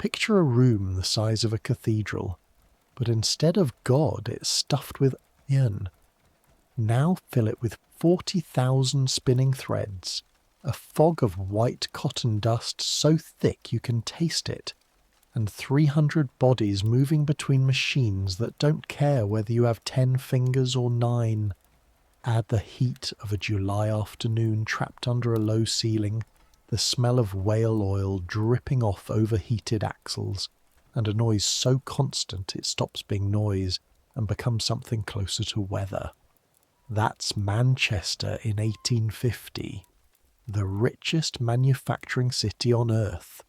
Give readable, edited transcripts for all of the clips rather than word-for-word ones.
Picture a room the size of a cathedral, but instead of God, it's stuffed with iron. Now fill it with 40,000 spinning threads, a fog of white cotton dust so thick you can taste it, and 300 bodies moving between machines that don't care whether you have 10 fingers or 9. Add the heat of a July afternoon trapped under a low ceiling, the smell of whale oil dripping off overheated axles, and a noise so constant it stops being noise and becomes something closer to weather. That's Manchester in 1850, the richest manufacturing city on earth,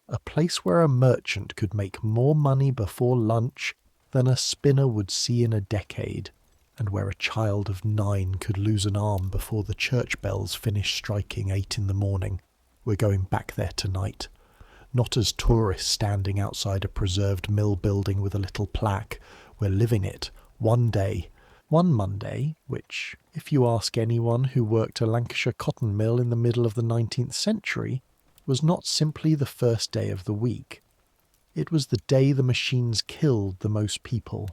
a place where a merchant could make more money before lunch than a spinner would see in a decade, and where a child of 9 could lose an arm before the church bells finish striking 8 in the morning. We're going back there tonight. Not as tourists standing outside a preserved mill building with a little plaque. We're living it, one day. One Monday, which, if you ask anyone who worked a Lancashire cotton mill in the middle of the 19th century, was not simply the first day of the week. It was the day the machines killed the most people.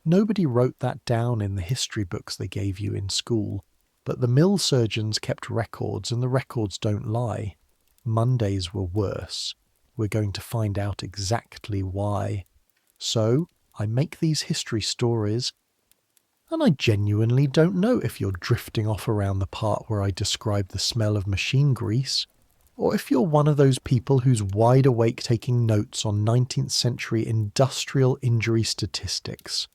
Nobody wrote that down in the history books they gave you in school, but the mill surgeons kept records, and the records don't lie. Mondays were worse. We're going to find out exactly why. So, I make these history stories, and I genuinely don't know if you're drifting off around the part where I describe the smell of machine grease, or if you're one of those people who's wide awake taking notes on 19th century industrial injury statistics.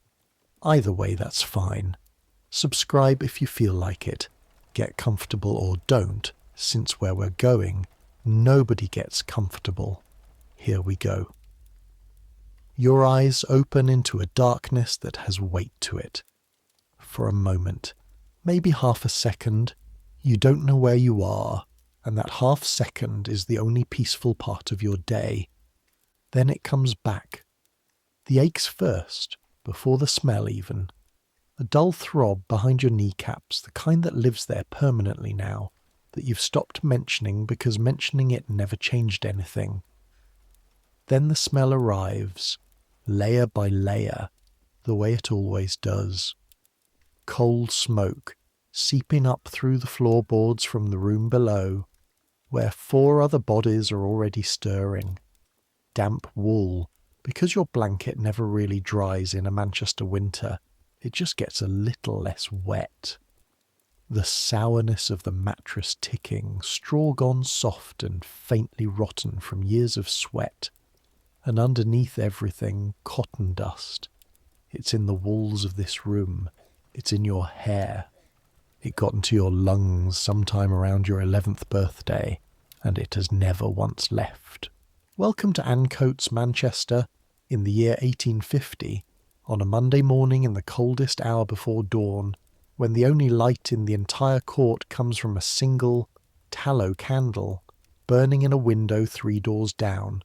Either way, that's fine. Subscribe if you feel like it. Get comfortable or don't, since where we're going, nobody gets comfortable. Here we go. Your eyes open into a darkness that has weight to it. For a moment, maybe half a second, you don't know where you are, and that half second is the only peaceful part of your day. Then it comes back. The aches first, before the smell even. A dull throb behind your kneecaps, the kind that lives there permanently now, that you've stopped mentioning because mentioning it never changed anything. Then the smell arrives, layer by layer, the way it always does. Cold smoke, seeping up through the floorboards from the room below, where 4 other bodies are already stirring. Damp wool, because your blanket never really dries in a Manchester winter, it just gets a little less wet. The sourness of the mattress ticking, straw gone soft and faintly rotten from years of sweat. And underneath everything, cotton dust. It's in the walls of this room. It's in your hair. It got into your lungs sometime around your 11th birthday, and it has never once left. Welcome to Ancoats, Manchester, in the year 1850, on a Monday morning in the coldest hour before dawn, when the only light in the entire court comes from a single tallow candle burning in a window 3 doors down,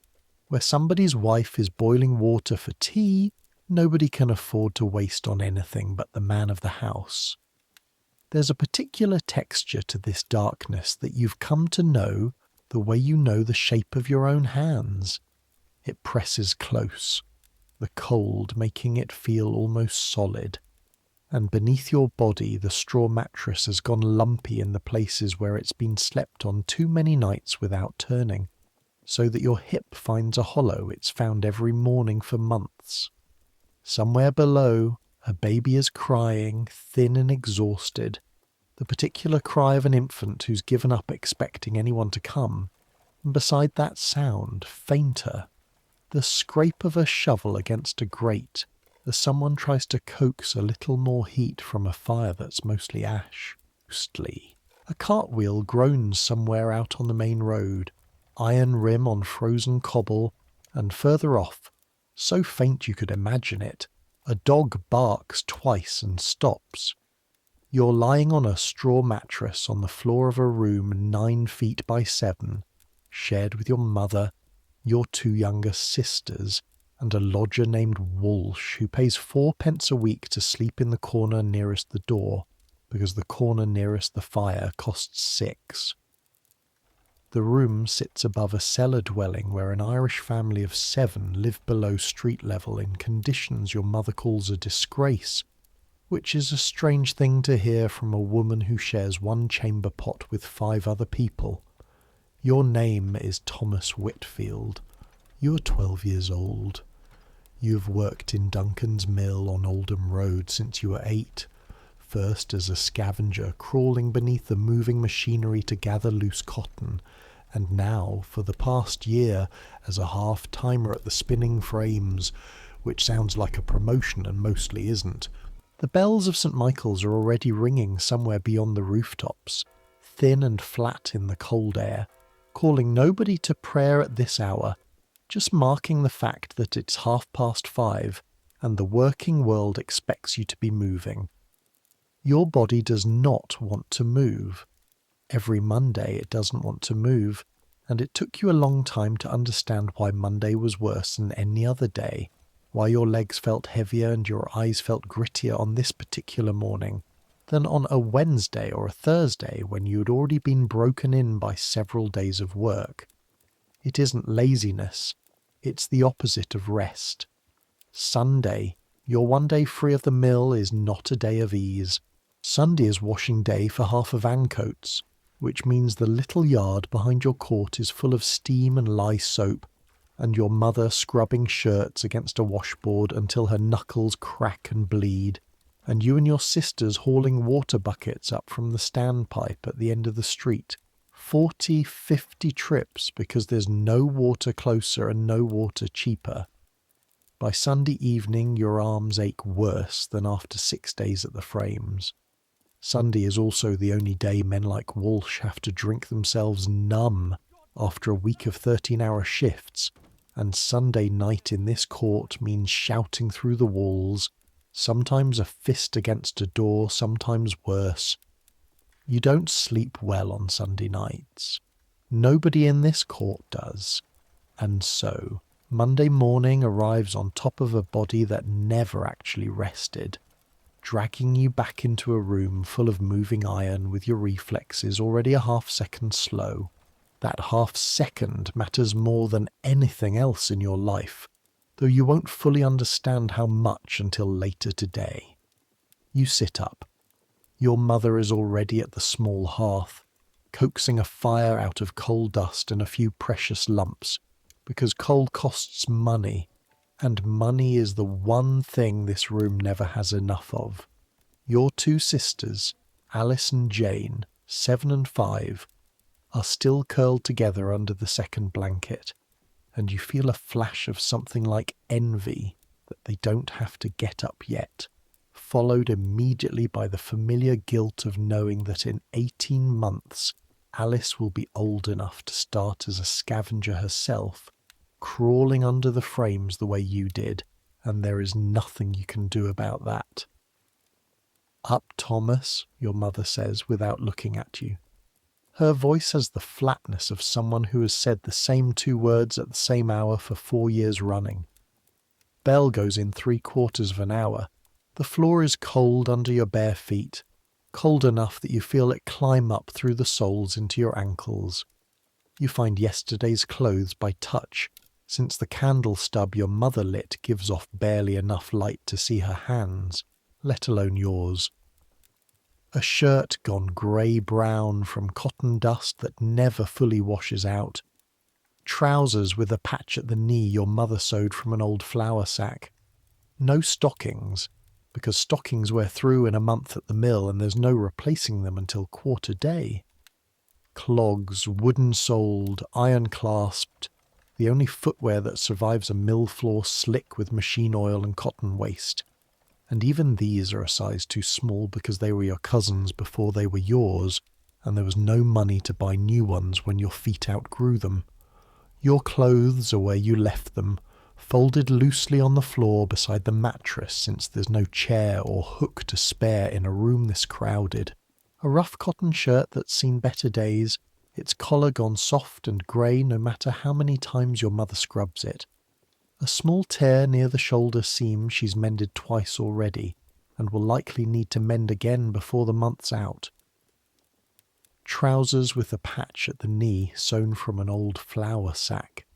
where somebody's wife is boiling water for tea nobody can afford to waste on anything but the man of the house. There's a particular texture to this darkness that you've come to know the way you know the shape of your own hands. It presses close, the cold making it feel almost solid, and beneath your body the straw mattress has gone lumpy in the places where it's been slept on too many nights without turning, so that your hip finds a hollow it's found every morning for months. Somewhere below, a baby is crying, thin and exhausted, the particular cry of an infant who's given up expecting anyone to come, and beside that sound, fainter, the scrape of a shovel against a grate as someone tries to coax a little more heat from a fire that's mostly ash. Ghostly. A cartwheel groans somewhere out on the main road, iron rim on frozen cobble, and further off, so faint you could imagine it, a dog barks twice and stops. You're lying on a straw mattress on the floor of a room 9 feet by 7, shared with your mother, your 2 younger sisters, and a lodger named Walsh who pays 4p a week to sleep in the corner nearest the door, because the corner nearest the fire costs 6. The room sits above a cellar dwelling where an Irish family of 7 live below street level in conditions your mother calls a disgrace, which is a strange thing to hear from a woman who shares one chamber pot with 5 other people. Your name is Thomas Whitfield. You are 12 years old. You have worked in Duncan's mill on Oldham Road since you were 8. First as a scavenger, crawling beneath the moving machinery to gather loose cotton, and now, for the past year, as a half-timer at the spinning frames, which sounds like a promotion and mostly isn't. The bells of St. Michael's are already ringing somewhere beyond the rooftops, thin and flat in the cold air, calling nobody to prayer at this hour, just marking the fact that it's 5:30 and the working world expects you to be moving. Your body does not want to move. Every Monday it doesn't want to move, and it took you a long time to understand why Monday was worse than any other day, why your legs felt heavier and your eyes felt grittier on this particular morning than on a Wednesday or a Thursday when you had already been broken in by several days of work. It isn't laziness, it's the opposite of rest. Sunday, your one day free of the mill, is not a day of ease. Sunday is washing day for half of Ancoats, which means the little yard behind your court is full of steam and lye soap, and your mother scrubbing shirts against a washboard until her knuckles crack and bleed, and you and your sisters hauling water buckets up from the standpipe at the end of the street. 40, 50 trips because there's no water closer and no water cheaper. By Sunday evening your arms ache worse than after 6 days at the frames. Sunday is also the only day men like Walsh have to drink themselves numb after a week of 13-hour shifts, and Sunday night in this court means shouting through the walls, sometimes a fist against a door, sometimes worse. You don't sleep well on Sunday nights. Nobody in this court does. And so, Monday morning arrives on top of a body that never actually rested, dragging you back into a room full of moving iron with your reflexes already a half-second slow. That half-second matters more than anything else in your life, though you won't fully understand how much until later today. You sit up. Your mother is already at the small hearth, coaxing a fire out of coal dust and a few precious lumps, because coal costs money, and money is the one thing this room never has enough of. Your 2 sisters, Alice and Jane, 7 and 5, are still curled together under the second blanket, and you feel a flash of something like envy that they don't have to get up yet, followed immediately by the familiar guilt of knowing that in 18 months Alice will be old enough to start as a scavenger herself, crawling under the frames the way you did, and there is nothing you can do about that. "Up, Thomas," your mother says without looking at you. Her voice has the flatness of someone who has said the same 2 words at the same hour for 4 years running. Bell goes in 3/4 of an hour. The floor is cold under your bare feet, cold enough that you feel it climb up through the soles into your ankles. You find yesterday's clothes by touch, since the candle stub your mother lit gives off barely enough light to see her hands, let alone yours. A shirt gone grey-brown from cotton dust that never fully washes out. Trousers with a patch at the knee your mother sewed from an old flour sack. No stockings, because stockings wear through in a month at the mill and there's no replacing them until quarter day. Clogs, wooden-soled, iron-clasped, the only footwear that survives a mill floor slick with machine oil and cotton waste. And even these are a size too small because they were your cousins before they were yours, and there was no money to buy new ones when your feet outgrew them. Your clothes are where you left them, folded loosely on the floor beside the mattress since there's no chair or hook to spare in a room this crowded. A rough cotton shirt that's seen better days, its collar gone soft and grey no matter how many times your mother scrubs it. A small tear near the shoulder seam she's mended twice already, and will likely need to mend again before the month's out. trousers with a patch at the knee sewn from an old flour sack.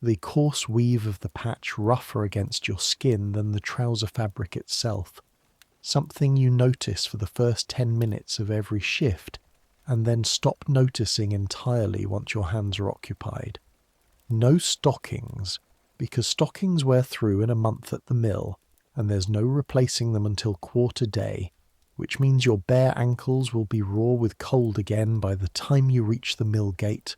The coarse weave of the patch rougher against your skin than the trouser fabric itself, something you notice for the first 10 minutes of every shift, and then stop noticing entirely once your hands are occupied. No stockings, because stockings wear through in a month at the mill, and there's no replacing them until quarter day, which means your bare ankles will be raw with cold again by the time you reach the mill gate.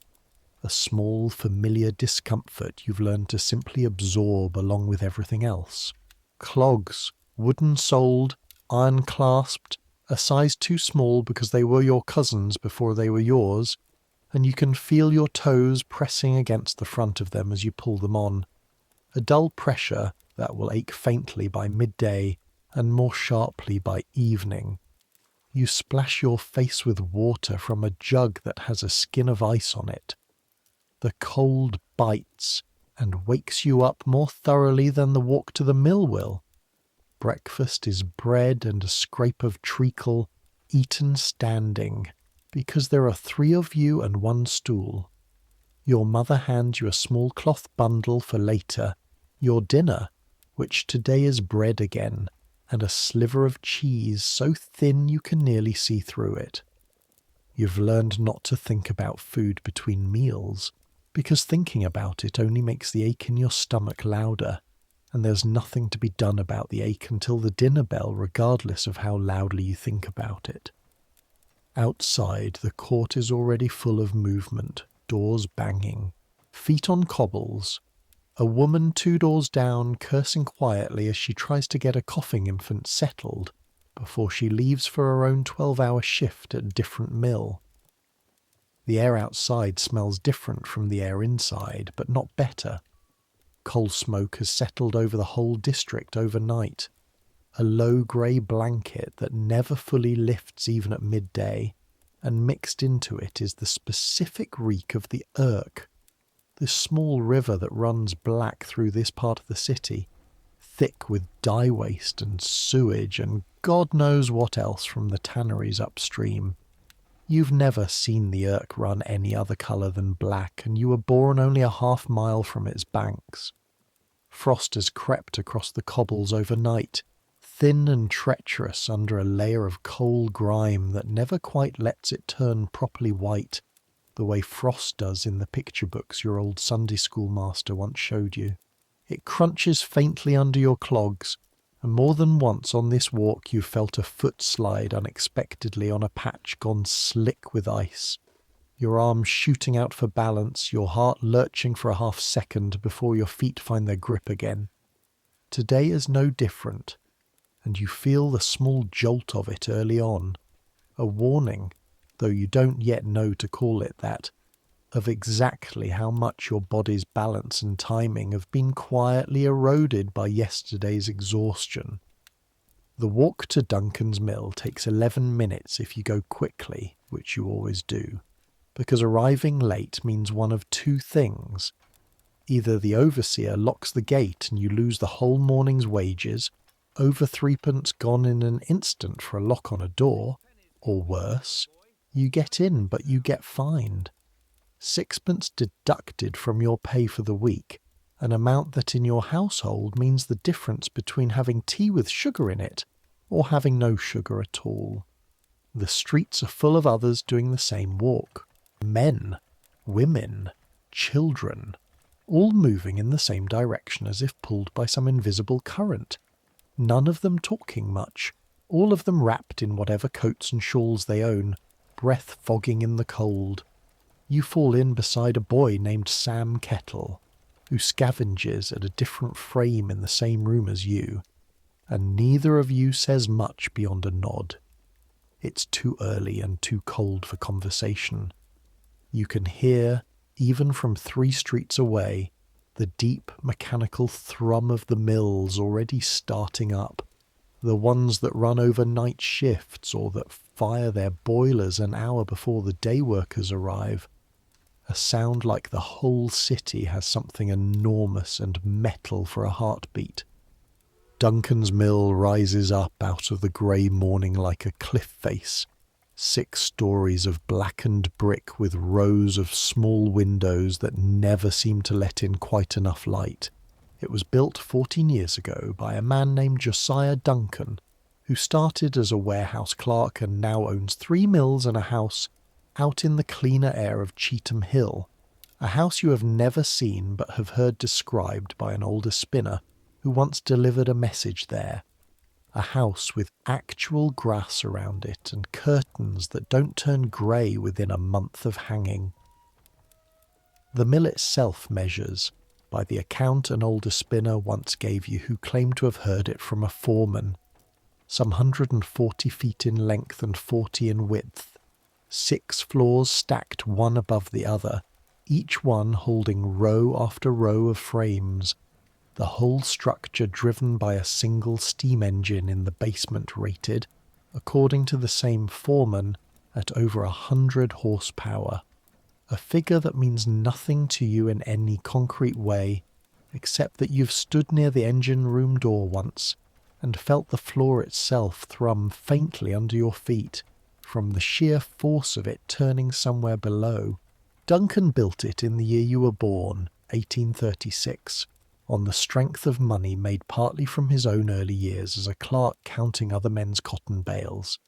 A small, familiar discomfort you've learned to simply absorb along with everything else. Clogs, wooden-soled, iron-clasped, a size too small because they were your cousins before they were yours, and you can feel your toes pressing against the front of them as you pull them on. A dull pressure that will ache faintly by midday and more sharply by evening. You splash your face with water from a jug that has a skin of ice on it. The cold bites and wakes you up more thoroughly than the walk to the mill will. Breakfast is bread and a scrape of treacle, eaten standing, because there are 3 of you and 1 stool. Your mother hands you a small cloth bundle for later, your dinner, which today is bread again, and a sliver of cheese so thin you can nearly see through it. You've learned not to think about food between meals, because thinking about it only makes the ache in your stomach louder, and there's nothing to be done about the ache until the dinner bell, regardless of how loudly you think about it. Outside, the court is already full of movement, doors banging, feet on cobbles, a woman 2 doors down cursing quietly as she tries to get a coughing infant settled before she leaves for her own 12-hour shift at a different mill. The air outside smells different from the air inside, but not better. Coal smoke has settled over the whole district overnight, a low grey blanket that never fully lifts even at midday, and mixed into it is the specific reek of the Irk, this small river that runs black through this part of the city, thick with dye waste and sewage and God knows what else from the tanneries upstream. You've never seen the Irk run any other colour than black, and you were born only a half-mile from its banks. Frost has crept across the cobbles overnight, thin and treacherous under a layer of coal grime that never quite lets it turn properly white, the way frost does in the picture books your old Sunday school master once showed you. It crunches faintly under your clogs, and more than once on this walk you've felt a foot slide unexpectedly on a patch gone slick with ice. Your arms shooting out for balance, your heart lurching for a half-second before your feet find their grip again. Today is no different, and you feel the small jolt of it early on, a warning, though you don't yet know to call it that, of exactly how much your body's balance and timing have been quietly eroded by yesterday's exhaustion. The walk to Duncan's mill takes 11 minutes if you go quickly, which you always do, because arriving late means one of 2 things. Either the overseer locks the gate and you lose the whole morning's wages, over 3p gone in an instant for a lock on a door, or worse, you get in but you get fined. 6p deducted from your pay for the week, an amount that in your household means the difference between having tea with sugar in it or having no sugar at all. The streets are full of others doing the same walk. Men, women, children, all moving in the same direction as if pulled by some invisible current. None of them talking much, all of them wrapped in whatever coats and shawls they own, breath fogging in the cold. You fall in beside a boy named Sam Kettle, who scavenges at a different frame in the same room as you, and neither of you says much beyond a nod. It's too early and too cold for conversation. You can hear, even from 3 streets away, the deep mechanical thrum of the mills already starting up, the ones that run overnight shifts or that fire their boilers an hour before the day workers arrive. A sound like the whole city has something enormous and metal for a heartbeat. Duncan's mill rises up out of the grey morning like a cliff face, 6 stories of blackened brick with rows of small windows that never seem to let in quite enough light. It was built 14 years ago by a man named Josiah Duncan, who started as a warehouse clerk and now owns 3 mills and a house out in the cleaner air of Cheetham Hill, a house you have never seen but have heard described by an older spinner who once delivered a message there. A house with actual grass around it and curtains that don't turn grey within a month of hanging. The mill itself measures, by the account an older spinner once gave you who claimed to have heard it from a foreman, some 140 feet in length and 40 in width, 6 floors stacked one above the other, each one holding row after row of frames, the whole structure driven by a single steam engine in the basement rated, according to the same foreman, at over 100 horsepower, a figure that means nothing to you in any concrete way, except that you've stood near the engine room door once and felt the floor itself thrum faintly under your feet from the sheer force of it turning somewhere below. Duncan built it in the year you were born, 1836, on the strength of money made partly from his own early years as a clerk counting other men's cotton bales,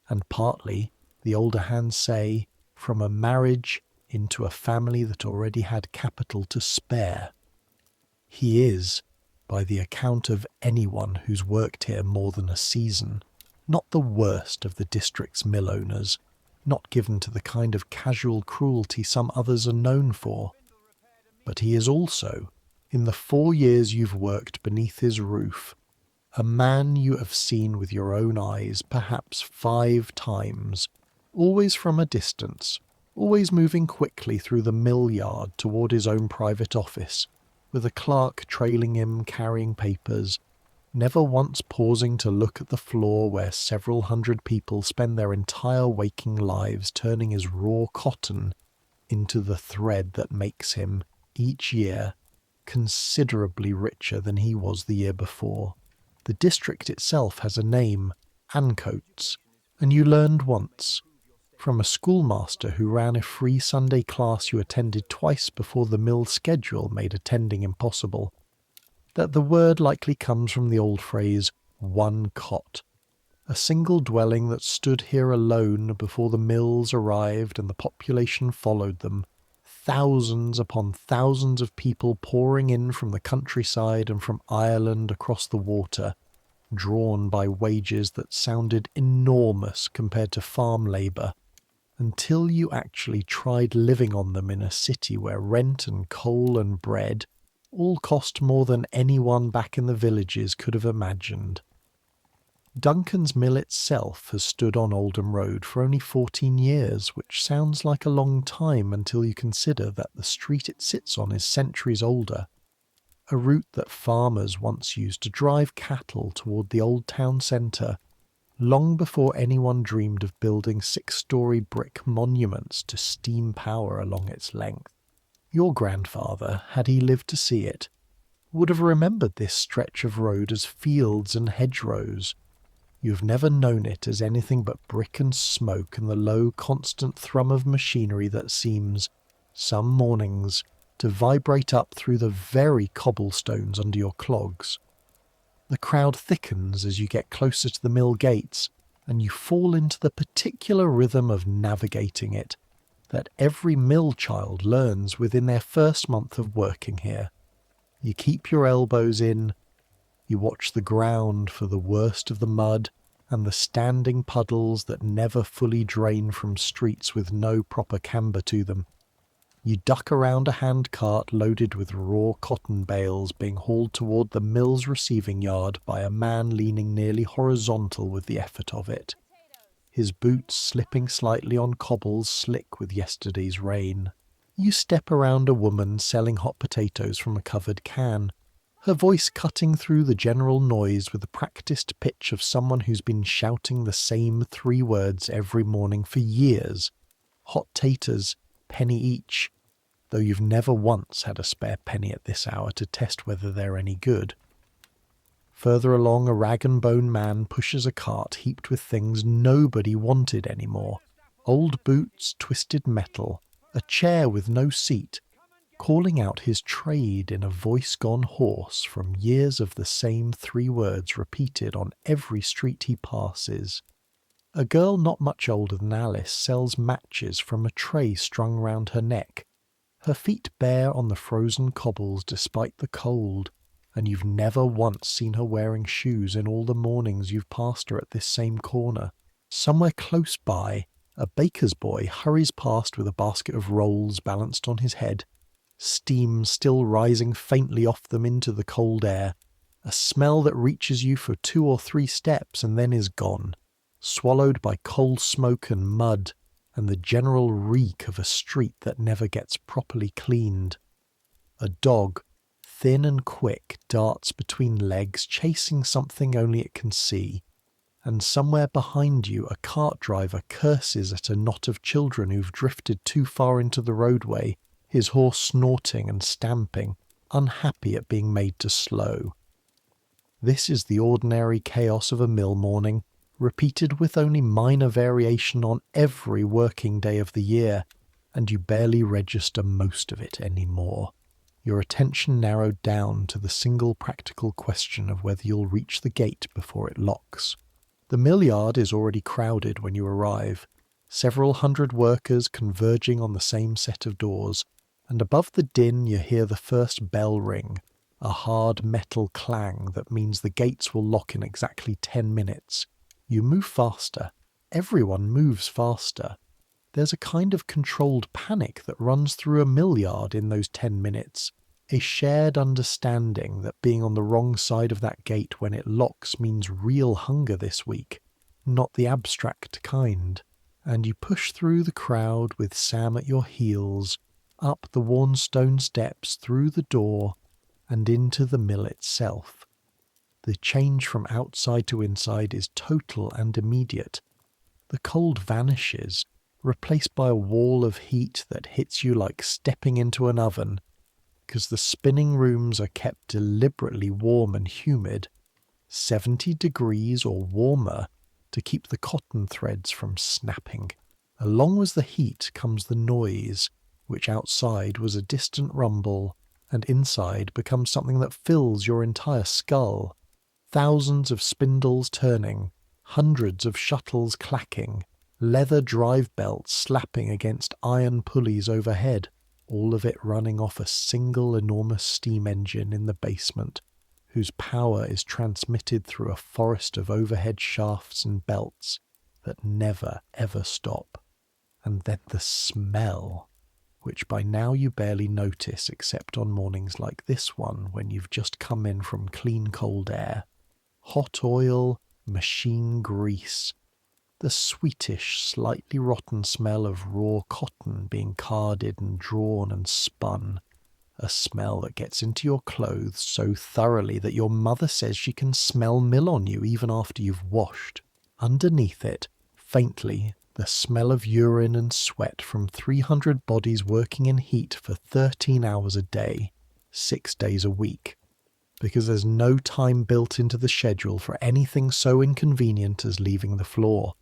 and partly, the older hands say, from a marriage into a family that already had capital to spare. He is, by the account of anyone who's worked here more than a season, not the worst of the district's mill owners, not given to the kind of casual cruelty some others are known for. But he is also, in the 4 years you've worked beneath his roof, a man you have seen with your own eyes perhaps 5 times, always from a distance, always moving quickly through the mill yard toward his own private office, with a clerk trailing him carrying papers, never once pausing to look at the floor where several hundred people spend their entire waking lives turning his raw cotton into the thread that makes him, each year, considerably richer than he was the year before. The district itself has a name, Ancoats, and you learned once, from a schoolmaster who ran a free Sunday class you attended twice before the mill schedule made attending impossible, that the word likely comes from the old phrase, one cot, a single dwelling that stood here alone before the mills arrived and the population followed them, thousands upon thousands of people pouring in from the countryside and from Ireland across the water, drawn by wages that sounded enormous compared to farm labour, until you actually tried living on them in a city where rent and coal and bread all cost more than anyone back in the villages could have imagined. Duncan's mill itself has stood on Oldham Road for only 14 years, which sounds like a long time until you consider that the street it sits on is centuries older, a route that farmers once used to drive cattle toward the old town centre, long before anyone dreamed of building 6-story brick monuments to steam power along its length. Your grandfather, had he lived to see it, would have remembered this stretch of road as fields and hedgerows. You have never known it as anything but brick and smoke and the low, constant thrum of machinery that seems, some mornings, to vibrate up through the very cobblestones under your clogs. The crowd thickens as you get closer to the mill gates, and you fall into the particular rhythm of navigating it that every mill child learns within their first month of working here. You keep your elbows in, you watch the ground for the worst of the mud and the standing puddles that never fully drain from streets with no proper camber to them. You duck around a hand cart loaded with raw cotton bales being hauled toward the mill's receiving yard by a man leaning nearly horizontal with the effort of it, his boots slipping slightly on cobbles slick with yesterday's rain. You step around a woman selling hot potatoes from a covered can, her voice cutting through the general noise with the practiced pitch of someone who's been shouting the same 3 words every morning for years. Hot taters, penny each, though you've never once had a spare penny at this hour to test whether they're any good. Further along, a rag-and-bone man pushes a cart heaped with things nobody wanted anymore. Old boots, twisted metal, a chair with no seat, calling out his trade in a voice gone hoarse from years of the same 3 words repeated on every street he passes. A girl not much older than Alice sells matches from a tray strung round her neck, her feet bare on the frozen cobbles despite the cold, and you've never once seen her wearing shoes in all the mornings you've passed her at this same corner. Somewhere close by, a baker's boy hurries past with a basket of rolls balanced on his head, steam still rising faintly off them into the cold air, a smell that reaches you for 2 or 3 steps and then is gone, swallowed by coal smoke and mud, and the general reek of a street that never gets properly cleaned. A dog, thin and quick, darts between legs, chasing something only it can see, and somewhere behind you a cart driver curses at a knot of children who've drifted too far into the roadway, his horse snorting and stamping, unhappy at being made to slow. This is the ordinary chaos of a mill morning, repeated with only minor variation on every working day of the year, and you barely register most of it anymore. Your attention narrowed down to the single practical question of whether you'll reach the gate before it locks. The mill yard is already crowded when you arrive, several hundred workers converging on the same set of doors, and above the din you hear the first bell ring, a hard metal clang that means the gates will lock in exactly 10 minutes. You move faster. Everyone moves faster. There's a kind of controlled panic that runs through a mill yard in those 10 minutes, a shared understanding that being on the wrong side of that gate when it locks means real hunger this week, not the abstract kind. And you push through the crowd with Sam at your heels, up the worn stone steps, through the door, and into the mill itself. The change from outside to inside is total and immediate. The cold vanishes, replaced by a wall of heat that hits you like stepping into an oven, because the spinning rooms are kept deliberately warm and humid, 70 degrees or warmer, to keep the cotton threads from snapping. Along with the heat comes the noise, which outside was a distant rumble, and inside becomes something that fills your entire skull. Thousands of spindles turning, hundreds of shuttles clacking, leather drive belts slapping against iron pulleys overhead, all of it running off a single enormous steam engine in the basement, whose power is transmitted through a forest of overhead shafts and belts that never ever stop. And then the smell, which by now you barely notice except on mornings like this one when you've just come in from clean cold air. Hot oil, machine grease, the sweetish, slightly rotten smell of raw cotton being carded and drawn and spun, a smell that gets into your clothes so thoroughly that your mother says she can smell mill on you even after you've washed. Underneath it, faintly, the smell of urine and sweat from 300 bodies working in heat for 13 hours a day, 6 days a week. Because there's no time built into the schedule for anything so inconvenient as leaving the floor.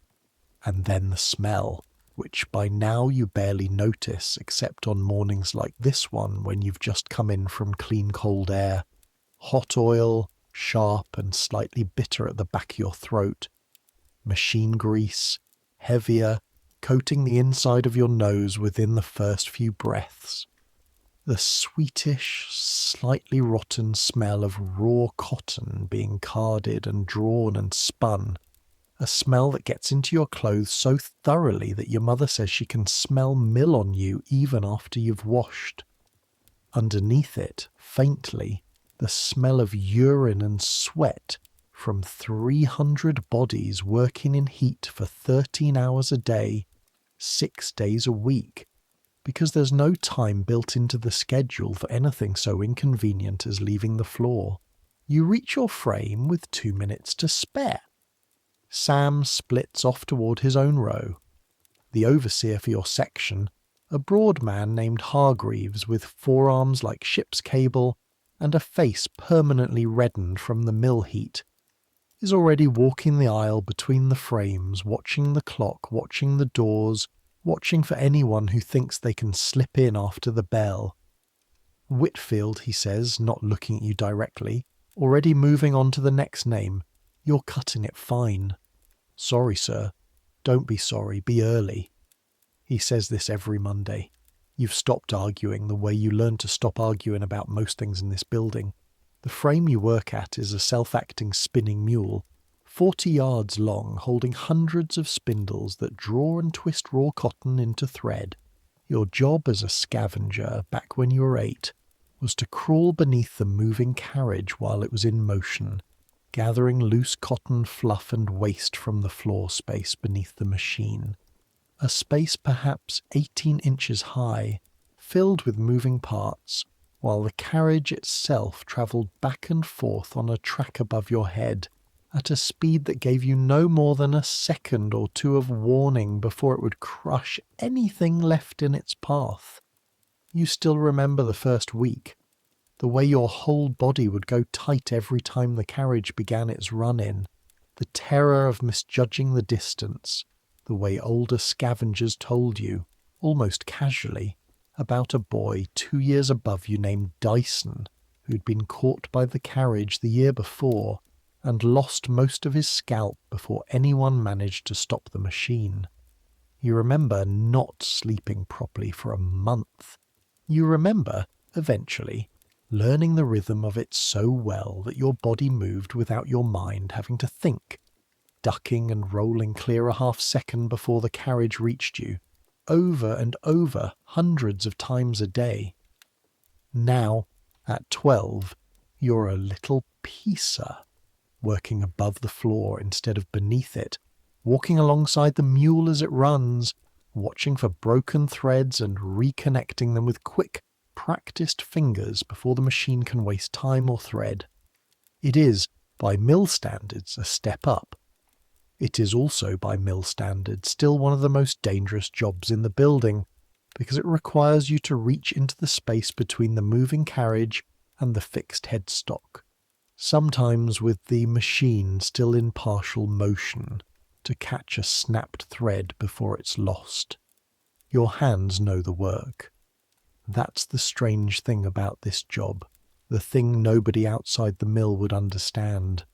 And then the smell, which by now you barely notice except on mornings like this one when you've just come in from clean cold air. Hot oil, sharp and slightly bitter at the back of your throat. Machine grease, heavier, coating the inside of your nose within the first few breaths. The sweetish, slightly rotten smell of raw cotton being carded and drawn and spun. A smell that gets into your clothes so thoroughly that your mother says she can smell mill on you even after you've washed. Underneath it, faintly, the smell of urine and sweat from 300 bodies working in heat for 13 hours a day, 6 days a week. Because there's no time built into the schedule for anything so inconvenient as leaving the floor. You reach your frame with 2 minutes to spare. Sam splits off toward his own row. The overseer for your section, a broad man named Hargreaves with forearms like ship's cable, and a face permanently reddened from the mill heat, is already walking the aisle between the frames, watching the clock, watching the doors, watching for anyone who thinks they can slip in after the bell. Whitfield, he says, not looking at you directly, already moving on to the next name. You're cutting it fine. Sorry, sir. Don't be sorry, be early. He says this every Monday. You've stopped arguing the way you learned to stop arguing about most things in this building. The frame you work at is a self-acting spinning mule, 40 yards long, holding hundreds of spindles that draw and twist raw cotton into thread. Your job as a scavenger, back when you were 8, was to crawl beneath the moving carriage while it was in motion, gathering loose cotton fluff and waste from the floor space beneath the machine. A space perhaps 18 inches high, filled with moving parts, while the carriage itself travelled back and forth on a track above your head, at a speed that gave you no more than a second or two of warning before it would crush anything left in its path. You still remember the first week, the way your whole body would go tight every time the carriage began its run-in, the terror of misjudging the distance, the way older scavengers told you, almost casually, about a boy 2 years above you named Dyson, who'd been caught by the carriage the year before and lost most of his scalp before anyone managed to stop the machine. You remember not sleeping properly for a month. You remember, eventually, learning the rhythm of it so well that your body moved without your mind having to think, ducking and rolling clear a half-second before the carriage reached you, over and over, hundreds of times a day. Now, at 12, you're a little piecer, working above the floor instead of beneath it, walking alongside the mule as it runs, watching for broken threads and reconnecting them with quick, practiced fingers before the machine can waste time or thread. It is, by mill standards, a step up. It is also, by mill standards, still one of the most dangerous jobs in the building, because it requires you to reach into the space between the moving carriage and the fixed headstock, sometimes with the machine still in partial motion, to catch a snapped thread before it's lost. Your hands know the work. That's the strange thing about this job, the thing nobody outside the mill would understand.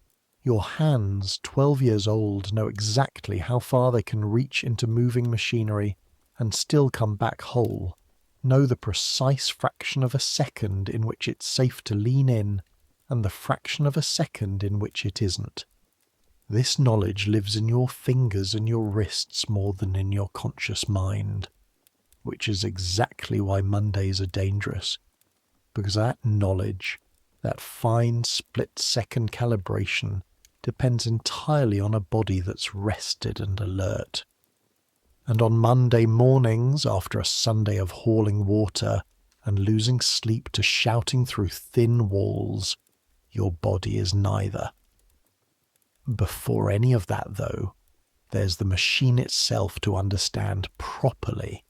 Your hands, 12 years old, know exactly how far they can reach into moving machinery and still come back whole, know the precise fraction of a second in which it's safe to lean in, and the fraction of a second in which it isn't. This knowledge lives in your fingers and your wrists more than in your conscious mind, which is exactly why Mondays are dangerous, because that knowledge, that fine split-second calibration, depends entirely on a body that's rested and alert. And on Monday mornings, after a Sunday of hauling water and losing sleep to shouting through thin walls, your body is neither. Before any of that, though, there's the machine itself to understand properly,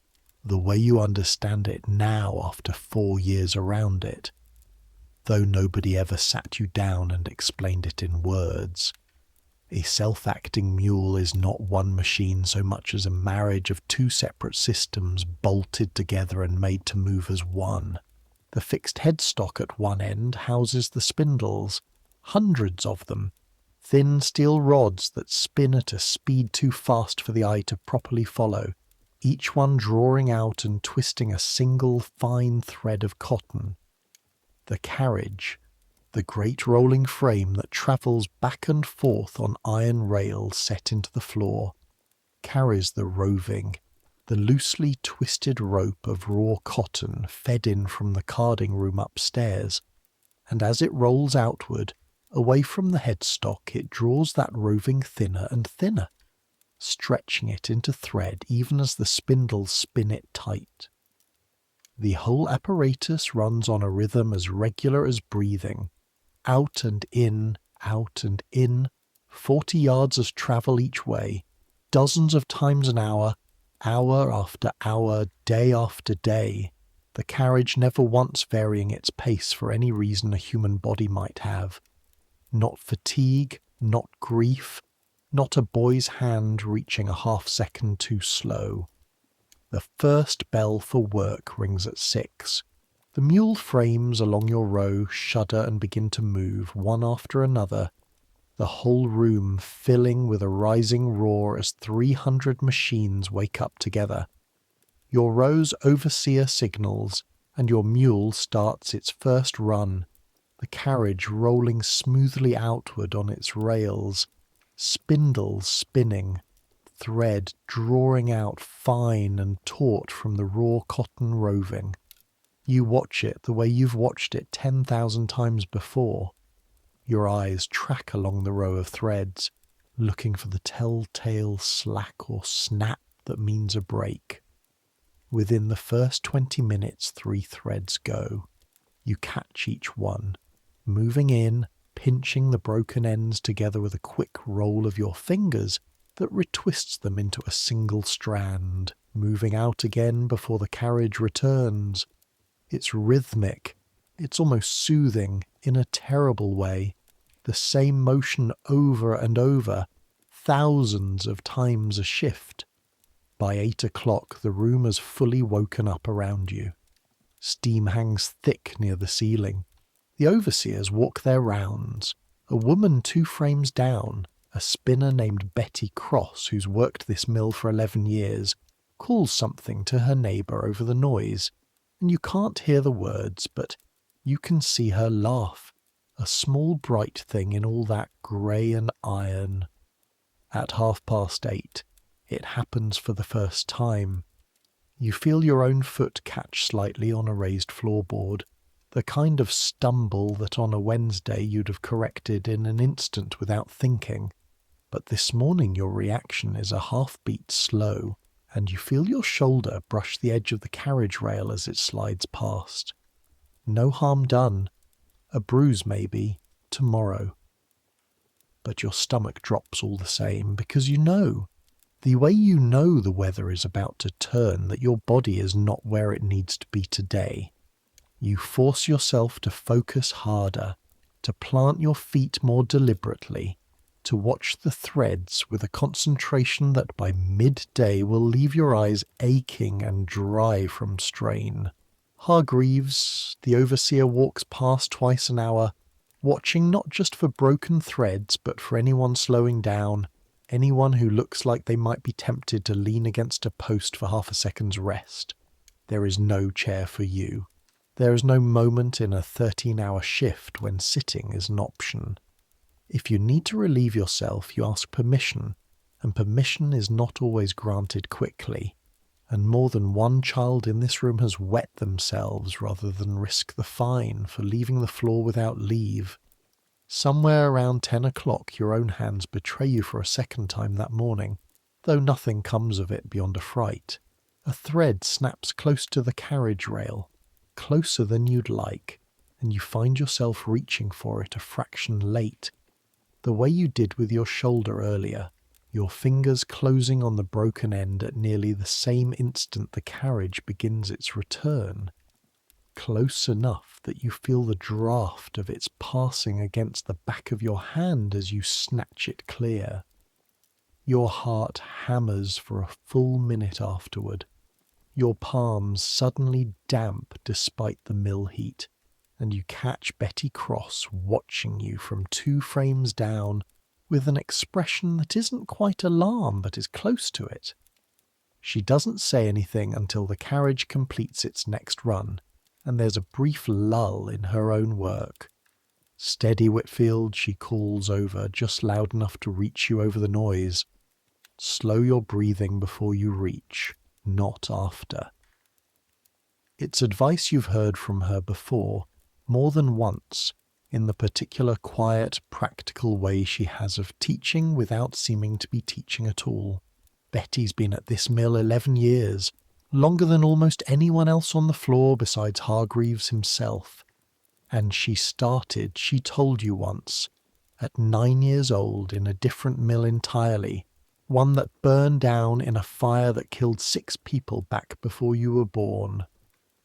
the way you understand it now after 4 years around it, though nobody ever sat you down and explained it in words. A self-acting mule is not one machine so much as a marriage of two separate systems bolted together and made to move as one. The fixed headstock at one end houses the spindles, hundreds of them, thin steel rods that spin at a speed too fast for the eye to properly follow, each one drawing out and twisting a single fine thread of cotton. The carriage, the great rolling frame that travels back and forth on iron rails set into the floor, carries the roving, the loosely twisted rope of raw cotton fed in from the carding room upstairs, and as it rolls outward, away from the headstock, it draws that roving thinner and thinner, stretching it into thread even as the spindles spin it tight. The whole apparatus runs on a rhythm as regular as breathing, out and in, 40 yards of travel each way, dozens of times an hour, hour after hour, day after day, the carriage never once varying its pace for any reason a human body might have. Not fatigue, not grief, not a boy's hand reaching a half-second too slow. The first bell for work rings at 6. The mule frames along your row shudder and begin to move, one after another, the whole room filling with a rising roar as 300 machines wake up together. Your row's overseer signals, and your mule starts its first run, the carriage rolling smoothly outward on its rails, spindles spinning, thread drawing out fine and taut from the raw cotton roving. You watch it the way you've watched it 10,000 times before. Your eyes track along the row of threads, looking for the telltale slack or snap that means a break. Within the first 20 minutes, 3 threads go. You catch each one, moving in, pinching the broken ends together with a quick roll of your fingers that retwists them into a single strand, moving out again before the carriage returns. It's rhythmic, it's almost soothing, in a terrible way, the same motion over and over, thousands of times a shift. By 8 o'clock the room has fully woken up around you. Steam hangs thick near the ceiling. The overseers walk their rounds. A woman 2 frames down, a spinner named Betty Cross, who's worked this mill for 11 years, calls something to her neighbour over the noise, and you can't hear the words, but you can see her laugh, a small bright thing in all that grey and iron. At 8:30, it happens for the first time. You feel your own foot catch slightly on a raised floorboard, the kind of stumble that on a Wednesday you'd have corrected in an instant without thinking. But this morning your reaction is a half-beat slow, and you feel your shoulder brush the edge of the carriage rail as it slides past. No harm done. A bruise maybe, tomorrow. But your stomach drops all the same, because you know, the way you know the weather is about to turn, that your body is not where it needs to be today. You force yourself to focus harder, to plant your feet more deliberately, to watch the threads with a concentration that by midday will leave your eyes aching and dry from strain. Hargreaves, the overseer, walks past twice an hour, watching not just for broken threads, but for anyone slowing down, anyone who looks like they might be tempted to lean against a post for half a second's rest. There is no chair for you. There is no moment in a 13-hour shift when sitting is an option. If you need to relieve yourself, you ask permission, and permission is not always granted quickly, and more than one child in this room has wet themselves rather than risk the fine for leaving the floor without leave. Somewhere around 10 o'clock your own hands betray you for a second time that morning, though nothing comes of it beyond a fright. A thread snaps close to the carriage rail, closer than you'd like, and you find yourself reaching for it a fraction late, the way you did with your shoulder earlier, your fingers closing on the broken end at nearly the same instant the carriage begins its return. Close enough that you feel the draft of its passing against the back of your hand as you snatch it clear. Your heart hammers for a full minute afterward, your palms suddenly damp despite the mill heat, and you catch Betty Cross watching you from 2 frames down with an expression that isn't quite alarm but is close to it. She doesn't say anything until the carriage completes its next run, and there's a brief lull in her own work. "Steady, Whitfield," she calls over, just loud enough to reach you over the noise. "Slow your breathing before you reach, not after." It's advice you've heard from her before, more than once, in the particular quiet, practical way she has of teaching without seeming to be teaching at all. Betty's been at this mill 11 years, longer than almost anyone else on the floor besides Hargreaves himself. And she started, she told you once, at 9 years old in a different mill entirely, one that burned down in a fire that killed 6 people back before you were born.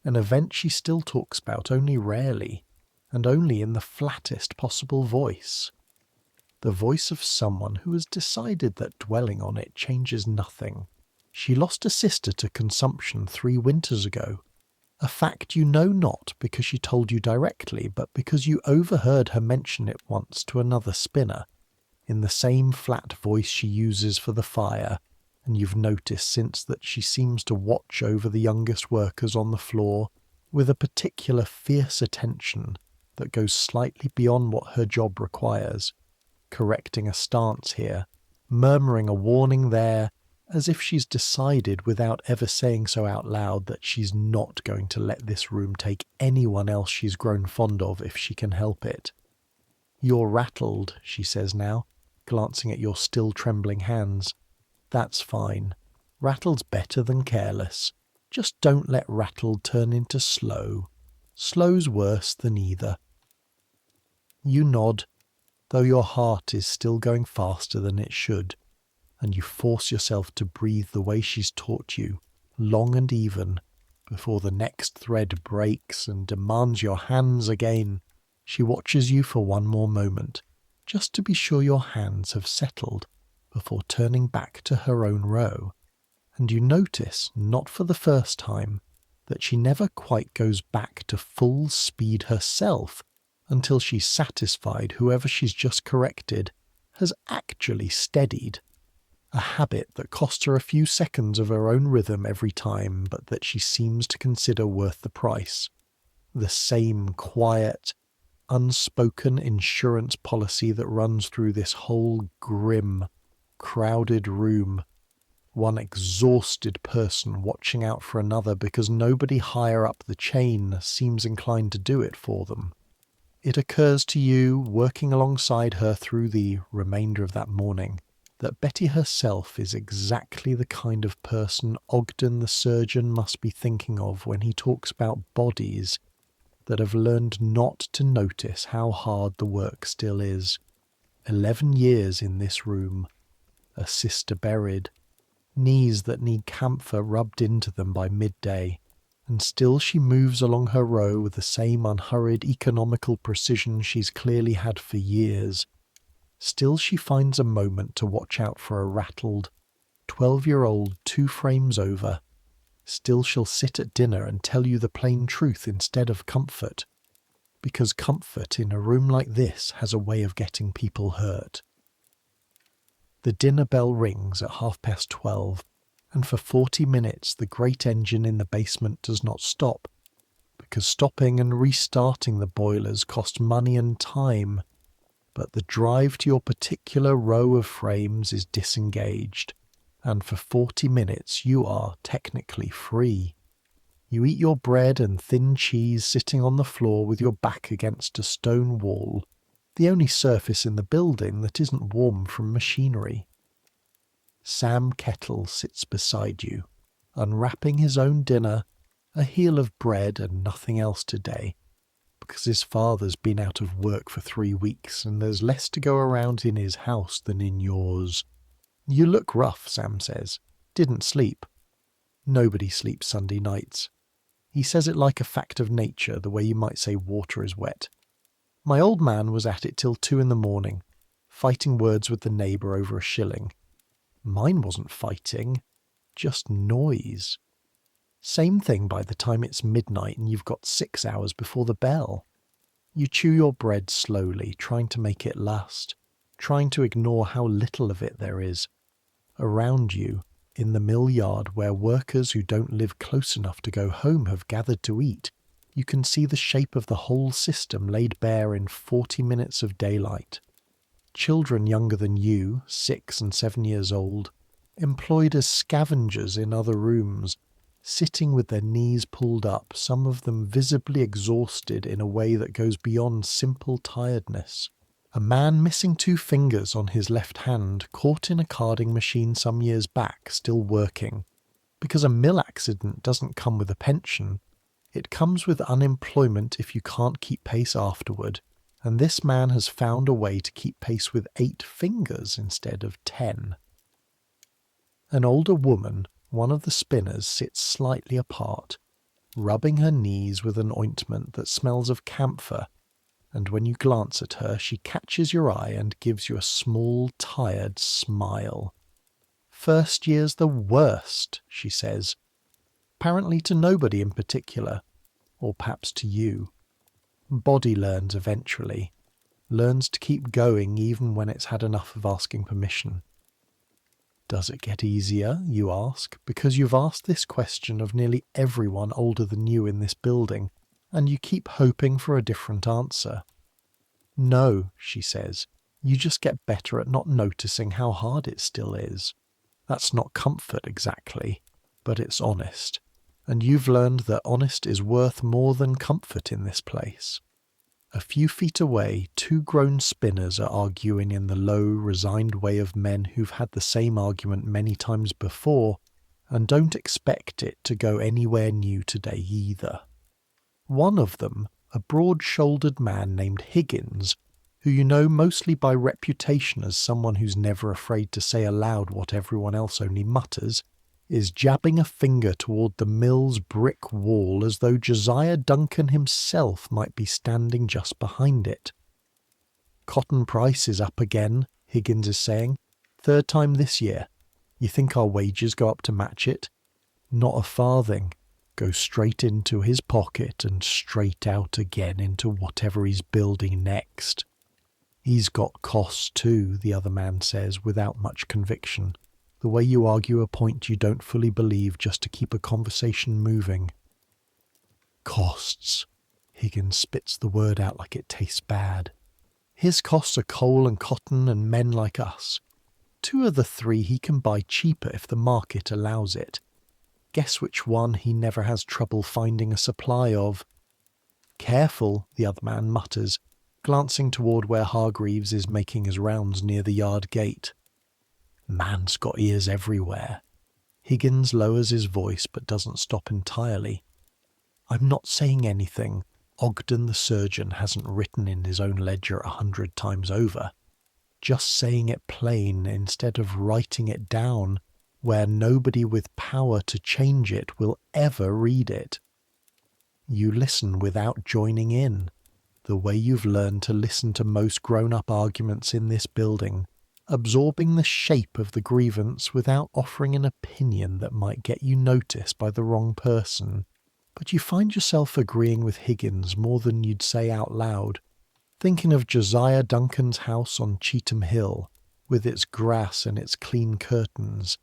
an event she still talks about only rarely, and only in the flattest possible voice. The voice of someone who has decided that dwelling on it changes nothing. She lost a sister to consumption 3 winters ago, a fact you know not because she told you directly, but because you overheard her mention it once to another spinner, in the same flat voice she uses for the fire, and you've noticed since that she seems to watch over the youngest workers on the floor with a particular fierce attention that goes slightly beyond what her job requires, correcting a stance here, murmuring a warning there, as if she's decided without ever saying so out loud that she's not going to let this room take anyone else she's grown fond of if she can help it. "You're rattled," she says now, glancing at your still trembling hands. "That's fine. Rattled's better than careless. Just don't let rattled turn into slow. Slow's worse than either." You nod, though your heart is still going faster than it should, and you force yourself to breathe the way she's taught you, long and even, before the next thread breaks and demands your hands again. She watches you for one more moment, just to be sure your hands have settled, before turning back to her own row, and you notice, not for the first time, that she never quite goes back to full speed herself until she's satisfied whoever she's just corrected has actually steadied. A habit that costs her a few seconds of her own rhythm every time, but that she seems to consider worth the price. The same quiet, unspoken insurance policy that runs through this whole grim, crowded room. One exhausted person watching out for another because nobody higher up the chain seems inclined to do it for them. It occurs to you, working alongside her through the remainder of that morning, that Betty herself is exactly the kind of person Ogden the surgeon must be thinking of when he talks about bodies that have learned not to notice how hard the work still is. 11 years in this room, a sister buried, knees that need camphor rubbed into them by midday, and still she moves along her row with the same unhurried economical precision she's clearly had for years. Still she finds a moment to watch out for a rattled 12-year-old 2 frames over. Still she'll sit at dinner and tell you the plain truth instead of comfort, because comfort in a room like this has a way of getting people hurt. The dinner bell rings at 12:30, and for 40 minutes the great engine in the basement does not stop, because stopping and restarting the boilers cost money and time, but the drive to your particular row of frames is disengaged, and for 40 minutes you are technically free. You eat your bread and thin cheese sitting on the floor with your back against a stone wall, the only surface in the building that isn't warm from machinery. Sam Kettle sits beside you, unwrapping his own dinner, a heel of bread and nothing else today, because his father's been out of work for 3 weeks and there's less to go around in his house than in yours. "You look rough," Sam says. "Didn't sleep." Nobody sleeps Sunday nights. He says it like a fact of nature, the way you might say water is wet. "My old man was at it till 2 in the morning, fighting words with the neighbour over a shilling. Mine wasn't fighting, just noise. Same thing by the time it's midnight and you've got 6 hours before the bell. You chew your bread slowly, trying to make it last, trying to ignore how little of it there is. Around you, in the mill yard where workers who don't live close enough to go home have gathered to eat, you can see the shape of the whole system laid bare in 40 minutes of daylight. Children younger than you, 6 and 7 years old, employed as scavengers in other rooms, sitting with their knees pulled up, some of them visibly exhausted in a way that goes beyond simple tiredness. A man missing 2 fingers on his left hand, caught in a carding machine some years back, still working. Because a mill accident doesn't come with a pension, it comes with unemployment if you can't keep pace afterward, and this man has found a way to keep pace with 8 fingers instead of 10. An older woman, one of the spinners, sits slightly apart, rubbing her knees with an ointment that smells of camphor, and when you glance at her, she catches your eye and gives you a small, tired smile. "First year's the worst," she says, apparently to nobody in particular, or perhaps to you. Body learns eventually, learns to keep going even when it's had enough of asking permission. Does it get easier, you ask, because you've asked this question of nearly everyone older than you in this building, and you keep hoping for a different answer. No, she says, you just get better at not noticing how hard it still is. That's not comfort exactly, but it's honest, and you've learned that honest is worth more than comfort in this place. A few feet away, two grown spinners are arguing in the low, resigned way of men who've had the same argument many times before and don't expect it to go anywhere new today either. One of them, a broad-shouldered man named Higgins, who you know mostly by reputation as someone who's never afraid to say aloud what everyone else only mutters, is jabbing a finger toward the mill's brick wall as though Josiah Duncan himself might be standing just behind it. "Cotton price is up again," Higgins is saying. "Third time this year. You think our wages go up to match it? Not a farthing. Go straight into his pocket and straight out again into whatever he's building next." "He's got costs too," the other man says without much conviction. The way you argue a point you don't fully believe just to keep a conversation moving. "Costs." Higgins spits the word out like it tastes bad. "His costs are coal and cotton and men like us. 2 of the 3 he can buy cheaper if the market allows it. Guess which one he never has trouble finding a supply of." "Careful," the other man mutters, glancing toward where Hargreaves is making his rounds near the yard gate. "Man's got ears everywhere." Higgins lowers his voice but doesn't stop entirely. "I'm not saying anything Ogden the surgeon hasn't written in his own ledger 100 times over. Just saying it plain instead of writing it down where nobody with power to change it will ever read it." You listen without joining in, the way you've learned to listen to most grown-up arguments in this building, absorbing the shape of the grievance without offering an opinion that might get you noticed by the wrong person. But you find yourself agreeing with Higgins more than you'd say out loud, thinking of Josiah Duncan's house on Cheetham Hill, with its grass and its clean curtains,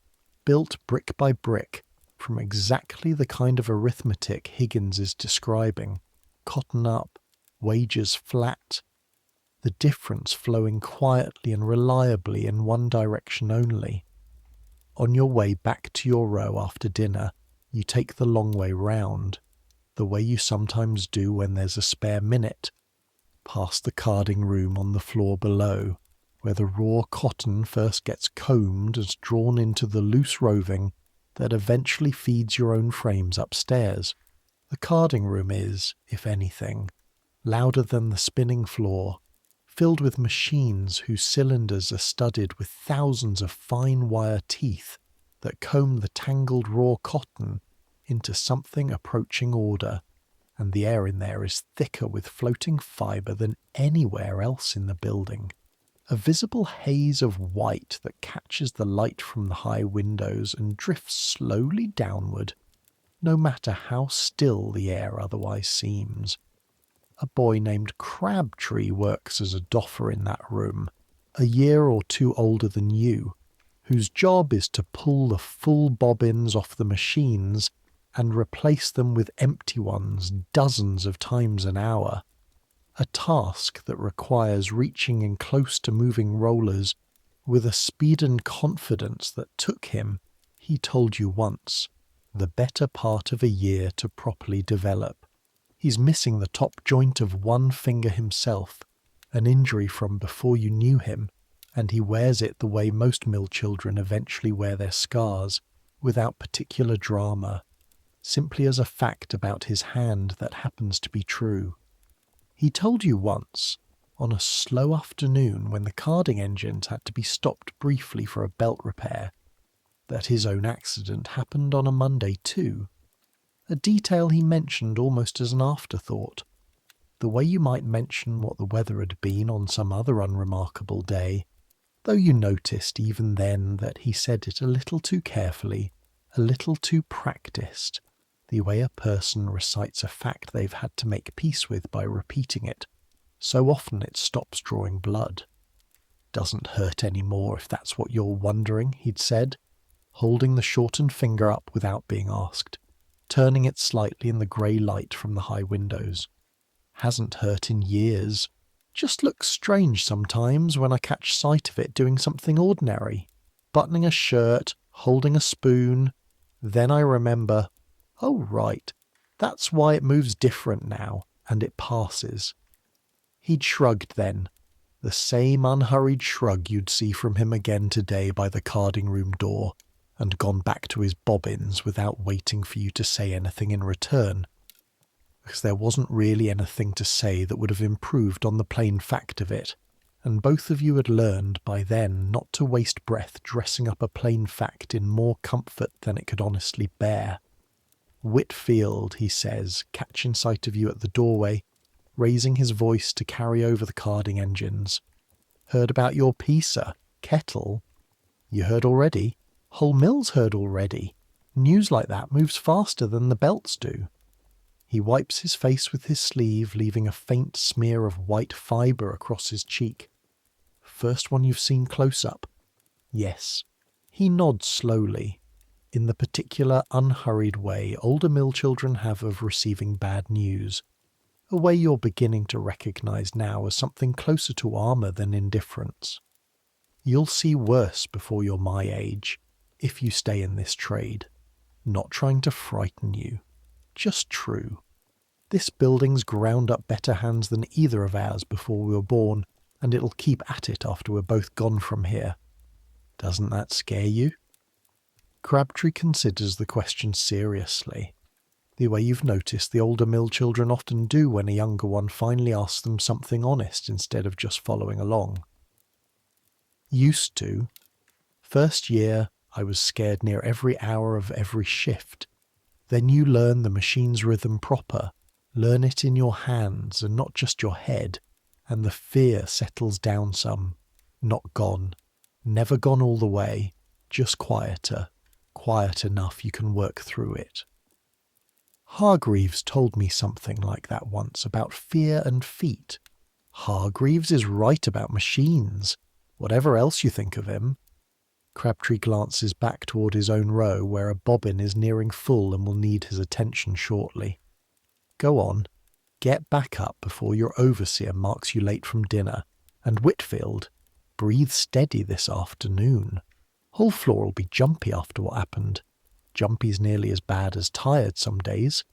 built brick by brick from exactly the kind of arithmetic Higgins is describing. Cotton up, wages flat, the difference flowing quietly and reliably in one direction only. On your way back to your row after dinner, you take the long way round, the way you sometimes do when there's a spare minute, past the carding room on the floor below, where the raw cotton first gets combed and drawn into the loose roving that eventually feeds your own frames upstairs. The carding room is, if anything, louder than the spinning floor, filled with machines whose cylinders are studded with thousands of fine wire teeth that comb the tangled raw cotton into something approaching order, and the air in there is thicker with floating fibre than anywhere else in the building. A visible haze of white that catches the light from the high windows and drifts slowly downward, no matter how still the air otherwise seems. A boy named Crabtree works as a doffer in that room, a year or 2 older than you, whose job is to pull the full bobbins off the machines and replace them with empty ones dozens of times an hour, a task that requires reaching in close to moving rollers with a speed and confidence that took him, he told you once, the better part of a year to properly develop. He's missing the top joint of one finger himself, an injury from before you knew him, and he wears it the way most mill children eventually wear their scars, without particular drama, simply as a fact about his hand that happens to be true. He told you once, on a slow afternoon when the carding engines had to be stopped briefly for a belt repair, that his own accident happened on a Monday too. a detail he mentioned almost as an afterthought, the way you might mention what the weather had been on some other unremarkable day, though you noticed even then that he said it a little too carefully, a little too practiced, the way a person recites a fact they've had to make peace with by repeating it. So often it stops drawing blood. Doesn't hurt any more if that's what you're wondering, he'd said, holding the shortened finger up without being asked, turning it slightly in the grey light from the high windows. Hasn't hurt in years. Just looks strange sometimes when I catch sight of it doing something ordinary, buttoning a shirt, holding a spoon. Then I remember, oh right, that's why it moves different now, and it passes. He'd shrugged then, the same unhurried shrug you'd see from him again today by the carding room door, and gone back to his bobbins without waiting for you to say anything in return, because there wasn't really anything to say that would have improved on the plain fact of it, and both of you had learned by then not to waste breath dressing up a plain fact in more comfort than it could honestly bear. Whitfield, he says, catching sight of you at the doorway, raising his voice to carry over the carding engines. Heard about your pizza, kettle? You heard already? Whole mill's heard already. News like that moves faster than the belts do. He wipes his face with his sleeve, leaving a faint smear of white fibre across his cheek. First one you've seen close up? Yes. He nods slowly, in the particular unhurried way older mill children have of receiving bad news, a way you're beginning to recognise now as something closer to armour than indifference. You'll see worse before you're my age, if you stay in this trade. Not trying to frighten you. Just true. This building's ground up better hands than either of ours before we were born, and it'll keep at it after we're both gone from here. Doesn't that scare you? Crabtree considers the question seriously, the way you've noticed the older mill children often do when a younger one finally asks them something honest instead of just following along. Used to. First year, I was scared near every hour of every shift. Then you learn the machine's rhythm proper, learn it in your hands and not just your head, and the fear settles down some. Not gone. Never gone all the way, just quieter. Quiet enough you can work through it. Hargreaves told me something like that once about fear and feet. Hargreaves is right about machines, whatever else you think of him. Crabtree glances back toward his own row where a bobbin is nearing full and will need his attention shortly. Go on, get back up before your overseer marks you late from dinner, and Whitfield, breathe steady this afternoon. Whole floor'll be jumpy after what happened. Jumpy's nearly as bad as tired some days.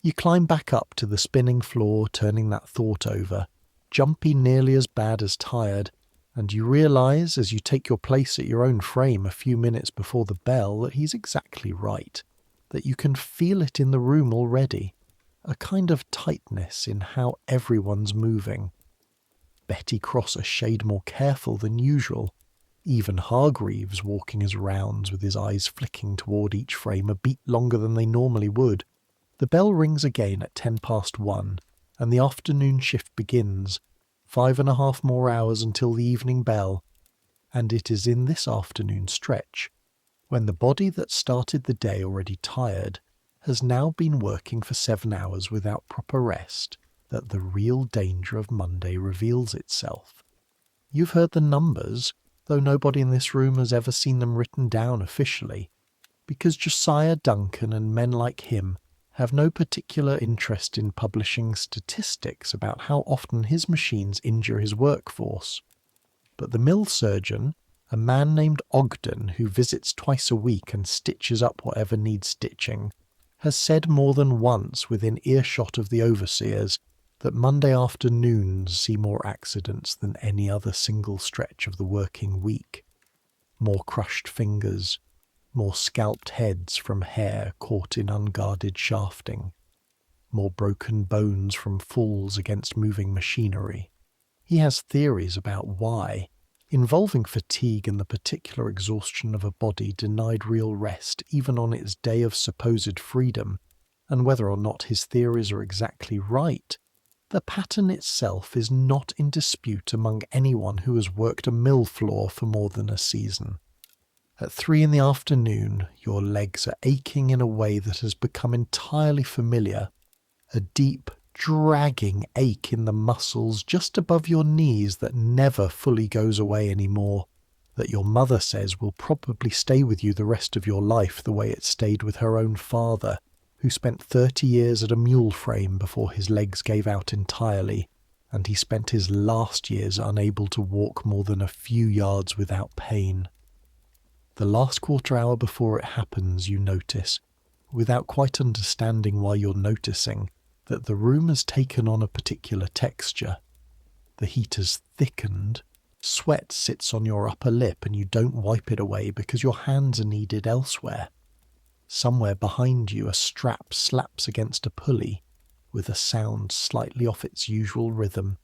You climb back up to the spinning floor, turning that thought over. Jumpy nearly as bad as tired, and you realise as you take your place at your own frame a few minutes before the bell that he's exactly right, that you can feel it in the room already, a kind of tightness in how everyone's moving. Betty Cross a shade more careful than usual, even Hargreaves walking his rounds with his eyes flicking toward each frame a beat longer than they normally would. The bell rings again at 1:10, and the afternoon shift begins, 5.5 more hours until the evening bell, and it is in this afternoon stretch, when the body that started the day already tired has now been working for 7 hours without proper rest, that the real danger of Monday reveals itself. You've heard the numbers, though nobody in this room has ever seen them written down officially, because Josiah Duncan and men like him have no particular interest in publishing statistics about how often his machines injure his workforce. But the mill surgeon, a man named Ogden who visits twice a week and stitches up whatever needs stitching, has said more than once within earshot of the overseers that Monday afternoons see more accidents than any other single stretch of the working week. More crushed fingers, more scalped heads from hair caught in unguarded shafting, more broken bones from falls against moving machinery. He has theories about why. involving fatigue and the particular exhaustion of a body denied real rest even on its day of supposed freedom, and whether or not his theories are exactly right, the pattern itself is not in dispute among anyone who has worked a mill floor for more than a season. At 3 in the afternoon, your legs are aching in a way that has become entirely familiar, a deep, dragging ache in the muscles just above your knees that never fully goes away anymore, that your mother says will probably stay with you the rest of your life the way it stayed with her own father, who spent 30 years at a mule frame before his legs gave out entirely, and he spent his last years unable to walk more than a few yards without pain. The last quarter hour before it happens, you notice, without quite understanding why you're noticing, that the room has taken on a particular texture. The heat has thickened, sweat sits on your upper lip and you don't wipe it away because your hands are needed elsewhere. Somewhere behind you a strap slaps against a pulley, with a sound slightly off its usual rhythm,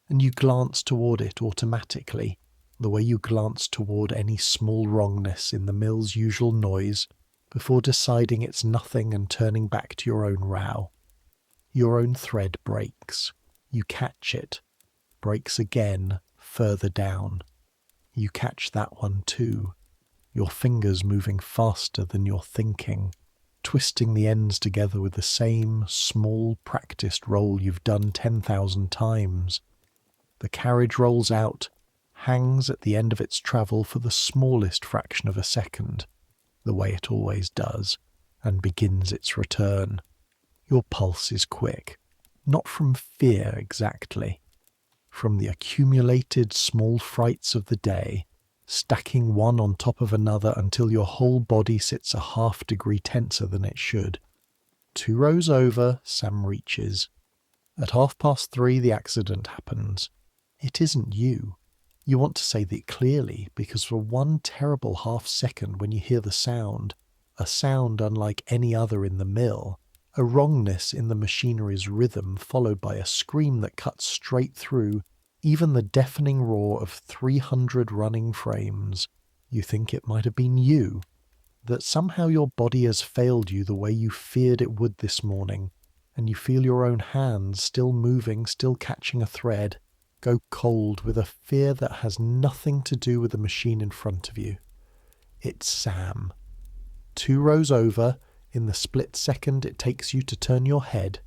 and you glance toward it automatically, the way you glance toward any small wrongness in the mill's usual noise, before deciding it's nothing and turning back to your own row. Your own thread breaks. You catch it. Breaks again, further down. You catch that one too, your fingers moving faster than your thinking, twisting the ends together with the same small practiced roll you've done 10,000 times. The carriage rolls out, hangs at the end of its travel for the smallest fraction of a second, the way it always does, and begins its return. Your pulse is quick, not from fear exactly, from the accumulated small frights of the day, stacking one on top of another until your whole body sits a half-degree tenser than it should. 2 rows over, Sam reaches. At 3:30 the accident happens. It isn't you. You want to say that clearly, because for one terrible half-second when you hear the sound, a sound unlike any other in the mill, a wrongness in the machinery's rhythm followed by a scream that cuts straight through even the deafening roar of 300 running frames, you think it might have been you, that somehow your body has failed you the way you feared it would this morning, and you feel your own hands, still moving, still catching a thread, go cold with a fear that has nothing to do with the machine in front of you. It's Sam. 2 rows over, in the split second it takes you to turn your head,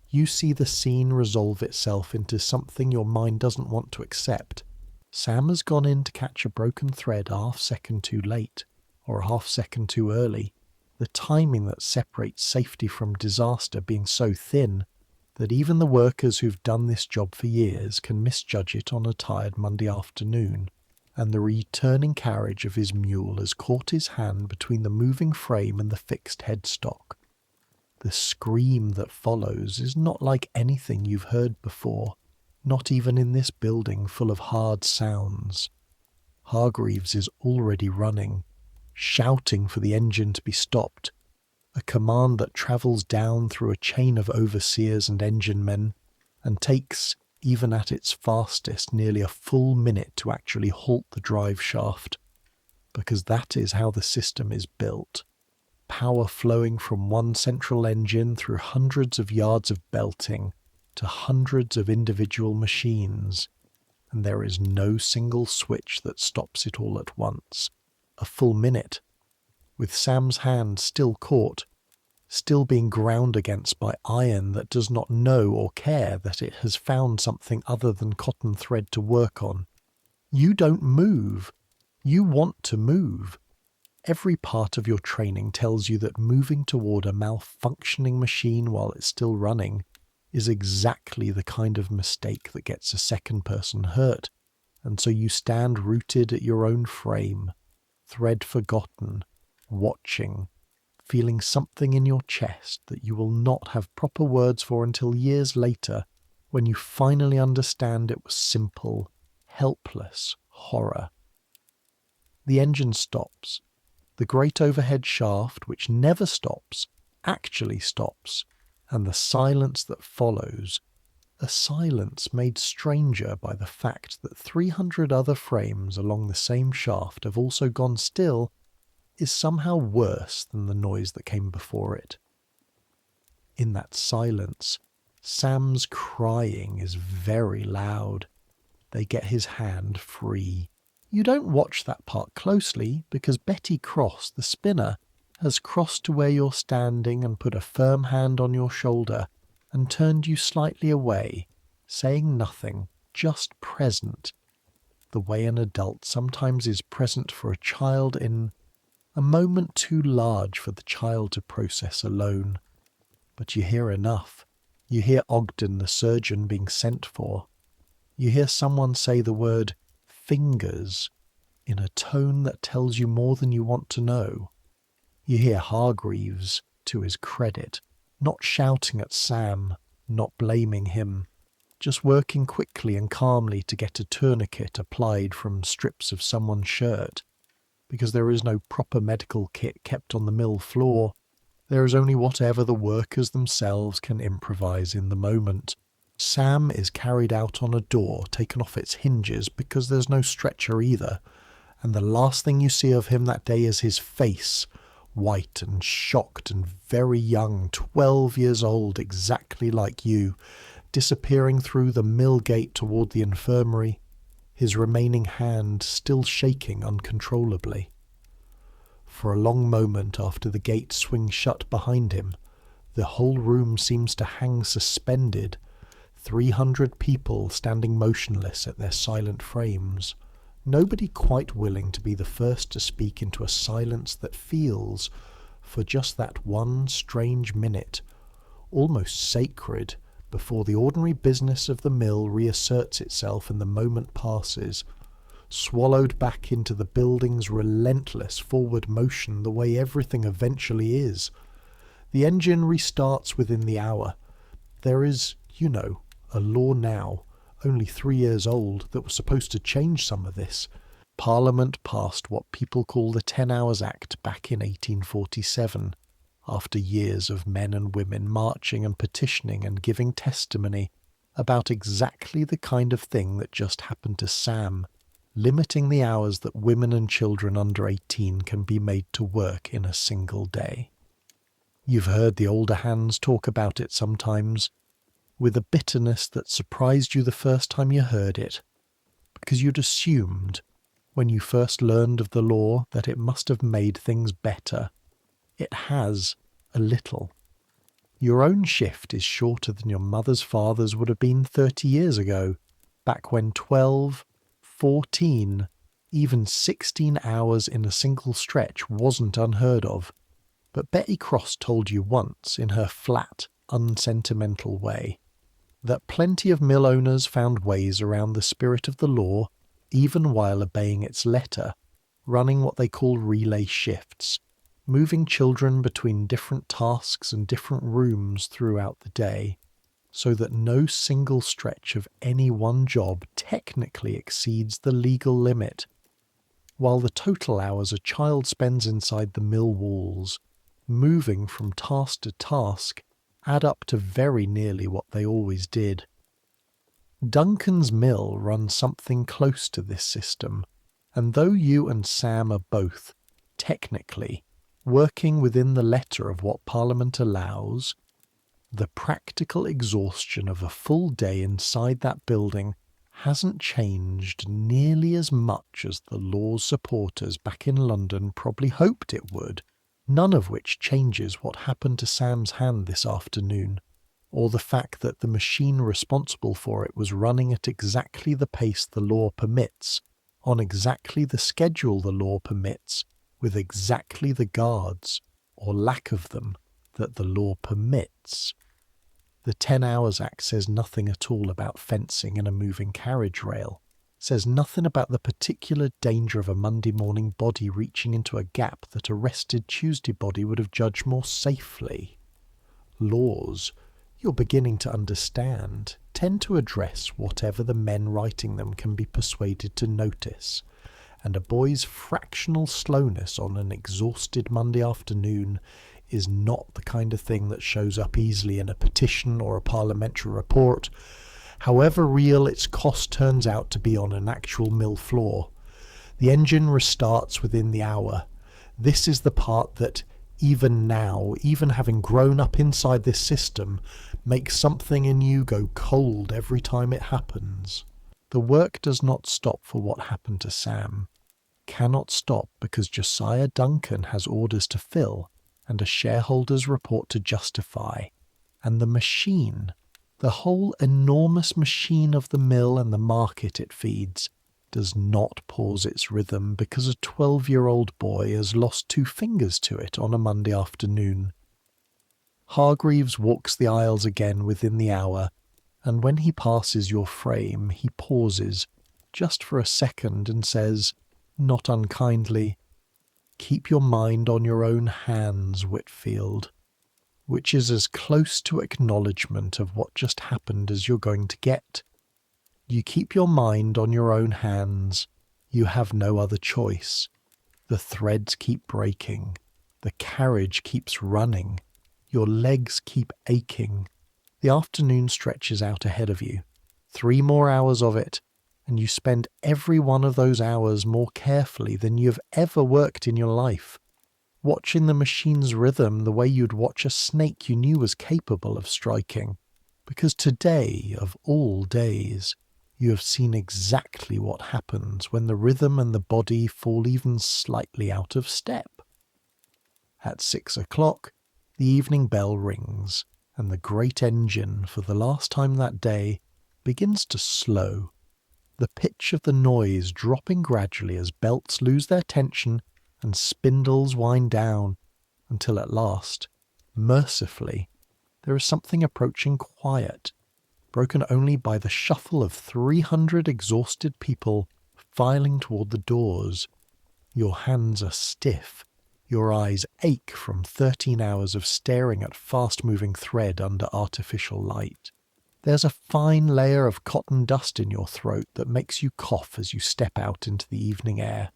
you see the scene resolve itself into something your mind doesn't want to accept. Sam has gone in to catch a broken thread a half-second too late, or a half-second too early, the timing that separates safety from disaster being so thin that even the workers who've done this job for years can misjudge it on a tired Monday afternoon, and the returning carriage of his mule has caught his hand between the moving frame and the fixed headstock. The scream that follows is not like anything you've heard before, not even in this building full of hard sounds. Hargreaves is already running, shouting for the engine to be stopped, a command that travels down through a chain of overseers and engine men, and takes, even at its fastest, nearly a full minute to actually halt the drive shaft, because that is how the system is built. Power flowing from one central engine through hundreds of yards of belting to hundreds of individual machines, and there is no single switch that stops it all at once. A full minute, with Sam's hand still caught, still being ground against by iron that does not know or care that it has found something other than cotton thread to work on. You don't move. You want to move. Every part of your training tells you that moving toward a malfunctioning machine while it's still running is exactly the kind of mistake that gets a second person hurt, and so you stand rooted at your own frame, thread forgotten, watching, feeling something in your chest that you will not have proper words for until years later, when you finally understand it was simple, helpless horror. The engine stops. The great overhead shaft, which never stops, actually stops, and the silence that follows, A silence made stranger by the fact that 300 other frames along the same shaft have also gone still is somehow worse than the noise that came before it. In that silence, Sam's crying is very loud. They get his hand free. You don't watch that part closely because Betty Cross, the spinner, has crossed to where you're standing and put a firm hand on your shoulder and turned you slightly away, saying nothing, just present, the way an adult sometimes is present for a child in a moment too large for the child to process alone. But you hear enough. You hear Ogden, the surgeon, being sent for. You hear someone say the word fingers in a tone that tells you more than you want to know. You hear Hargreaves, to his credit, not shouting at Sam, not blaming him, just working quickly and calmly to get a tourniquet applied from strips of someone's shirt, because there is no proper medical kit kept on the mill floor. There is only whatever the workers themselves can improvise in the moment. Sam is carried out on a door taken off its hinges because there's no stretcher either, and the last thing you see of him that day is his face, white and shocked and very young, 12 years old, exactly like you, disappearing through the mill gate toward the infirmary, his remaining hand still shaking uncontrollably. For a long moment after the gate swings shut behind him, the whole room seems to hang suspended, 300 people standing motionless at their silent frames, nobody quite willing to be the first to speak into a silence that feels, for just that one strange minute, almost sacred, before the ordinary business of the mill reasserts itself and the moment passes, swallowed back into the building's relentless forward motion the way everything eventually is. The engine restarts within the hour. There is, a law now, only 3 years old, that was supposed to change some of this. Parliament passed what people call the 10 Hours Act back in 1847, after years of men and women marching and petitioning and giving testimony about exactly the kind of thing that just happened to Sam, limiting the hours that women and children under 18 can be made to work in a single day. You've heard the older hands talk about it sometimes, with a bitterness that surprised you the first time you heard it, because you'd assumed, when you first learned of the law, that it must have made things better. It has, a little. Your own shift is shorter than your mother's father's would have been 30 years ago, back when 12, 14, even 16 hours in a single stretch wasn't unheard of. But Betty Cross told you once, in her flat, unsentimental way, that plenty of mill owners found ways around the spirit of the law, even while obeying its letter, running what they call relay shifts, moving children between different tasks and different rooms throughout the day, so that no single stretch of any one job technically exceeds the legal limit, while the total hours a child spends inside the mill walls, moving from task to task, add up to very nearly what they always did. Duncan's mill runs something close to this system, and though you and Sam are both, technically, working within the letter of what Parliament allows, the practical exhaustion of a full day inside that building hasn't changed nearly as much as the law's supporters back in London probably hoped it would, none of which changes what happened to Sam's hand this afternoon, or the fact that the machine responsible for it was running at exactly the pace the law permits, on exactly the schedule the law permits, with exactly the guards, or lack of them, that the law permits. The 10 Hours Act says nothing at all about fencing and a moving carriage rail, says nothing about the particular danger of a Monday morning body reaching into a gap that a rested Tuesday body would have judged more safely. Laws, you're beginning to understand, tend to address whatever the men writing them can be persuaded to notice, and a boy's fractional slowness on an exhausted Monday afternoon is not the kind of thing that shows up easily in a petition or a parliamentary report, however real its cost turns out to be on an actual mill floor. The engine restarts within the hour. This is the part that, even now, even having grown up inside this system, makes something in you go cold every time it happens. The work does not stop for what happened to Sam. Cannot stop because Josiah Duncan has orders to fill and a shareholders report to justify. And the machine, the whole enormous machine of the mill and the market it feeds, does not pause its rhythm because a 12-year-old boy has lost 2 fingers to it on a Monday afternoon. Hargreaves walks the aisles again within the hour, and when he passes your frame, he pauses, just for a second, and says, not unkindly, "Keep your mind on your own hands, Whitfield," which is as close to acknowledgement of what just happened as you're going to get. You keep your mind on your own hands. You have no other choice. The threads keep breaking. The carriage keeps running. Your legs keep aching. The afternoon stretches out ahead of you. 3 more hours of it, and you spend every one of those hours more carefully than you've ever worked in your life, watching the machine's rhythm the way you'd watch a snake you knew was capable of striking. Because today, of all days, you have seen exactly what happens when the rhythm and the body fall even slightly out of step. At 6 o'clock, the evening bell rings, and the great engine, for the last time that day, begins to slow, the pitch of the noise dropping gradually as belts lose their tension and spindles wind down, until at last, mercifully, there is something approaching quiet, broken only by the shuffle of 300 exhausted people filing toward the doors. Your hands are stiff. Your eyes ache from 13 hours of staring at fast-moving thread under artificial light. There's a fine layer of cotton dust in your throat that makes you cough as you step out into the evening air.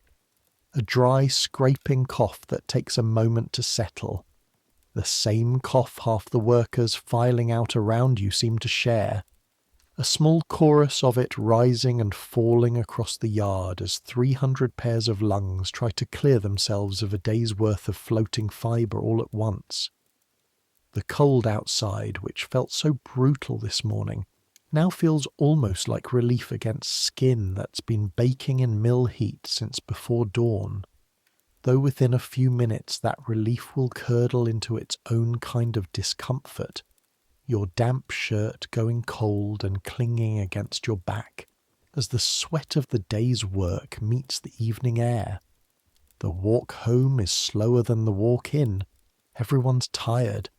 A dry, scraping cough that takes a moment to settle. The same cough half the workers filing out around you seem to share. A small chorus of it rising and falling across the yard as 300 pairs of lungs try to clear themselves of a day's worth of floating fibre all at once. The cold outside, which felt so brutal this morning, now feels almost like relief against skin that's been baking in mill heat since before dawn, though within a few minutes that relief will curdle into its own kind of discomfort, your damp shirt going cold and clinging against your back as the sweat of the day's work meets the evening air. The walk home is slower than the walk in. Everyone's tired,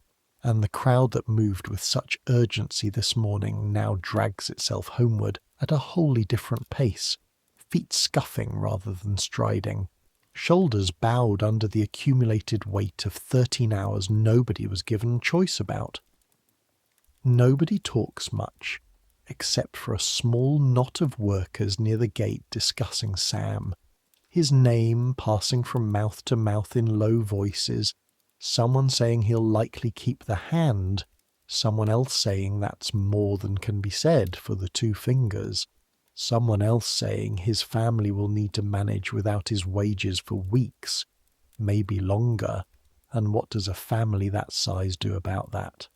and the crowd that moved with such urgency this morning now drags itself homeward at a wholly different pace, feet scuffing rather than striding, shoulders bowed under the accumulated weight of 13 hours nobody was given choice about. Nobody talks much, except for a small knot of workers near the gate discussing Sam, his name passing from mouth to mouth in low voices, someone saying he'll likely keep the hand, someone else saying that's more than can be said for the 2 fingers, someone else saying his family will need to manage without his wages for weeks, maybe longer, and what does a family that size do about that?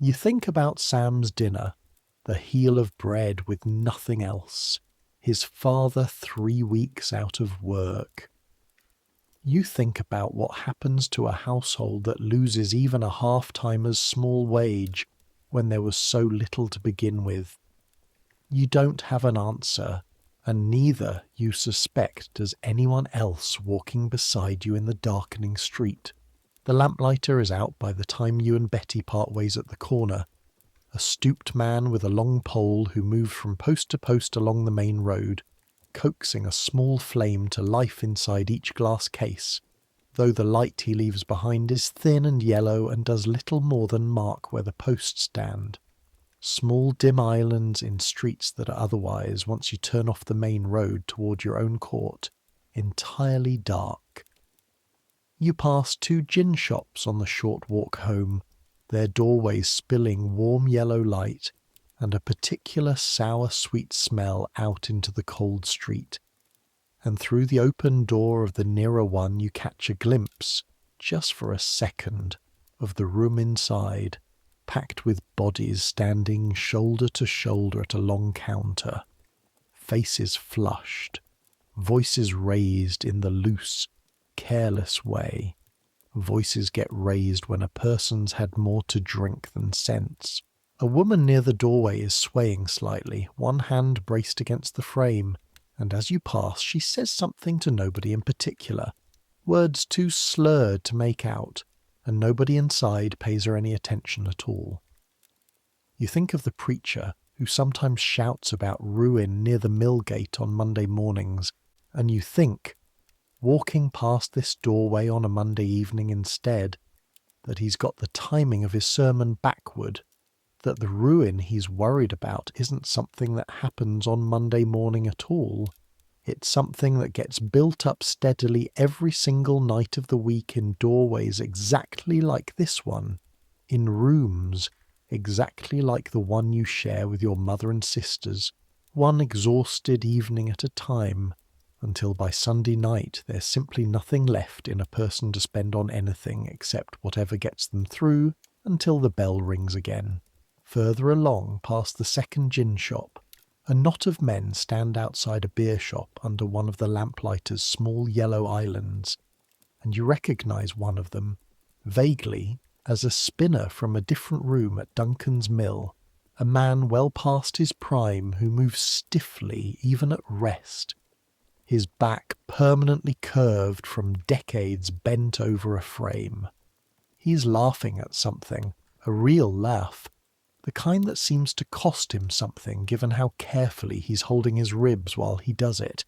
You think about Sam's dinner, the heel of bread with nothing else, his father 3 weeks out of work. You think about what happens to a household that loses even a half-timer's small wage when there was so little to begin with. You don't have an answer, and neither, you suspect, does anyone else walking beside you in the darkening street. The lamplighter is out by the time you and Betty part ways at the corner, a stooped man with a long pole who moves from post to post along the main road, coaxing a small flame to life inside each glass case, though the light he leaves behind is thin and yellow and does little more than mark where the posts stand. Small dim islands in streets that are otherwise, once you turn off the main road toward your own court, entirely dark. You pass 2 gin shops on the short walk home, their doorways spilling warm yellow light and a particular sour-sweet smell out into the cold street. And through the open door of the nearer one you catch a glimpse, just for a second, of the room inside, packed with bodies standing shoulder to shoulder at a long counter, faces flushed, voices raised in the loose, careless way. Voices get raised when a person's had more to drink than sense. A woman near the doorway is swaying slightly, one hand braced against the frame, and as you pass she says something to nobody in particular, words too slurred to make out, and nobody inside pays her any attention at all. You think of the preacher who sometimes shouts about ruin near the mill gate on Monday mornings, and you think, walking past this doorway on a Monday evening instead, that he's got the timing of his sermon backward, that the ruin he's worried about isn't something that happens on Monday morning at all. It's something that gets built up steadily every single night of the week in doorways exactly like this one, in rooms exactly like the one you share with your mother and sisters, one exhausted evening at a time, until by Sunday night there's simply nothing left in a person to spend on anything except whatever gets them through until the bell rings again. Further along, past the second gin shop, a knot of men stand outside a beer shop under one of the lamplighter's small yellow islands, and you recognise one of them, vaguely, as a spinner from a different room at Duncan's mill, a man well past his prime who moves stiffly even at rest, his back permanently curved from decades bent over a frame. He's laughing at something, a real laugh, the kind that seems to cost him something given how carefully he's holding his ribs while he does it,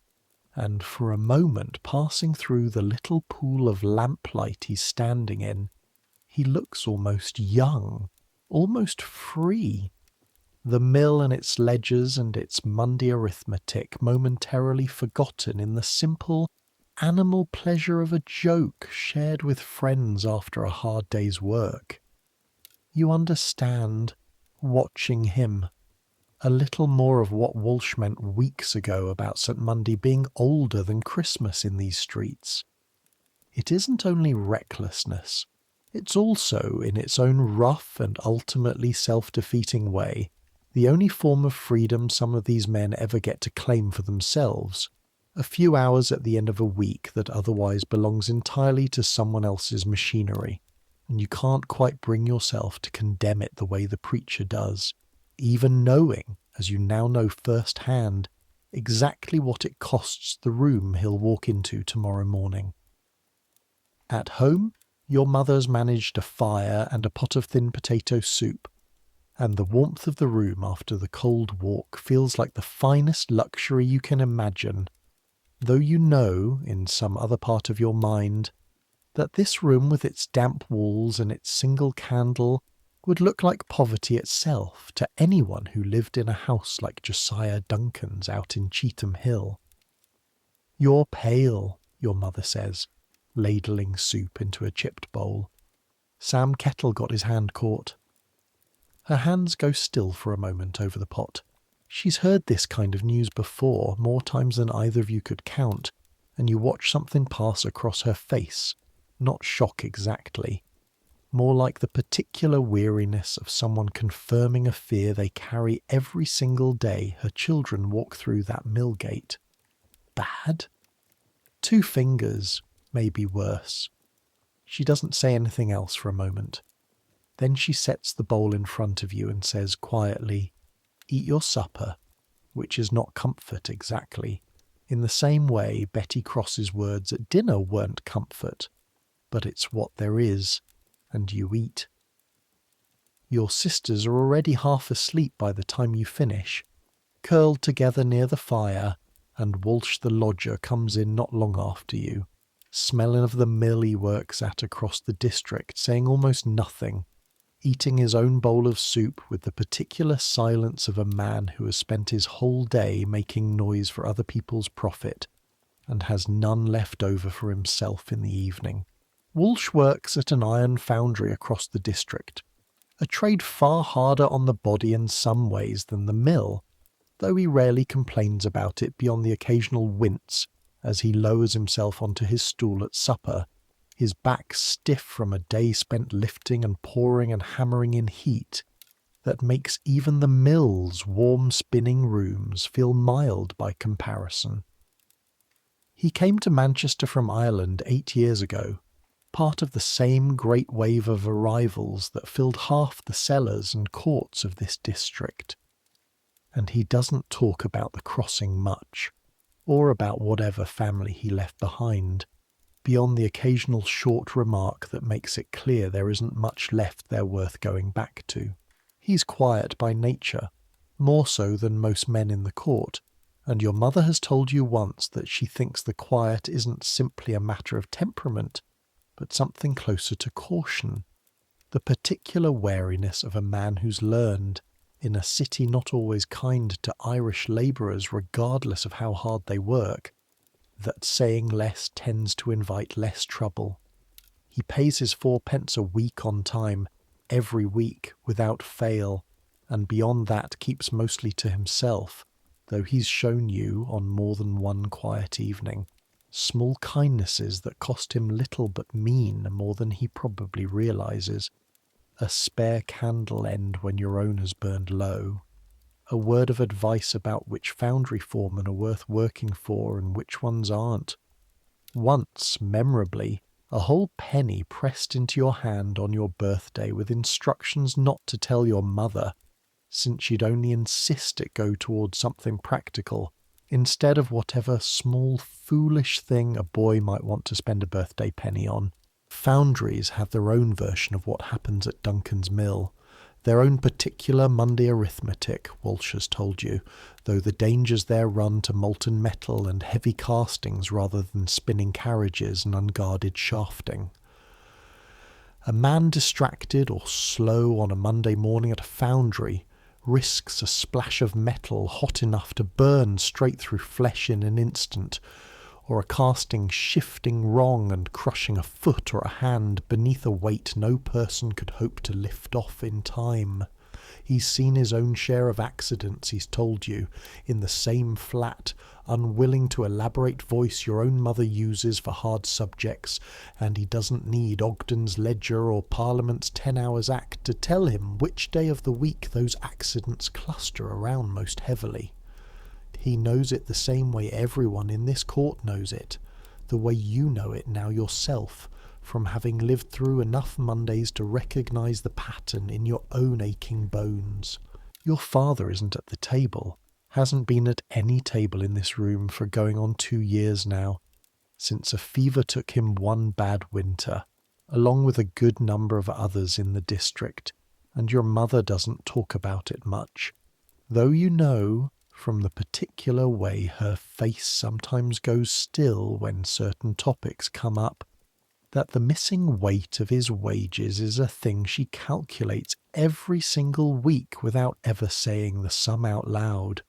and for a moment passing through the little pool of lamplight he's standing in, he looks almost young, almost free. The mill and its ledgers and its Monday arithmetic momentarily forgotten in the simple animal pleasure of a joke shared with friends after a hard day's work. You understand, watching him, a little more of what Walsh meant weeks ago about St. Monday being older than Christmas in these streets. It isn't only recklessness, it's also, in its own rough and ultimately self-defeating way, the only form of freedom some of these men ever get to claim for themselves, a few hours at the end of a week that otherwise belongs entirely to someone else's machinery, and you can't quite bring yourself to condemn it the way the preacher does, even knowing, as you now know firsthand, exactly what it costs the room he'll walk into tomorrow morning. At home, your mother's managed a fire and a pot of thin potato soup, and the warmth of the room after the cold walk feels like the finest luxury you can imagine, though you know, in some other part of your mind, that this room with its damp walls and its single candle would look like poverty itself to anyone who lived in a house like Josiah Duncan's out in Cheetham Hill. "You're pale," your mother says, ladling soup into a chipped bowl. Sam Kettle got his hand caught. Her hands go still for a moment over the pot. She's heard this kind of news before, more times than either of you could count, and you watch something pass across her face, not shock exactly, more like the particular weariness of someone confirming a fear they carry every single day her children walk through that mill gate. Bad? 2 fingers, maybe worse. She doesn't say anything else for a moment. Then she sets the bowl in front of you and says quietly, "Eat your supper," which is not comfort exactly, in the same way Betty Cross's words at dinner weren't comfort, but it's what there is, and you eat. Your sisters are already half asleep by the time you finish, curled together near the fire, and Walsh the lodger comes in not long after you, smelling of the mill he works at across the district, saying almost nothing, eating his own bowl of soup with the particular silence of a man who has spent his whole day making noise for other people's profit, and has none left over for himself in the evening. Walsh works at an iron foundry across the district, a trade far harder on the body in some ways than the mill, though he rarely complains about it beyond the occasional wince as he lowers himself onto his stool at supper, his back stiff from a day spent lifting and pouring and hammering in heat that makes even the mill's warm spinning rooms feel mild by comparison. He came to Manchester from Ireland 8 years ago, part of the same great wave of arrivals that filled half the cellars and courts of this district. And he doesn't talk about the crossing much, or about whatever family he left behind, beyond the occasional short remark that makes it clear there isn't much left there worth going back to. He's quiet by nature, more so than most men in the court, and your mother has told you once that she thinks the quiet isn't simply a matter of temperament, but something closer to caution, the particular wariness of a man who's learned, in a city not always kind to Irish labourers regardless of how hard they work, that saying less tends to invite less trouble. He pays his 4p a week on time, every week, without fail, and beyond that keeps mostly to himself, though he's shown you, on more than one quiet evening, small kindnesses that cost him little but mean more than he probably realises. A spare candle end when your own has burned low, a word of advice about which foundry foremen are worth working for and which ones aren't. Once, memorably, a whole penny pressed into your hand on your birthday with instructions not to tell your mother, since she'd only insist it go towards something practical, instead of whatever small foolish thing a boy might want to spend a birthday penny on. Foundries have their own version of what happens at Duncan's mill, their own particular Monday arithmetic, Walsh has told you, though the dangers there run to molten metal and heavy castings rather than spinning carriages and unguarded shafting. A man distracted or slow on a Monday morning at a foundry risks a splash of metal hot enough to burn straight through flesh in an instant, or a casting shifting wrong and crushing a foot or a hand beneath a weight no person could hope to lift off in time. He's seen his own share of accidents, he's told you, in the same flat, unwilling to elaborate voice your own mother uses for hard subjects, and he doesn't need Ogden's Ledger or Parliament's 10 Hours Act to tell him which day of the week those accidents cluster around most heavily. He knows it the same way everyone in this court knows it, the way you know it now yourself, from having lived through enough Mondays to recognise the pattern in your own aching bones. Your father isn't at the table, hasn't been at any table in this room for going on 2 years now, since a fever took him one bad winter, along with a good number of others in the district, and your mother doesn't talk about it much, though you know, from the particular way her face sometimes goes still when certain topics come up, that the missing weight of his wages is a thing she calculates every single week without ever saying the sum out loud.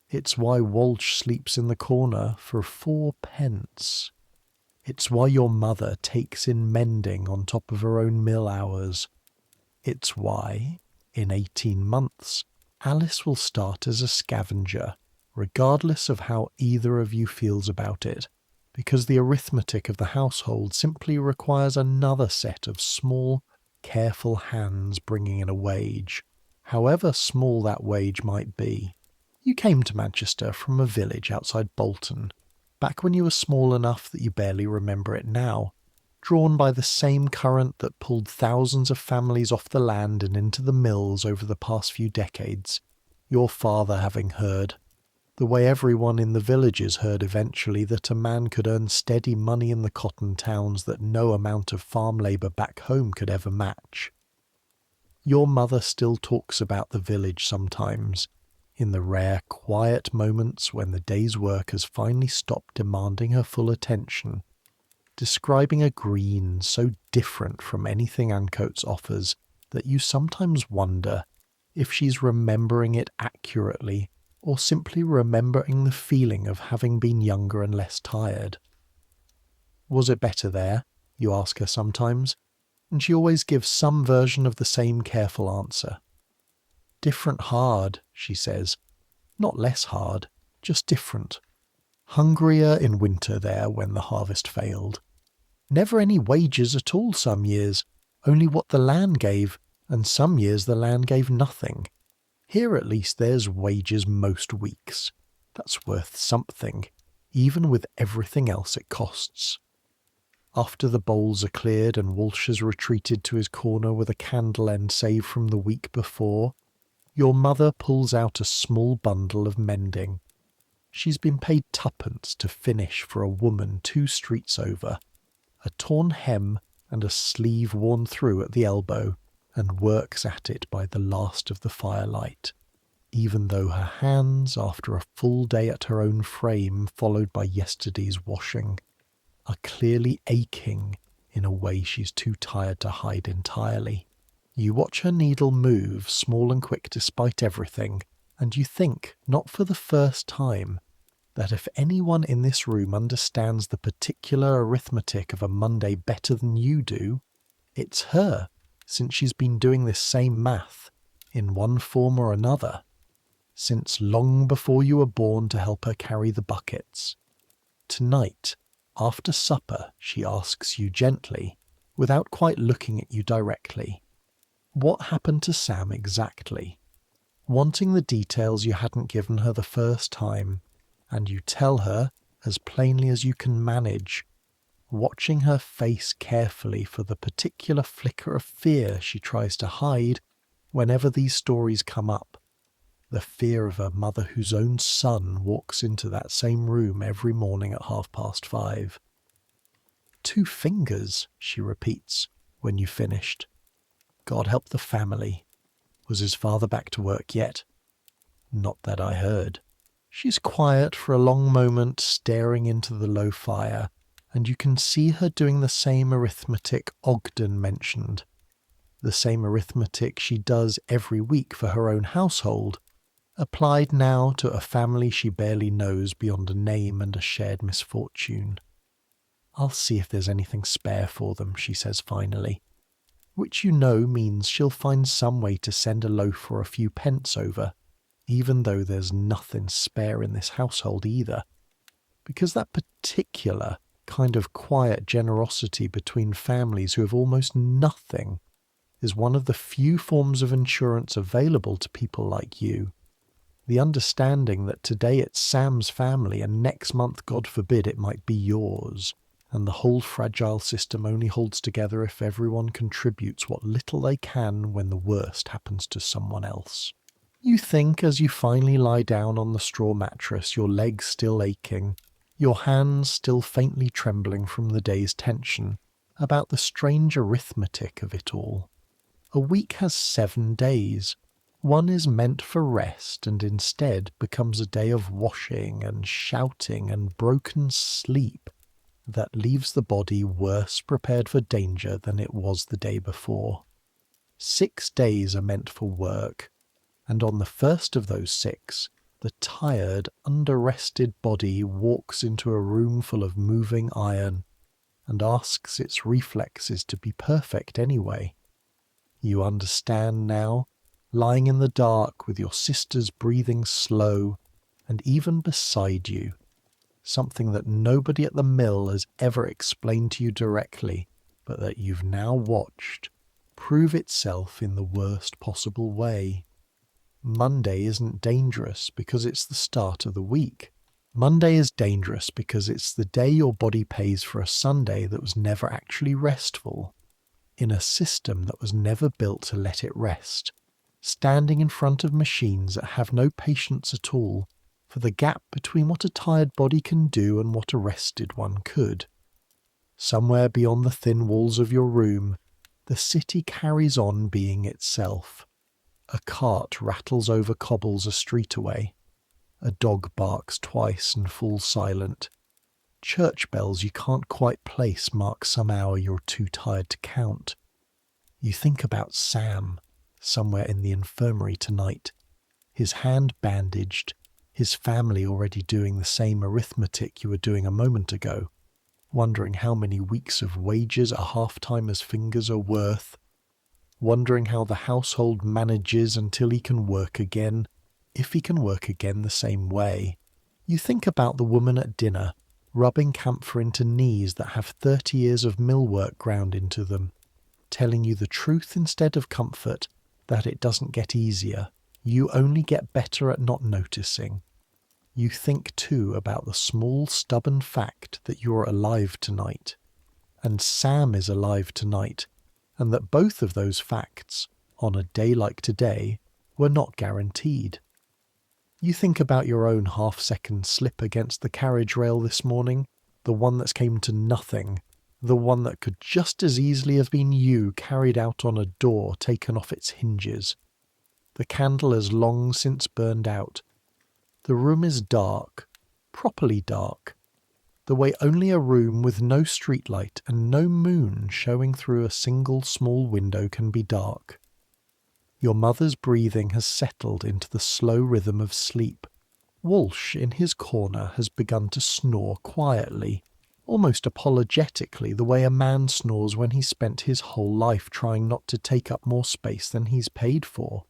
It's why Walsh sleeps in the corner for 4p. It's why your mother takes in mending on top of her own mill hours. It's why, in 18 months, Alice will start as a scavenger, regardless of how either of you feels about it, because the arithmetic of the household simply requires another set of small, careful hands bringing in a wage, however small that wage might be. You came to Manchester from a village outside Bolton, back when you were small enough that you barely remember it now, drawn by the same current that pulled thousands of families off the land and into the mills over the past few decades, your father having heard, the way everyone in the villages heard eventually, that a man could earn steady money in the cotton towns that no amount of farm labour back home could ever match. Your mother still talks about the village sometimes, in the rare, quiet moments when the day's work has finally stopped demanding her full attention, describing a green so different from anything Ancoats offers that you sometimes wonder if she's remembering it accurately or simply remembering the feeling of having been younger and less tired. Was it better there? you ask her sometimes, and she always gives some version of the same careful answer. Different hard, she says. Not less hard, just different. Hungrier in winter there when the harvest failed. Never any wages at all some years, only what the land gave, and some years the land gave nothing. Here at least there's wages most weeks. That's worth something, even with everything else it costs. After the bowls are cleared and Walsh has retreated to his corner with a candle end saved from the week before, your mother pulls out a small bundle of mending. She's been paid twopence to finish for a woman 2 streets over, a torn hem and a sleeve worn through at the elbow, and works at it by the last of the firelight, even though her hands, after a full day at her own frame followed by yesterday's washing, are clearly aching in a way she's too tired to hide entirely. You watch her needle move, small and quick despite everything, and you think, not for the first time, that if anyone in this room understands the particular arithmetic of a Monday better than you do, it's her, since she's been doing this same math, in one form or another, since long before you were born to help her carry the buckets. Tonight, after supper, she asks you gently, without quite looking at you directly, what happened to Sam exactly? Wanting the details you hadn't given her the first time, and you tell her, as plainly as you can manage, watching her face carefully for the particular flicker of fear she tries to hide whenever these stories come up. The fear of a mother whose own son walks into that same room every morning at 5:30. 2 fingers, she repeats, when you finished. God help the family. Was his father back to work yet? Not that I heard. She's quiet for a long moment, staring into the low fire, and you can see her doing the same arithmetic Ogden mentioned. The same arithmetic she does every week for her own household, applied now to a family she barely knows beyond a name and a shared misfortune. I'll see if there's anything spare for them, she says finally, which you know means she'll find some way to send a loaf or a few pence over, even though there's nothing spare in this household either, because that particular kind of quiet generosity between families who have almost nothing is one of the few forms of insurance available to people like you. The understanding that today it's Sam's family and next month, God forbid, it might be yours, and the whole fragile system only holds together if everyone contributes what little they can when the worst happens to someone else. You think as you finally lie down on the straw mattress, your legs still aching, your hands still faintly trembling from the day's tension, about the strange arithmetic of it all. A week has 7 days. One is meant for rest and instead becomes a day of washing and shouting and broken sleep that leaves the body worse prepared for danger than it was the day before. 6 days are meant for work, and on the first of those 6, the tired, under-rested body walks into a room full of moving iron and asks its reflexes to be perfect anyway. You understand now, lying in the dark with your sisters breathing slow, and even beside you, something that nobody at the mill has ever explained to you directly, but that you've now watched prove itself in the worst possible way. Monday isn't dangerous because it's the start of the week. Monday is dangerous because it's the day your body pays for a Sunday that was never actually restful, in a system that was never built to let it rest, standing in front of machines that have no patience at all for the gap between what a tired body can do and what a rested one could. Somewhere beyond the thin walls of your room, the city carries on being itself. A cart rattles over cobbles a street away. A dog barks twice and falls silent. Church bells you can't quite place mark some hour you're too tired to count. You think about Sam, somewhere in the infirmary tonight, his hand bandaged, his family already doing the same arithmetic you were doing a moment ago, wondering how many weeks of wages a half-timer's fingers are worth, wondering how the household manages until he can work again, if he can work again the same way. You think about the woman at dinner, rubbing camphor into knees that have 30 years of millwork ground into them, telling you the truth instead of comfort, that it doesn't get easier. You only get better at not noticing. You think too about the small stubborn fact that you're alive tonight, and Sam is alive tonight, and that both of those facts, on a day like today, were not guaranteed. You think about your own half-second slip against the carriage rail this morning, the one that's came to nothing, the one that could just as easily have been you carried out on a door taken off its hinges. The candle has long since burned out. The room is dark, properly dark, the way only a room with no streetlight and no moon showing through a single small window can be dark. Your mother's breathing has settled into the slow rhythm of sleep. Walsh, in his corner, has begun to snore quietly, almost apologetically, the way a man snores when he's spent his whole life trying not to take up more space than he's paid for.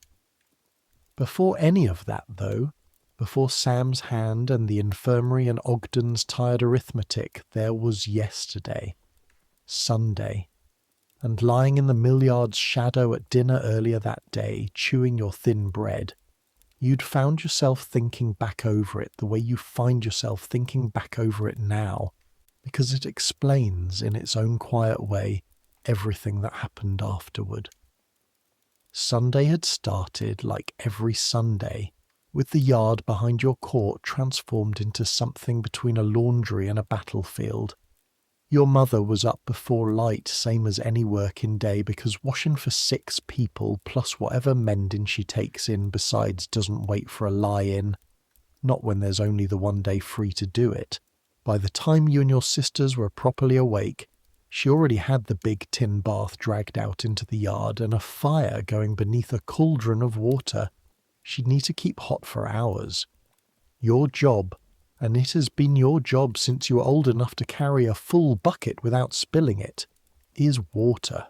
Before any of that, though, before Sam's hand and the infirmary and Ogden's tired arithmetic, there was yesterday, Sunday. And lying in the millyard's shadow at dinner earlier that day, chewing your thin bread, you'd found yourself thinking back over it the way you find yourself thinking back over it now, because it explains, in its own quiet way, everything that happened afterward. Sunday had started, like every Sunday, with the yard behind your court transformed into something between a laundry and a battlefield. Your mother was up before light, same as any working day, because washing for 6 people plus whatever mending she takes in besides doesn't wait for a lie-in, not when there's only the one day free to do it. By the time you and your sisters were properly awake, she already had the big tin bath dragged out into the yard and a fire going beneath a cauldron of water she'd need to keep hot for hours. Your job, and it has been your job since you were old enough to carry a full bucket without spilling it, is water.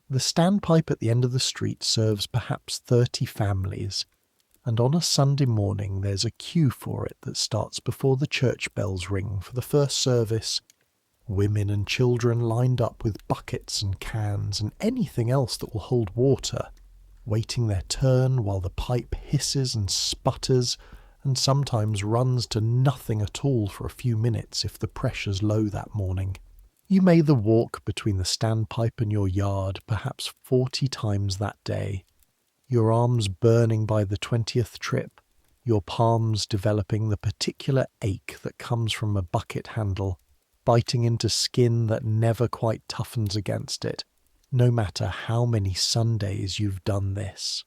The standpipe at the end of the street serves perhaps 30 families, and on a Sunday morning there's a queue for it that starts before the church bells ring for the first service. Women and children lined up with buckets and cans and anything else that will hold water, waiting their turn while the pipe hisses and sputters and sometimes runs to nothing at all for a few minutes if the pressure's low that morning. You made the walk between the standpipe and your yard perhaps 40 times that day, your arms burning by the 20th trip, your palms developing the particular ache that comes from a bucket handle, biting into skin that never quite toughens against it, no matter how many Sundays you've done this.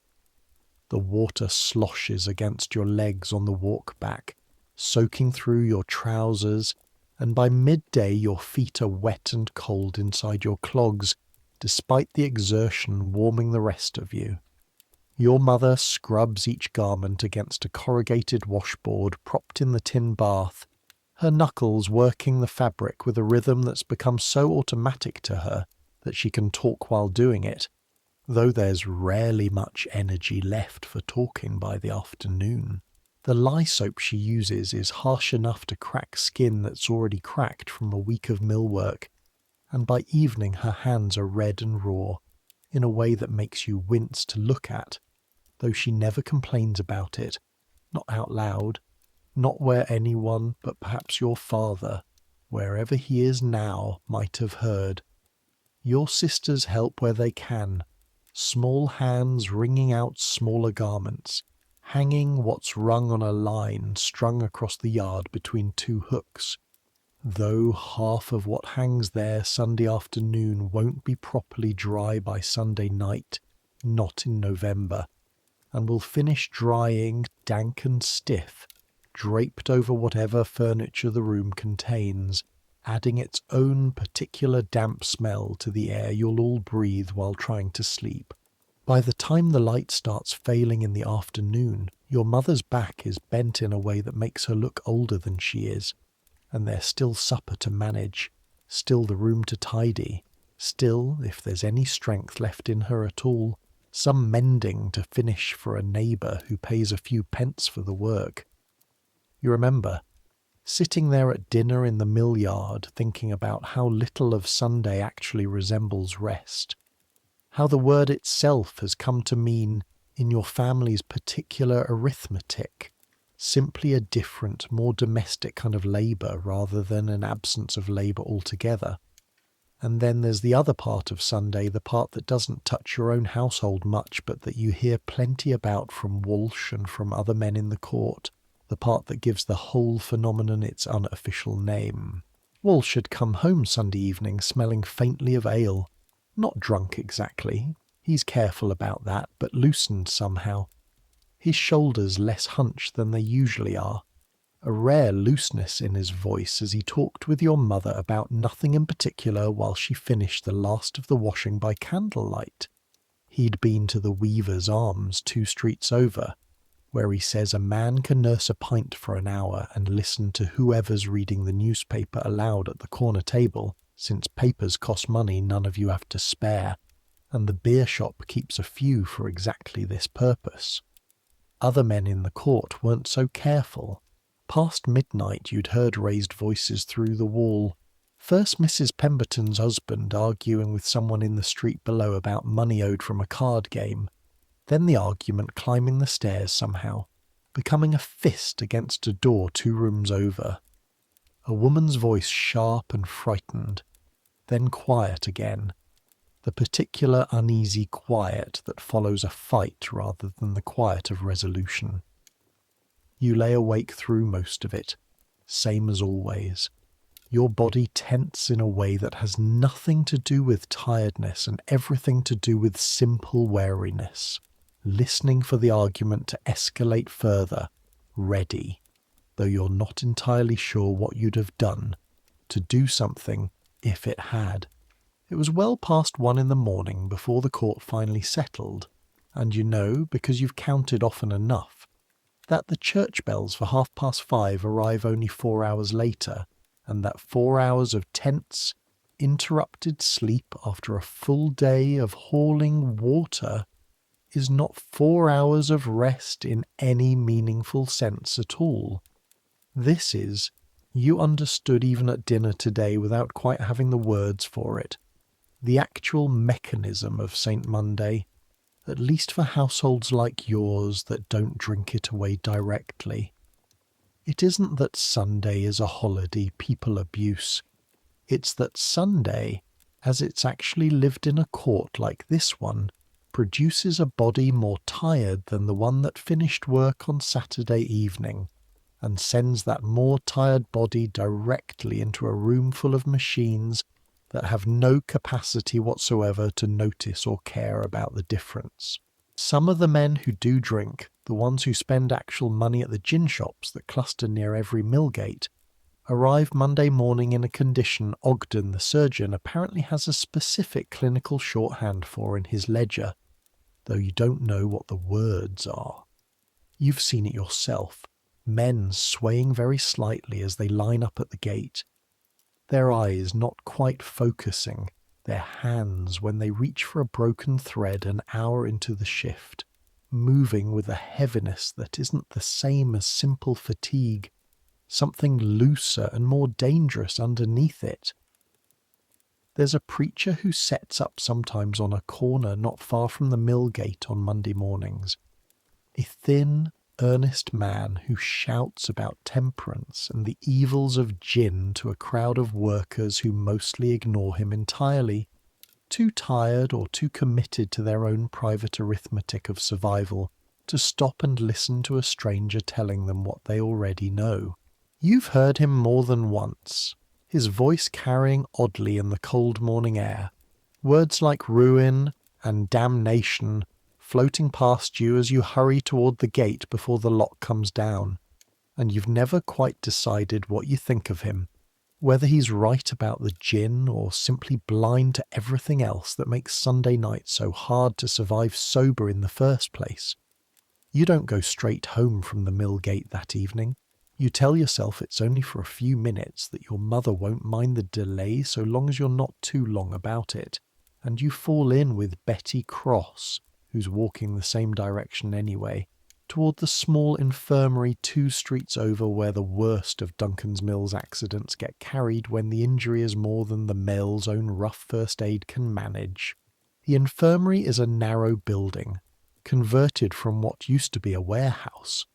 The water sloshes against your legs on the walk back, soaking through your trousers, and by midday your feet are wet and cold inside your clogs, despite the exertion warming the rest of you. Your mother scrubs each garment against a corrugated washboard propped in the tin bath, her knuckles working the fabric with a rhythm that's become so automatic to her that she can talk while doing it, though there's rarely much energy left for talking by the afternoon. The lye soap she uses is harsh enough to crack skin that's already cracked from a week of millwork, and by evening her hands are red and raw, in a way that makes you wince to look at, though she never complains about it, not out loud, not where anyone but perhaps your father, wherever he is now, might have heard. Your sisters help where they can, small hands wringing out smaller garments, hanging what's rung on a line strung across the yard between 2 hooks, though half of what hangs there Sunday afternoon won't be properly dry by Sunday night, not in November, and will finish drying dank and stiff, draped over whatever furniture the room contains, adding its own particular damp smell to the air you'll all breathe while trying to sleep. By the time the light starts failing in the afternoon, your mother's back is bent in a way that makes her look older than she is, and there's still supper to manage, still the room to tidy, still, if there's any strength left in her at all, some mending to finish for a neighbour who pays a few pence for the work. You remember, sitting there at dinner in the mill yard thinking about how little of Sunday actually resembles rest, how the word itself has come to mean, in your family's particular arithmetic, simply a different, more domestic kind of labour rather than an absence of labour altogether. And then there's the other part of Sunday, the part that doesn't touch your own household much, but that you hear plenty about from Walsh and from other men in the court, the part that gives the whole phenomenon its unofficial name. Walsh had come home Sunday evening smelling faintly of ale. Not drunk exactly, he's careful about that, but loosened somehow. His shoulders less hunched than they usually are. A rare looseness in his voice as he talked with your mother about nothing in particular while she finished the last of the washing by candlelight. He'd been to the Weaver's Arms 2 streets over, where he says a man can nurse a pint for an hour and listen to whoever's reading the newspaper aloud at the corner table, since papers cost money none of you have to spare, and the beer shop keeps a few for exactly this purpose. Other men in the court weren't so careful. Past midnight you'd heard raised voices through the wall. First Mrs. Pemberton's husband arguing with someone in the street below about money owed from a card game. Then the argument climbing the stairs somehow, becoming a fist against a door 2 rooms over. A woman's voice sharp and frightened, then quiet again. The particular uneasy quiet that follows a fight rather than the quiet of resolution. You lay awake through most of it, same as always. Your body tense in a way that has nothing to do with tiredness and everything to do with simple wariness, listening for the argument to escalate further, ready, though you're not entirely sure what you'd have done, to do something if it had. It was well past 1 in the morning before the court finally settled, and you know, because you've counted often enough, that the church bells for 5:30 arrive only 4 hours later, and that 4 hours of tense, interrupted sleep after a full day of hauling water is not 4 hours of rest in any meaningful sense at all. This is, you understood even at dinner today without quite having the words for it, the actual mechanism of St. Monday, at least for households like yours that don't drink it away directly. It isn't that Sunday is a holiday people abuse. It's that Sunday, as it's actually lived in a court like this one, produces a body more tired than the one that finished work on Saturday evening, and sends that more tired body directly into a room full of machines that have no capacity whatsoever to notice or care about the difference. Some of the men who do drink, the ones who spend actual money at the gin shops that cluster near every mill gate, arrive Monday morning in a condition Ogden the surgeon apparently has a specific clinical shorthand for in his ledger, though you don't know what the words are. You've seen it yourself, men swaying very slightly as they line up at the gate, their eyes not quite focusing, their hands when they reach for a broken thread an hour into the shift, moving with a heaviness that isn't the same as simple fatigue, something looser and more dangerous underneath it. There's a preacher who sets up sometimes on a corner not far from the mill gate on Monday mornings, a thin, earnest man who shouts about temperance and the evils of gin to a crowd of workers who mostly ignore him entirely, too tired or too committed to their own private arithmetic of survival to stop and listen to a stranger telling them what they already know. You've heard him more than once, his voice carrying oddly in the cold morning air, words like ruin and damnation floating past you as you hurry toward the gate before the lock comes down, and you've never quite decided what you think of him, whether he's right about the gin or simply blind to everything else that makes Sunday night so hard to survive sober in the first place. You don't go straight home from the mill gate that evening. You tell yourself it's only for a few minutes, that your mother won't mind the delay so long as you're not too long about it, and you fall in with Betty Cross, who's walking the same direction anyway, toward the small infirmary 2 streets over where the worst of Duncan's Mills accidents get carried when the injury is more than the male's own rough first aid can manage. The infirmary is a narrow building, converted from what used to be a warehouse,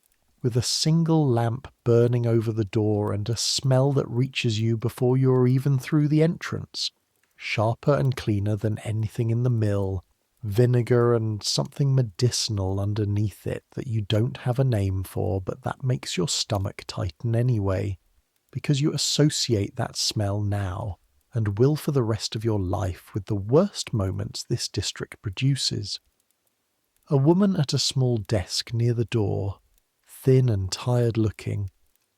with a single lamp burning over the door and a smell that reaches you before you're even through the entrance, sharper and cleaner than anything in the mill, vinegar and something medicinal underneath it that you don't have a name for, but that makes your stomach tighten anyway, because you associate that smell now, and will for the rest of your life, with the worst moments this district produces. A woman at a small desk near the door, thin and tired looking,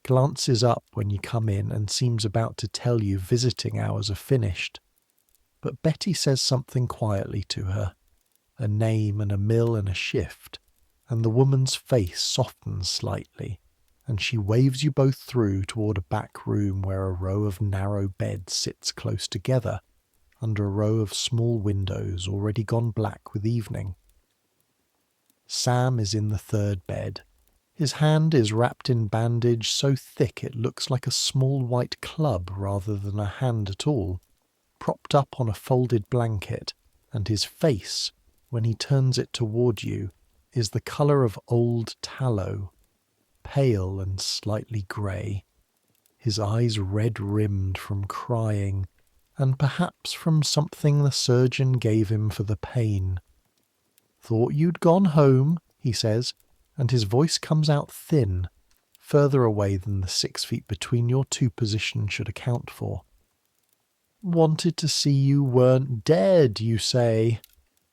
glances up when you come in and seems about to tell you visiting hours are finished. But Betty says something quietly to her, a name and a mill and a shift, and the woman's face softens slightly, and she waves you both through toward a back room where a row of narrow beds sits close together, under a row of small windows already gone black with evening. Sam is in the 3rd bed. His hand is wrapped in bandage so thick it looks like a small white club rather than a hand at all, propped up on a folded blanket, and his face, when he turns it toward you, is the colour of old tallow, pale and slightly grey, his eyes red-rimmed from crying, and perhaps from something the surgeon gave him for the pain. "Thought you'd gone home," he says, and his voice comes out thin, further away than the 6 feet between your 2 positions should account for. "Wanted to see you weren't dead, you say,"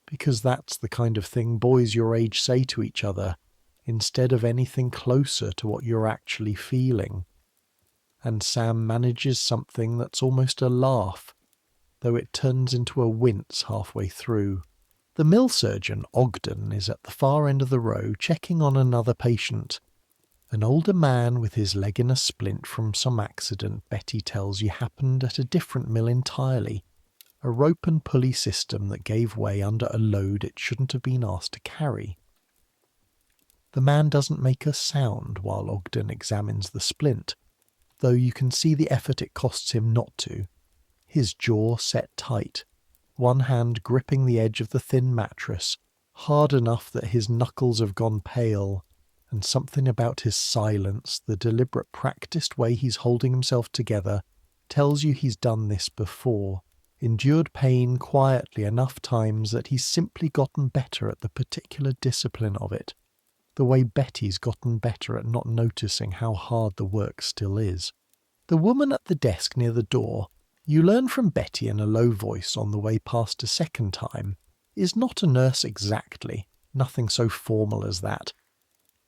because that's the kind of thing boys your age say to each other, instead of anything closer to what you're actually feeling. And Sam manages something that's almost a laugh, though it turns into a wince halfway through. The mill surgeon, Ogden, is at the far end of the row checking on another patient. An older man with his leg in a splint from some accident Betty tells you happened at a different mill entirely, a rope and pulley system that gave way under a load it shouldn't have been asked to carry. The man doesn't make a sound while Ogden examines the splint, though you can see the effort it costs him not to, his jaw set tight, one hand gripping the edge of the thin mattress, hard enough that his knuckles have gone pale, and something about his silence, the deliberate practiced way he's holding himself together, tells you he's done this before, endured pain quietly enough times that he's simply gotten better at the particular discipline of it, the way Betty's gotten better at not noticing how hard the work still is. The woman at the desk near the door, you learn from Betty in a low voice on the way past a second time, is not a nurse exactly, nothing so formal as that,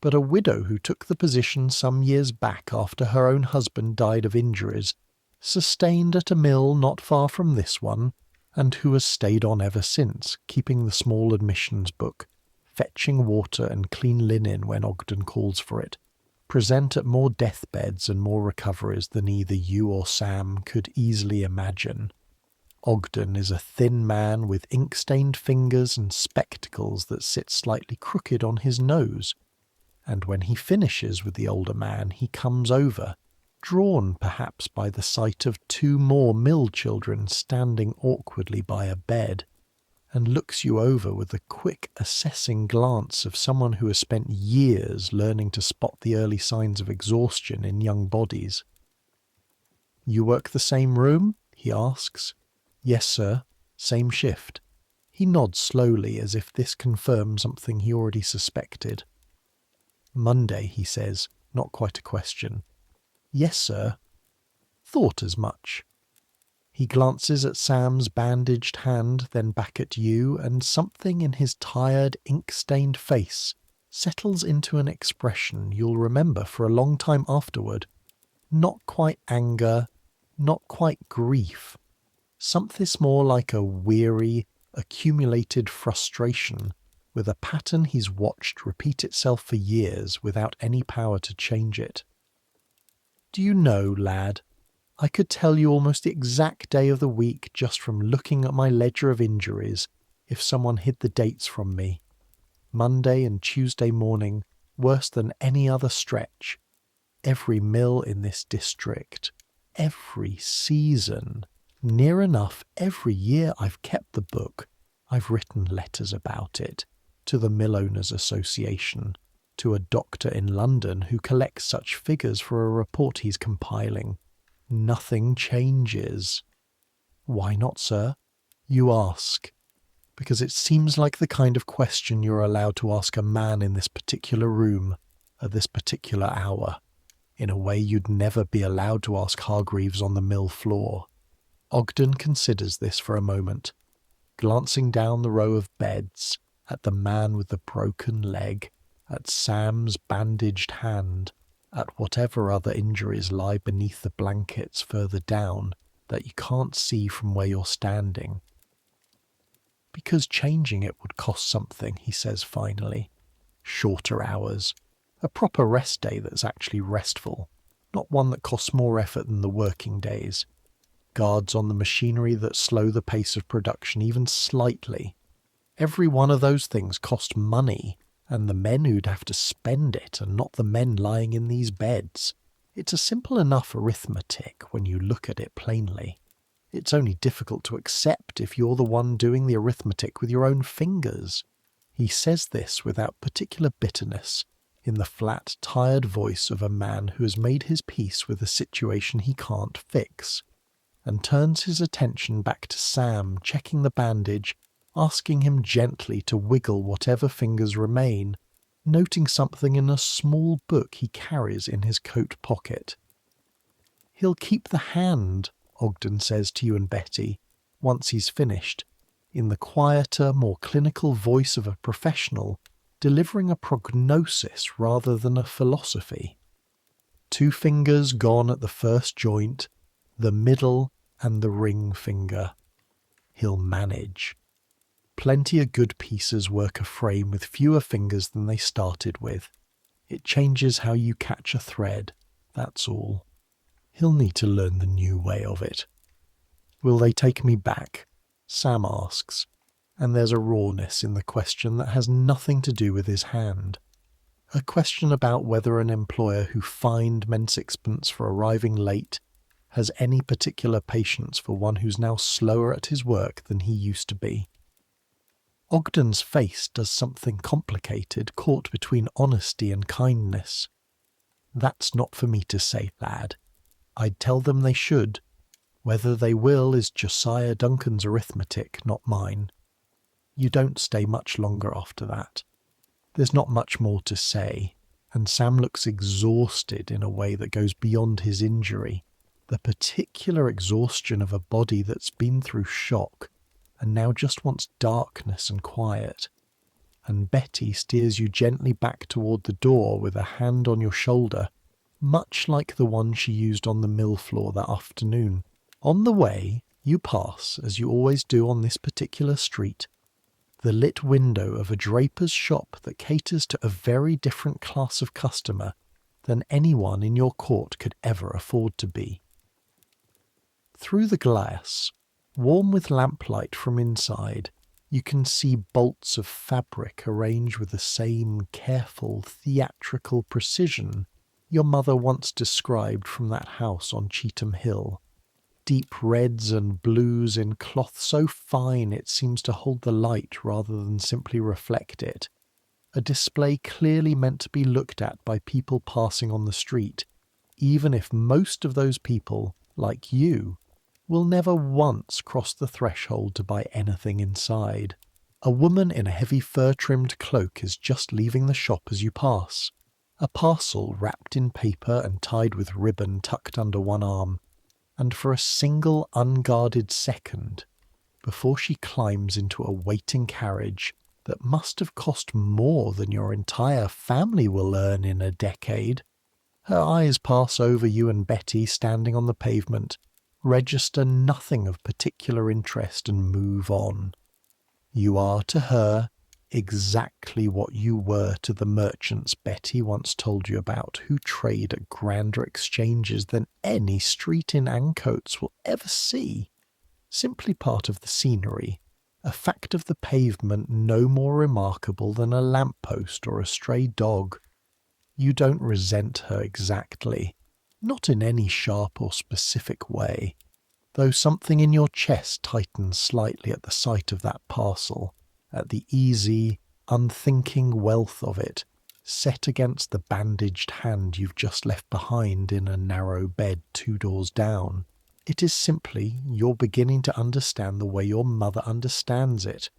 but a widow who took the position some years back after her own husband died of injuries, sustained at a mill not far from this one, and who has stayed on ever since, keeping the small admissions book, fetching water and clean linen when Ogden calls for it, present at more deathbeds and more recoveries than either you or Sam could easily imagine. Ogden is a thin man with ink-stained fingers and spectacles that sit slightly crooked on his nose, and when he finishes with the older man he comes over, drawn perhaps by the sight of 2 more mill children standing awkwardly by a bed, and looks you over with the quick assessing glance of someone who has spent years learning to spot the early signs of exhaustion in young bodies. "You work the same room?" he asks. "Yes, sir. Same shift." He nods slowly as if this confirmed something he already suspected. "Monday," he says, not quite a question. "Yes, sir." "Thought as much." He glances at Sam's bandaged hand, then back at you, and something in his tired, ink-stained face settles into an expression you'll remember for a long time afterward. Not quite anger, not quite grief. Something more like a weary, accumulated frustration, with a pattern he's watched repeat itself for years without any power to change it. Do you know, lad, I could tell you almost the exact day of the week just from looking at my ledger of injuries if someone hid the dates from me. Monday and Tuesday morning, worse than any other stretch. Every mill in this district, every season, near enough every year I've kept the book, I've written letters about it, to the Mill Owners Association, to a doctor in London who collects such figures for a report he's compiling. Nothing changes. Why not, sir? You ask. Because it seems like the kind of question you're allowed to ask a man in this particular room, at this particular hour, in a way you'd never be allowed to ask Hargreaves on the mill floor. Ogden considers this for a moment, glancing down the row of beds, at the man with the broken leg, at Sam's bandaged hand, at whatever other injuries lie beneath the blankets further down that you can't see from where you're standing. Because changing it would cost something, he says finally. Shorter hours. A proper rest day that's actually restful, not one that costs more effort than the working days. Guards on the machinery that slow the pace of production even slightly. Every one of those things cost money, and the men who'd have to spend it and not the men lying in these beds. It's a simple enough arithmetic when you look at it plainly. It's only difficult to accept if you're the one doing the arithmetic with your own fingers. He says this without particular bitterness, in the flat, tired voice of a man who has made his peace with a situation he can't fix, and turns his attention back to Sam checking the bandage, asking him gently to wiggle whatever fingers remain, noting something in a small book he carries in his coat pocket. He'll keep the hand, Ogden says to you and Betty, once he's finished, in the quieter, more clinical voice of a professional, delivering a prognosis rather than a philosophy. 2 fingers gone at the first joint, the middle and the ring finger. He'll manage. Plenty of good pieces work a frame with fewer fingers than they started with. It changes how you catch a thread, that's all. He'll need to learn the new way of it. Will they take me back? Sam asks, and there's a rawness in the question that has nothing to do with his hand. A question about whether an employer who fined men sixpence for arriving late has any particular patience for one who's now slower at his work than he used to be. Ogden's face does something complicated, caught between honesty and kindness. That's not for me to say, lad. I'd tell them they should. Whether they will is Josiah Duncan's arithmetic, not mine. You don't stay much longer after that. There's not much more to say, and Sam looks exhausted in a way that goes beyond his injury, the particular exhaustion of a body that's been through shock and now just wants darkness and quiet. And Betty steers you gently back toward the door with a hand on your shoulder, much like the one she used on the mill floor that afternoon. On the way, you pass, as you always do on this particular street, the lit window of a draper's shop that caters to a very different class of customer than anyone in your court could ever afford to be. Through the glass, warm with lamplight from inside, you can see bolts of fabric arranged with the same careful, theatrical precision your mother once described from that house on Cheetham Hill. Deep reds and blues in cloth so fine it seems to hold the light rather than simply reflect it. A display clearly meant to be looked at by people passing on the street, even if most of those people, like you, will never once cross the threshold to buy anything inside. A woman in a heavy fur-trimmed cloak is just leaving the shop as you pass, a parcel wrapped in paper and tied with ribbon tucked under one arm, and for a single unguarded second, before she climbs into a waiting carriage that must have cost more than your entire family will earn in a decade, her eyes pass over you and Betty standing on the pavement, register nothing of particular interest and move on. You are, to her, exactly what you were to the merchants Betty once told you about, who trade at grander exchanges than any street in Ancoats will ever see. Simply part of the scenery, a fact of the pavement no more remarkable than a lamppost or a stray dog. You don't resent her exactly, not in any sharp or specific way, though something in your chest tightens slightly at the sight of that parcel, at the easy, unthinking wealth of it, set against the bandaged hand you've just left behind in a narrow bed 2 doors down. It is simply you're beginning to understand the way your mother understands it.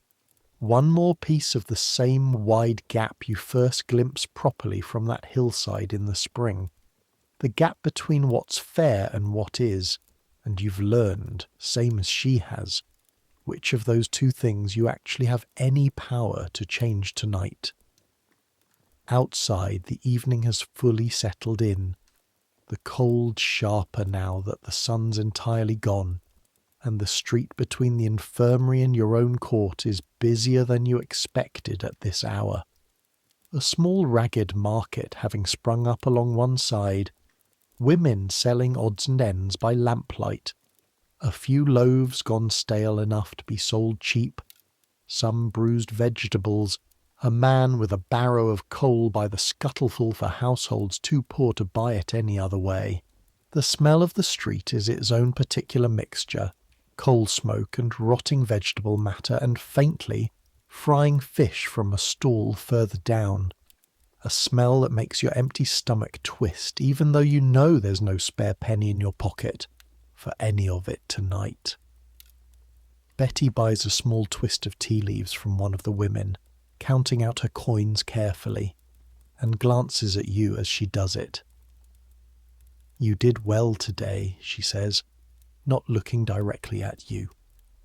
One more piece of the same wide gap you first glimpsed properly from that hillside in the spring. The gap between what's fair and what is, and you've learned, same as she has, which of those two things you actually have any power to change tonight. Outside, the evening has fully settled in, the cold sharper now that the sun's entirely gone, and the street between the infirmary and your own court is busier than you expected at this hour. A small ragged market having sprung up along one side, women selling odds and ends by lamplight, a few loaves gone stale enough to be sold cheap, some bruised vegetables, a man with a barrow of coal by the scuttleful for households too poor to buy it any other way. The smell of the street is its own particular mixture, coal smoke and rotting vegetable matter, and faintly frying fish from a stall further down. A smell that makes your empty stomach twist, even though you know there's no spare penny in your pocket for any of it tonight. Betty buys a small twist of tea leaves from one of the women, counting out her coins carefully, and glances at you as she does it. "You did well today," she says, not looking directly at you,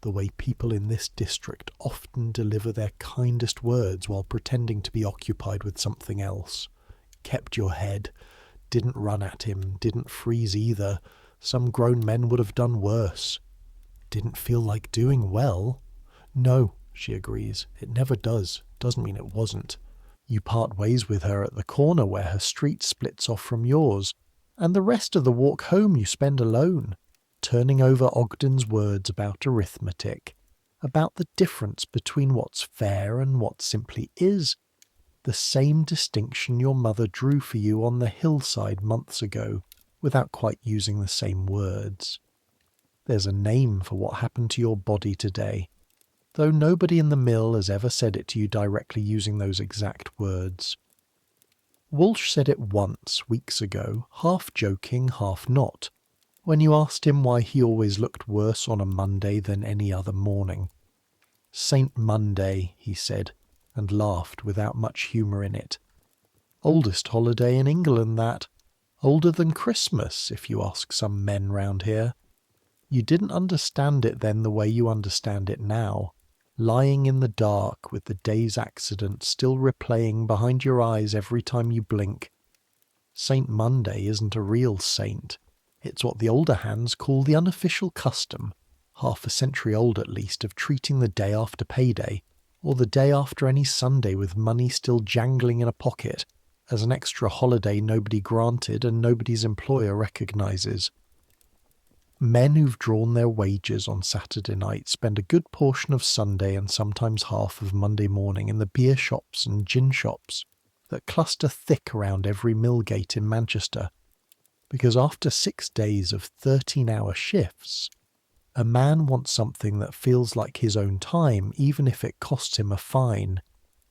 the way people in this district often deliver their kindest words while pretending to be occupied with something else. Kept your head, didn't run at him, didn't freeze either. Some grown men would have done worse. Didn't feel like doing well? No, she agrees, it never does. Doesn't mean it wasn't. You part ways with her at the corner where her street splits off from yours, and the rest of the walk home you spend alone, turning over Ogden's words about arithmetic, about the difference between what's fair and what simply is, the same distinction your mother drew for you on the hillside months ago, without quite using the same words. There's a name for what happened to your body today, though nobody in the mill has ever said it to you directly using those exact words. Walsh said it once, weeks ago, half joking, half not, when you asked him why he always looked worse on a Monday than any other morning. "St. Monday," he said, and laughed without much humour in it. "Oldest holiday in England, that. Older than Christmas, if you ask some men round here. You didn't understand it then the way you understand it now, lying in the dark with the day's accident still replaying behind your eyes every time you blink. St. Monday isn't a real saint. It's what the older hands call the unofficial custom, half a century old at least, of treating the day after payday, or the day after any Sunday with money still jangling in a pocket, as an extra holiday nobody granted and nobody's employer recognises. Men who've drawn their wages on Saturday night spend a good portion of Sunday and sometimes half of Monday morning in the beer shops and gin shops that cluster thick around every mill gate in Manchester, because after 6 days of 13-hour shifts, a man wants something that feels like his own time, even if it costs him a fine,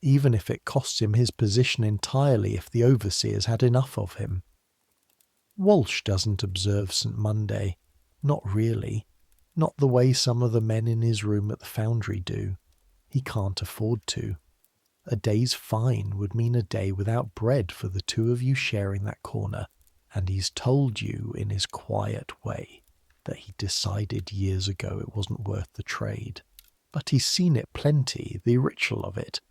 even if it costs him his position entirely if the overseer's had enough of him. Walsh doesn't observe St. Monday. Not really. Not the way some of the men in his room at the foundry do. He can't afford to. A day's fine would mean a day without bread for the two of you sharing that corner, and he's told you in his quiet way that he decided years ago it wasn't worth the trade. But he's seen it plenty, the ritual of it,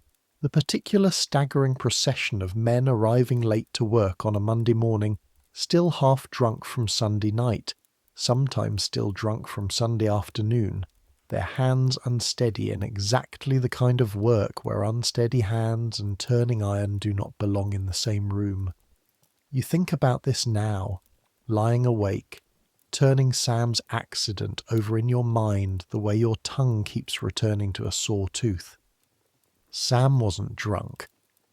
the particular staggering procession of men arriving late to work on a Monday morning, still half drunk from Sunday night, sometimes still drunk from Sunday afternoon, their hands unsteady in exactly the kind of work where unsteady hands and turning iron do not belong in the same room. You think about this now, lying awake, turning Sam's accident over in your mind the way your tongue keeps returning to a sore tooth. Sam wasn't drunk.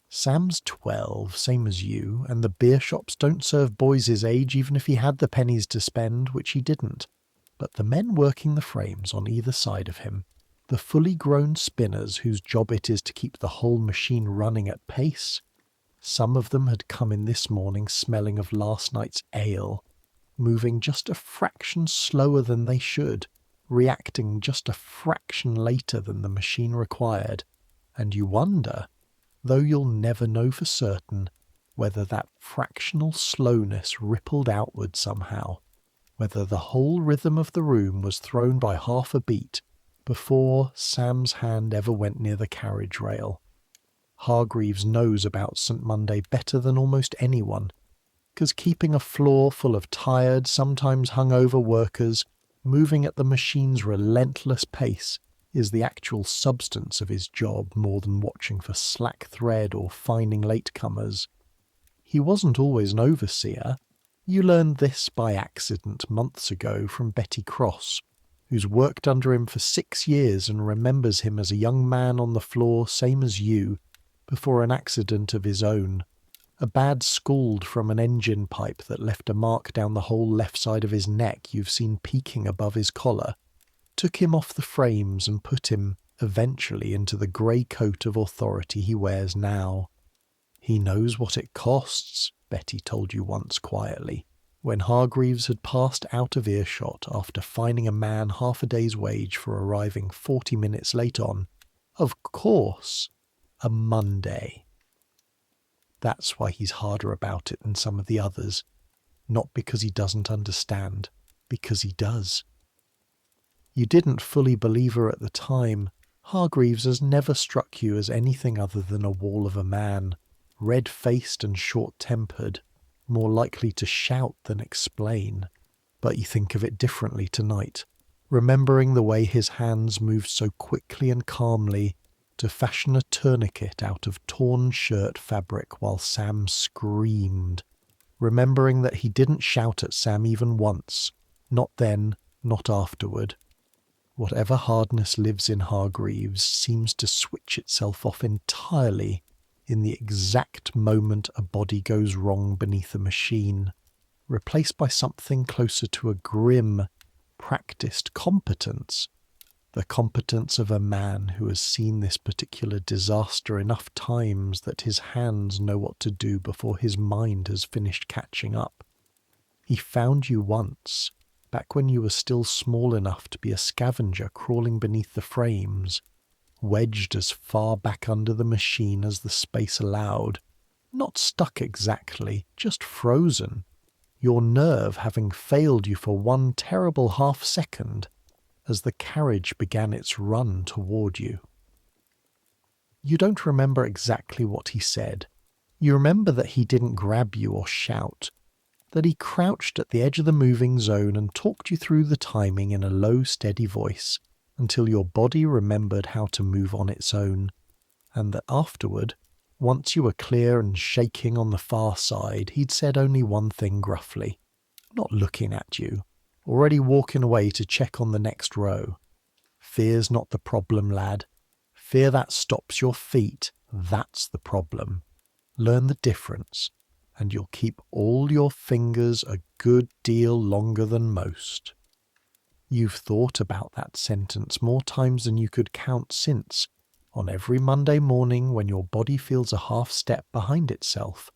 Sam's 12, same as you, and the beer shops don't serve boys his age even if he had the pennies to spend, which he didn't. But the men working the frames on either side of him, the fully grown spinners whose job it is to keep the whole machine running at pace, some of them had come in this morning smelling of last night's ale, moving just a fraction slower than they should, reacting just a fraction later than the machine required, and you wonder, though you'll never know for certain, whether that fractional slowness rippled outward somehow, whether the whole rhythm of the room was thrown by half a beat before Sam's hand ever went near the carriage rail. Hargreaves knows about St. Monday better than almost anyone, because keeping a floor full of tired, sometimes hungover workers moving at the machine's relentless pace is the actual substance of his job more than watching for slack thread or finding latecomers. He wasn't always an overseer. You learned this by accident months ago from Betty Cross, who's worked under him for 6 years and remembers him as a young man on the floor same as you, before an accident of his own. A bad scald from an engine pipe that left a mark down the whole left side of his neck you've seen peeking above his collar, took him off the frames and put him, eventually, into the grey coat of authority he wears now. He knows what it costs, Betty told you once quietly, when Hargreaves had passed out of earshot after fining a man half a day's wage for arriving 40 minutes late on, of course, a Monday. That's why he's harder about it than some of the others. Not because he doesn't understand, because he does. You didn't fully believe her at the time. Hargreaves has never struck you as anything other than a wall of a man, red-faced and short-tempered, more likely to shout than explain. But you think of it differently tonight, remembering the way his hands moved so quickly and calmly to fashion a tourniquet out of torn shirt fabric while Sam screamed, remembering that he didn't shout at Sam even once, not then, not afterward. Whatever hardness lives in Hargreaves seems to switch itself off entirely in the exact moment a body goes wrong beneath a machine, replaced by something closer to a grim, practiced competence, the competence of a man who has seen this particular disaster enough times that his hands know what to do before his mind has finished catching up. He found you once, back when you were still small enough to be a scavenger crawling beneath the frames, wedged as far back under the machine as the space allowed, not stuck exactly, just frozen, your nerve having failed you for one terrible half-second as the carriage began its run toward you. You don't remember exactly what he said. You remember that he didn't grab you or shout, that he crouched at the edge of the moving zone and talked you through the timing in a low, steady voice until your body remembered how to move on its own, and that afterward, once you were clear and shaking on the far side, he'd said only one thing gruffly, not looking at you, already walking away to check on the next row. Fear's not the problem, lad. Fear that stops your feet, that's the problem. Learn the difference, and you'll keep all your fingers a good deal longer than most. You've thought about that sentence more times than you could count since, on every Monday morning when your body feels a half step behind itself,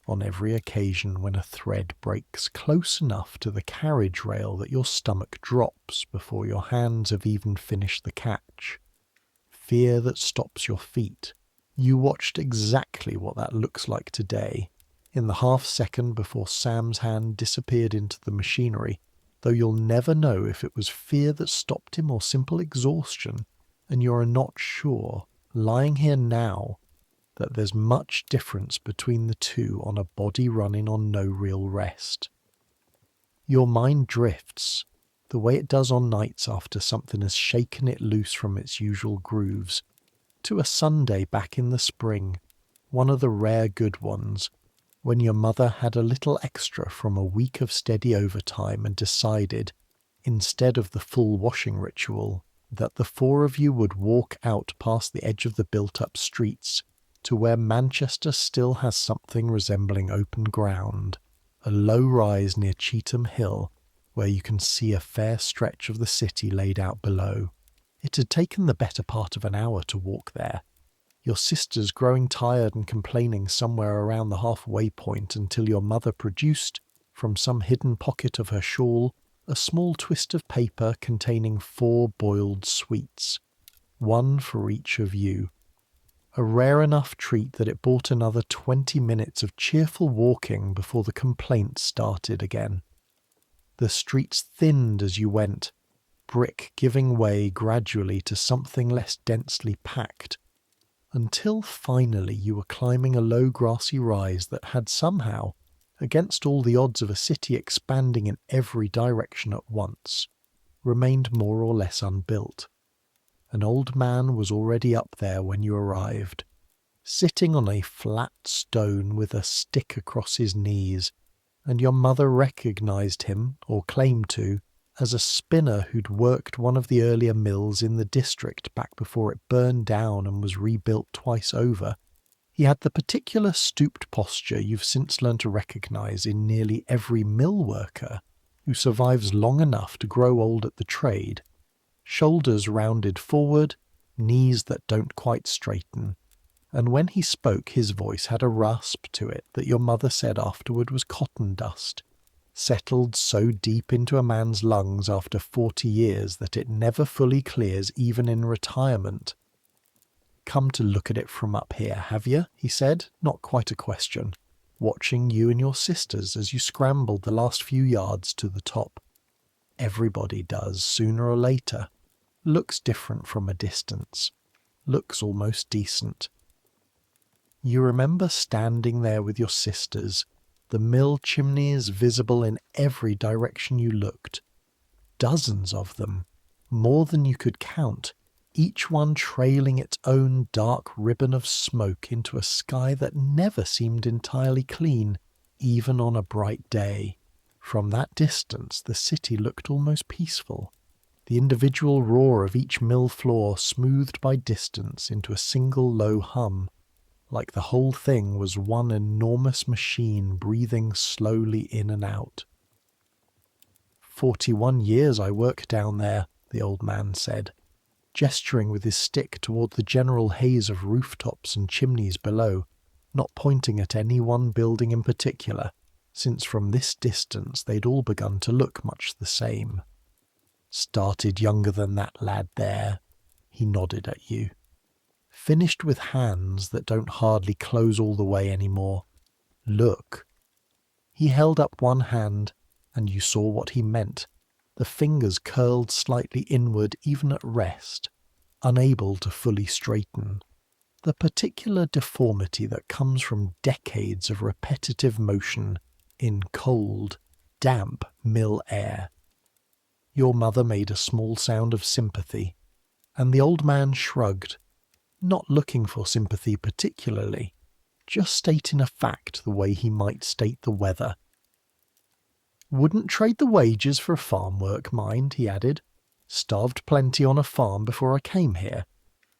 on every occasion when a thread breaks close enough to the carriage rail that your stomach drops before your hands have even finished the catch. Fear that stops your feet. You watched exactly what that looks like today, in the half-second before Sam's hand disappeared into the machinery, though you'll never know if it was fear that stopped him or simple exhaustion, and you're not sure, lying here now, that there's much difference between the two on a body running on no real rest. Your mind drifts, the way it does on nights after something has shaken it loose from its usual grooves, to a Sunday back in the spring, one of the rare good ones, when your mother had a little extra from a week of steady overtime and decided, instead of the full washing ritual, that the four of you would walk out past the edge of the built-up streets to where Manchester still has something resembling open ground, a low rise near Cheetham Hill, where you can see a fair stretch of the city laid out below. It had taken the better part of an hour to walk there, your sisters growing tired and complaining somewhere around the halfway point until your mother produced, from some hidden pocket of her shawl, a small twist of paper containing 4 boiled sweets, one for each of you. A rare enough treat that it bought another 20 minutes of cheerful walking before the complaints started again. The streets thinned as you went, brick giving way gradually to something less densely packed, until finally you were climbing a low grassy rise that had somehow, against all the odds of a city expanding in every direction at once, remained more or less unbuilt. An old man was already up there when you arrived, sitting on a flat stone with a stick across his knees, and your mother recognized him, or claimed to, as a spinner who'd worked one of the earlier mills in the district back before it burned down and was rebuilt twice over. He had the particular stooped posture you've since learned to recognize in nearly every mill worker who survives long enough to grow old at the trade. Shoulders rounded forward, knees that don't quite straighten, and when he spoke his voice had a rasp to it that your mother said afterward was cotton dust, settled so deep into a man's lungs after 40 years that it never fully clears even in retirement. "Come to look at it from up here, have you?" he said, not quite a question, watching you and your sisters as you scrambled the last few yards to the top. "Everybody does, sooner or later. Looks different from a distance. Looks almost decent." You remember standing there with your sisters, the mill chimneys visible in every direction you looked. Dozens of them, more than you could count, each one trailing its own dark ribbon of smoke into a sky that never seemed entirely clean, even on a bright day. From that distance the city looked almost peaceful, the individual roar of each mill floor smoothed by distance into a single low hum, like the whole thing was one enormous machine breathing slowly in and out. 41 years I worked down there, the old man said, gesturing with his stick toward the general haze of rooftops and chimneys below, not pointing at any one building in particular, since from this distance they'd all begun to look much the same. "Started younger than that lad there," he nodded at you. "Finished with hands that don't hardly close all the way anymore. Look." He held up one hand, and you saw what he meant. The fingers curled slightly inward even at rest, unable to fully straighten. The particular deformity that comes from decades of repetitive motion in cold, damp mill air. Your mother made a small sound of sympathy, and the old man shrugged, not looking for sympathy particularly, just stating a fact the way he might state the weather. "Wouldn't trade the wages for farm work, mind," he added. "Starved plenty on a farm before I came here.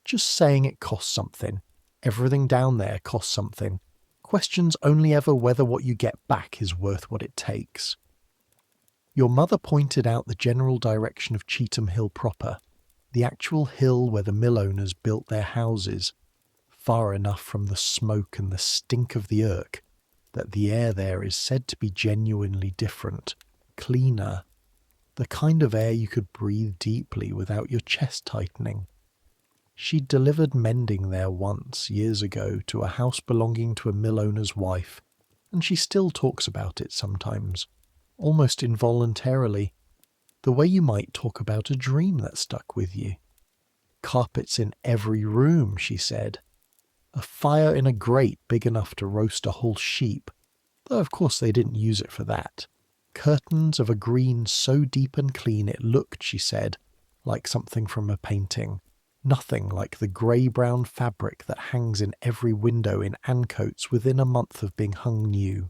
Just saying it costs something. Everything down there costs something. Question's only ever whether what you get back is worth what it takes." Your mother pointed out the general direction of Cheetham Hill proper, the actual hill where the mill owners built their houses, far enough from the smoke and the stink of the Irk that the air there is said to be genuinely different, cleaner, the kind of air you could breathe deeply without your chest tightening. She'd delivered mending there once, years ago, to a house belonging to a mill owner's wife, and she still talks about it sometimes, almost involuntarily, the way you might talk about a dream that stuck with you. "Carpets in every room," she said. "A fire in a grate big enough to roast a whole sheep, though of course they didn't use it for that. Curtains of a green so deep and clean it looked, she said, like something from a painting. Nothing like the grey-brown fabric that hangs in every window in Ancoats within a month of being hung new.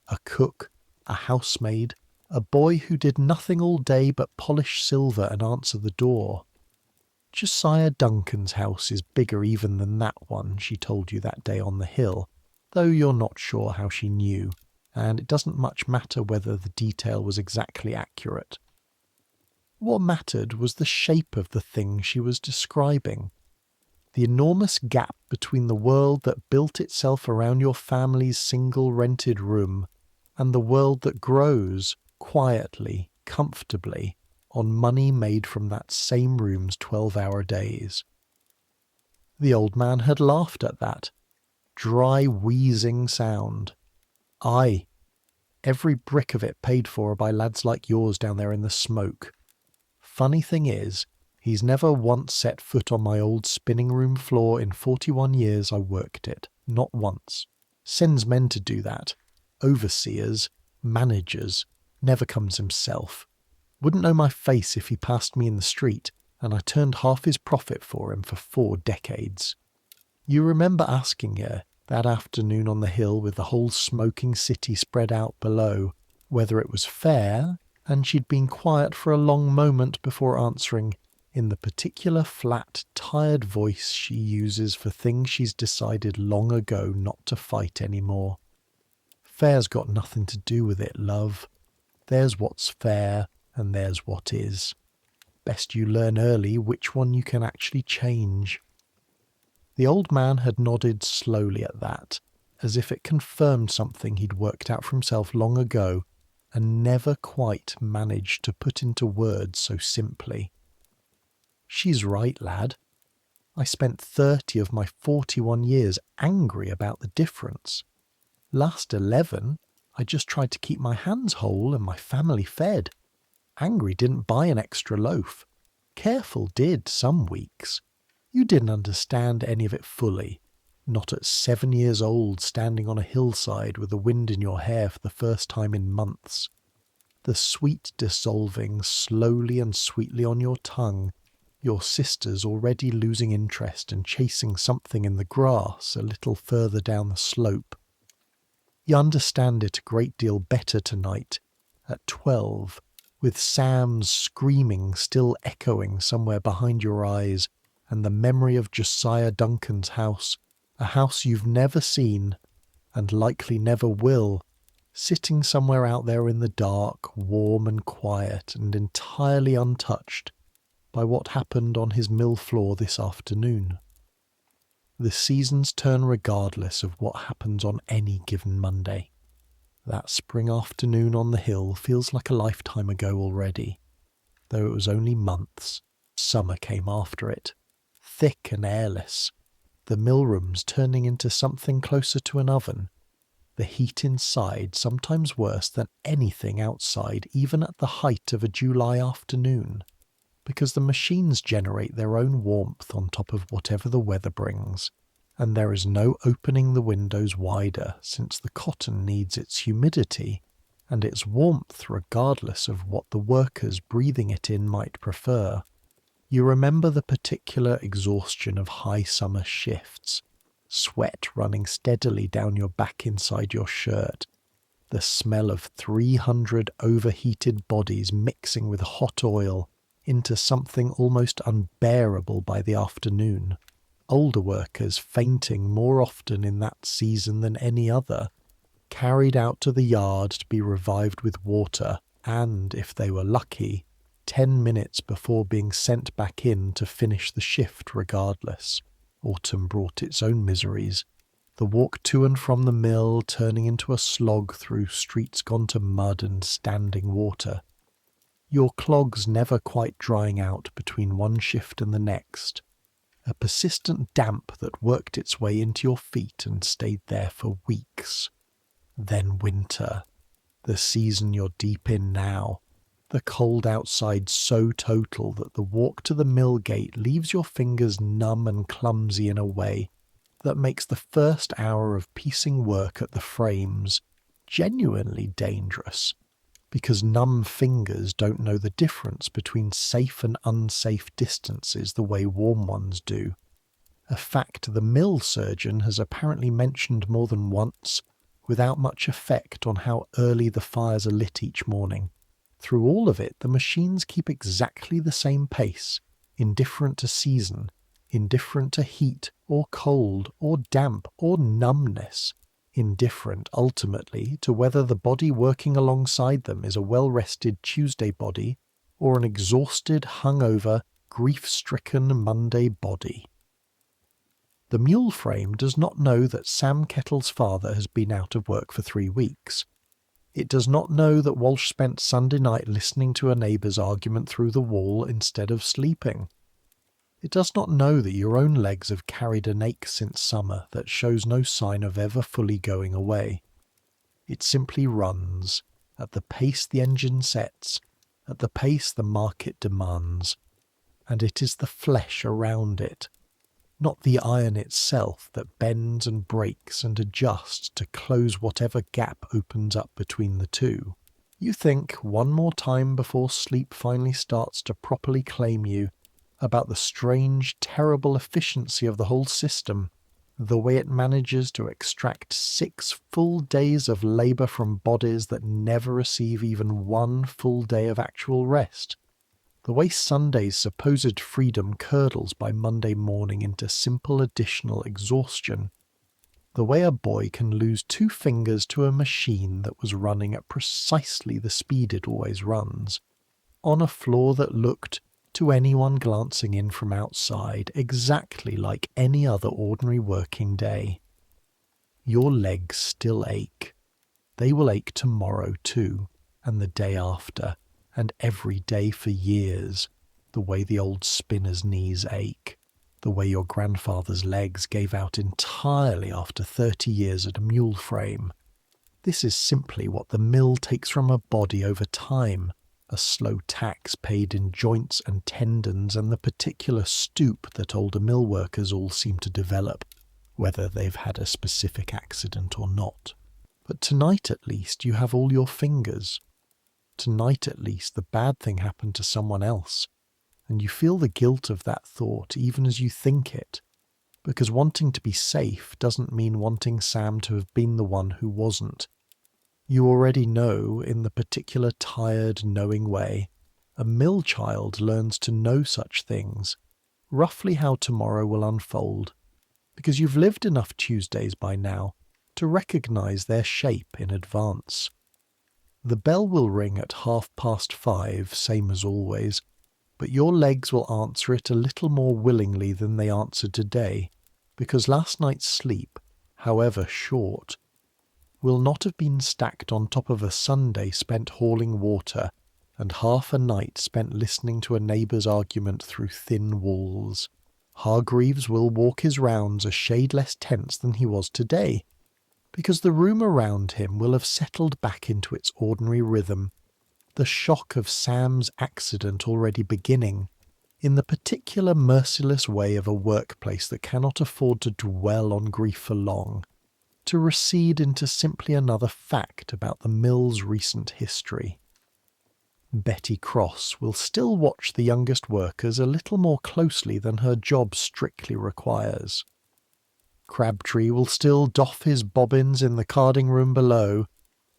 A cook, a housemaid, a boy who did nothing all day but polish silver and answer the door. Josiah Duncan's house is bigger even than that one, she told you that day on the hill, though you're not sure how she knew, and it doesn't much matter whether the detail was exactly accurate. What mattered was the shape of the thing she was describing. The enormous gap between the world that built itself around your family's single rented room and the world that grows, quietly, comfortably, on money made from that same room's 12-hour days. The old man had laughed at that. Dry, wheezing sound. Aye, every brick of it paid for by lads like yours down there in the smoke. Funny thing is, he's never once set foot on my old spinning room floor in 41 years I worked it. Not once. Sends men to do that. Overseers, managers, never comes himself. Wouldn't know my face if he passed me in the street, and I turned half his profit for him for 4 decades. You remember asking her, that afternoon on the hill with the whole smoking city spread out below, whether it was fair, and she'd been quiet for a long moment before answering, in the particular flat, tired voice she uses for things she's decided long ago not to fight anymore. Fair's got nothing to do with it, love. There's what's fair, and there's what is. Best you learn early which one you can actually change. The old man had nodded slowly at that, as if it confirmed something he'd worked out for himself long ago and never quite managed to put into words so simply. She's right, lad. I spent 30 of my 41 years angry about the difference. Last 11, I just tried to keep my hands whole and my family fed. Angry didn't buy an extra loaf. Careful did some weeks. You didn't understand any of it fully. Not at 7 years old, standing on a hillside with the wind in your hair for the first time in months. The sweet dissolving slowly and sweetly on your tongue, your sisters already losing interest and chasing something in the grass a little further down the slope. You understand it a great deal better tonight, at 12, with Sam's screaming still echoing somewhere behind your eyes, and the memory of Josiah Duncan's house, a house you've never seen, and likely never will, sitting somewhere out there in the dark, warm and quiet, and entirely untouched by what happened on his mill floor this afternoon. The seasons turn regardless of what happens on any given Monday. That spring afternoon on the hill feels like a lifetime ago already, though it was only months. Summer came after it, thick and airless, the mill rooms turning into something closer to an oven, the heat inside sometimes worse than anything outside even at the height of a July afternoon, because the machines generate their own warmth on top of whatever the weather brings, and there is no opening the windows wider since the cotton needs its humidity and its warmth regardless of what the workers breathing it in might prefer. You remember the particular exhaustion of high summer shifts, sweat running steadily down your back inside your shirt, the smell of 300 overheated bodies mixing with hot oil into something almost unbearable by the afternoon, older workers fainting more often in that season than any other, carried out to the yard to be revived with water, and, if they were lucky, 10 minutes before being sent back in to finish the shift regardless. Autumn brought its own miseries. The walk to and from the mill turning into a slog through streets gone to mud and standing water. Your clogs never quite drying out between one shift and the next. A persistent damp that worked its way into your feet and stayed there for weeks. Then winter, the season you're deep in now. The cold outside so total that the walk to the mill gate leaves your fingers numb and clumsy in a way that makes the first hour of piecing work at the frames genuinely dangerous, because numb fingers don't know the difference between safe and unsafe distances the way warm ones do. A fact the mill surgeon has apparently mentioned more than once, without much effect on how early the fires are lit each morning. Through all of it, the machines keep exactly the same pace, indifferent to season, indifferent to heat or cold or damp or numbness, indifferent ultimately to whether the body working alongside them is a well-rested Tuesday body or an exhausted, hungover, grief-stricken Monday body. The Mule frame does not know that Sam Kettle's father has been out of work for 3 weeks. It does not know that Walsh spent Sunday night listening to a neighbour's argument through the wall instead of sleeping. It does not know that your own legs have carried an ache since summer that shows no sign of ever fully going away. It simply runs, at the pace the engine sets, at the pace the market demands, and it is the flesh around it, not the iron itself, that bends and breaks and adjusts to close whatever gap opens up between the two. You think one more time before sleep finally starts to properly claim you about the strange, terrible efficiency of the whole system, the way it manages to extract 6 full days of labour from bodies that never receive even 1 full day of actual rest, the way Sunday's supposed freedom curdles by Monday morning into simple additional exhaustion, the way a boy can lose 2 fingers to a machine that was running at precisely the speed it always runs, on a floor that looked, to anyone glancing in from outside, exactly like any other ordinary working day. Your legs still ache. They will ache tomorrow too, and the day after, and every day for years, the way the old spinner's knees ache, the way your grandfather's legs gave out entirely after 30 years at a mule frame. This is simply what the mill takes from a body over time, a slow tax paid in joints and tendons and the particular stoop that older mill workers all seem to develop, whether they've had a specific accident or not. But tonight at least you have all your fingers. Tonight at least the bad thing happened to someone else, and you feel the guilt of that thought even as you think it, because wanting to be safe doesn't mean wanting Sam to have been the one who wasn't. You already know, in the particular tired, knowing way, a mill child learns to know such things, roughly how tomorrow will unfold, because you've lived enough Tuesdays by now to recognise their shape in advance. The bell will ring at 5:30, same as always, but your legs will answer it a little more willingly than they answered today, because last night's sleep, however short, will not have been stacked on top of a Sunday spent hauling water and half a night spent listening to a neighbour's argument through thin walls. Hargreaves will walk his rounds a shade less tense than he was today, because the room around him will have settled back into its ordinary rhythm, the shock of Sam's accident already beginning, in the particular merciless way of a workplace that cannot afford to dwell on grief for long, to recede into simply another fact about the mill's recent history. Betty Cross will still watch the youngest workers a little more closely than her job strictly requires. Crabtree will still doff his bobbins in the carding room below,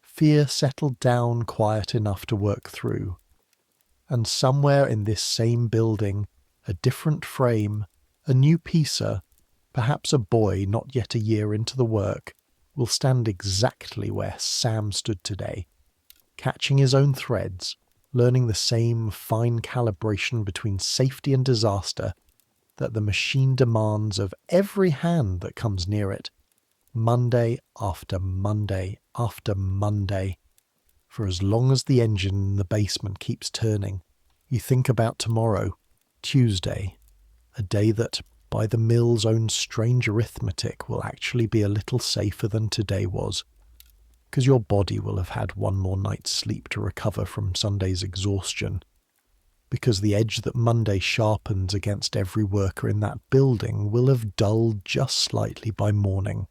fear settled down quiet enough to work through. And somewhere in this same building, a different frame, a new piecer, perhaps a boy not yet a year into the work, will stand exactly where Sam stood today, catching his own threads, learning the same fine calibration between safety and disaster that the machine demands of every hand that comes near it, Monday after Monday after Monday. For as long as the engine in the basement keeps turning, you think about tomorrow, Tuesday, a day that, by the mill's own strange arithmetic, will actually be a little safer than today was, because your body will have had one more night's sleep to recover from Sunday's exhaustion, because the edge that Monday sharpens against every worker in that building will have dulled just slightly by morning.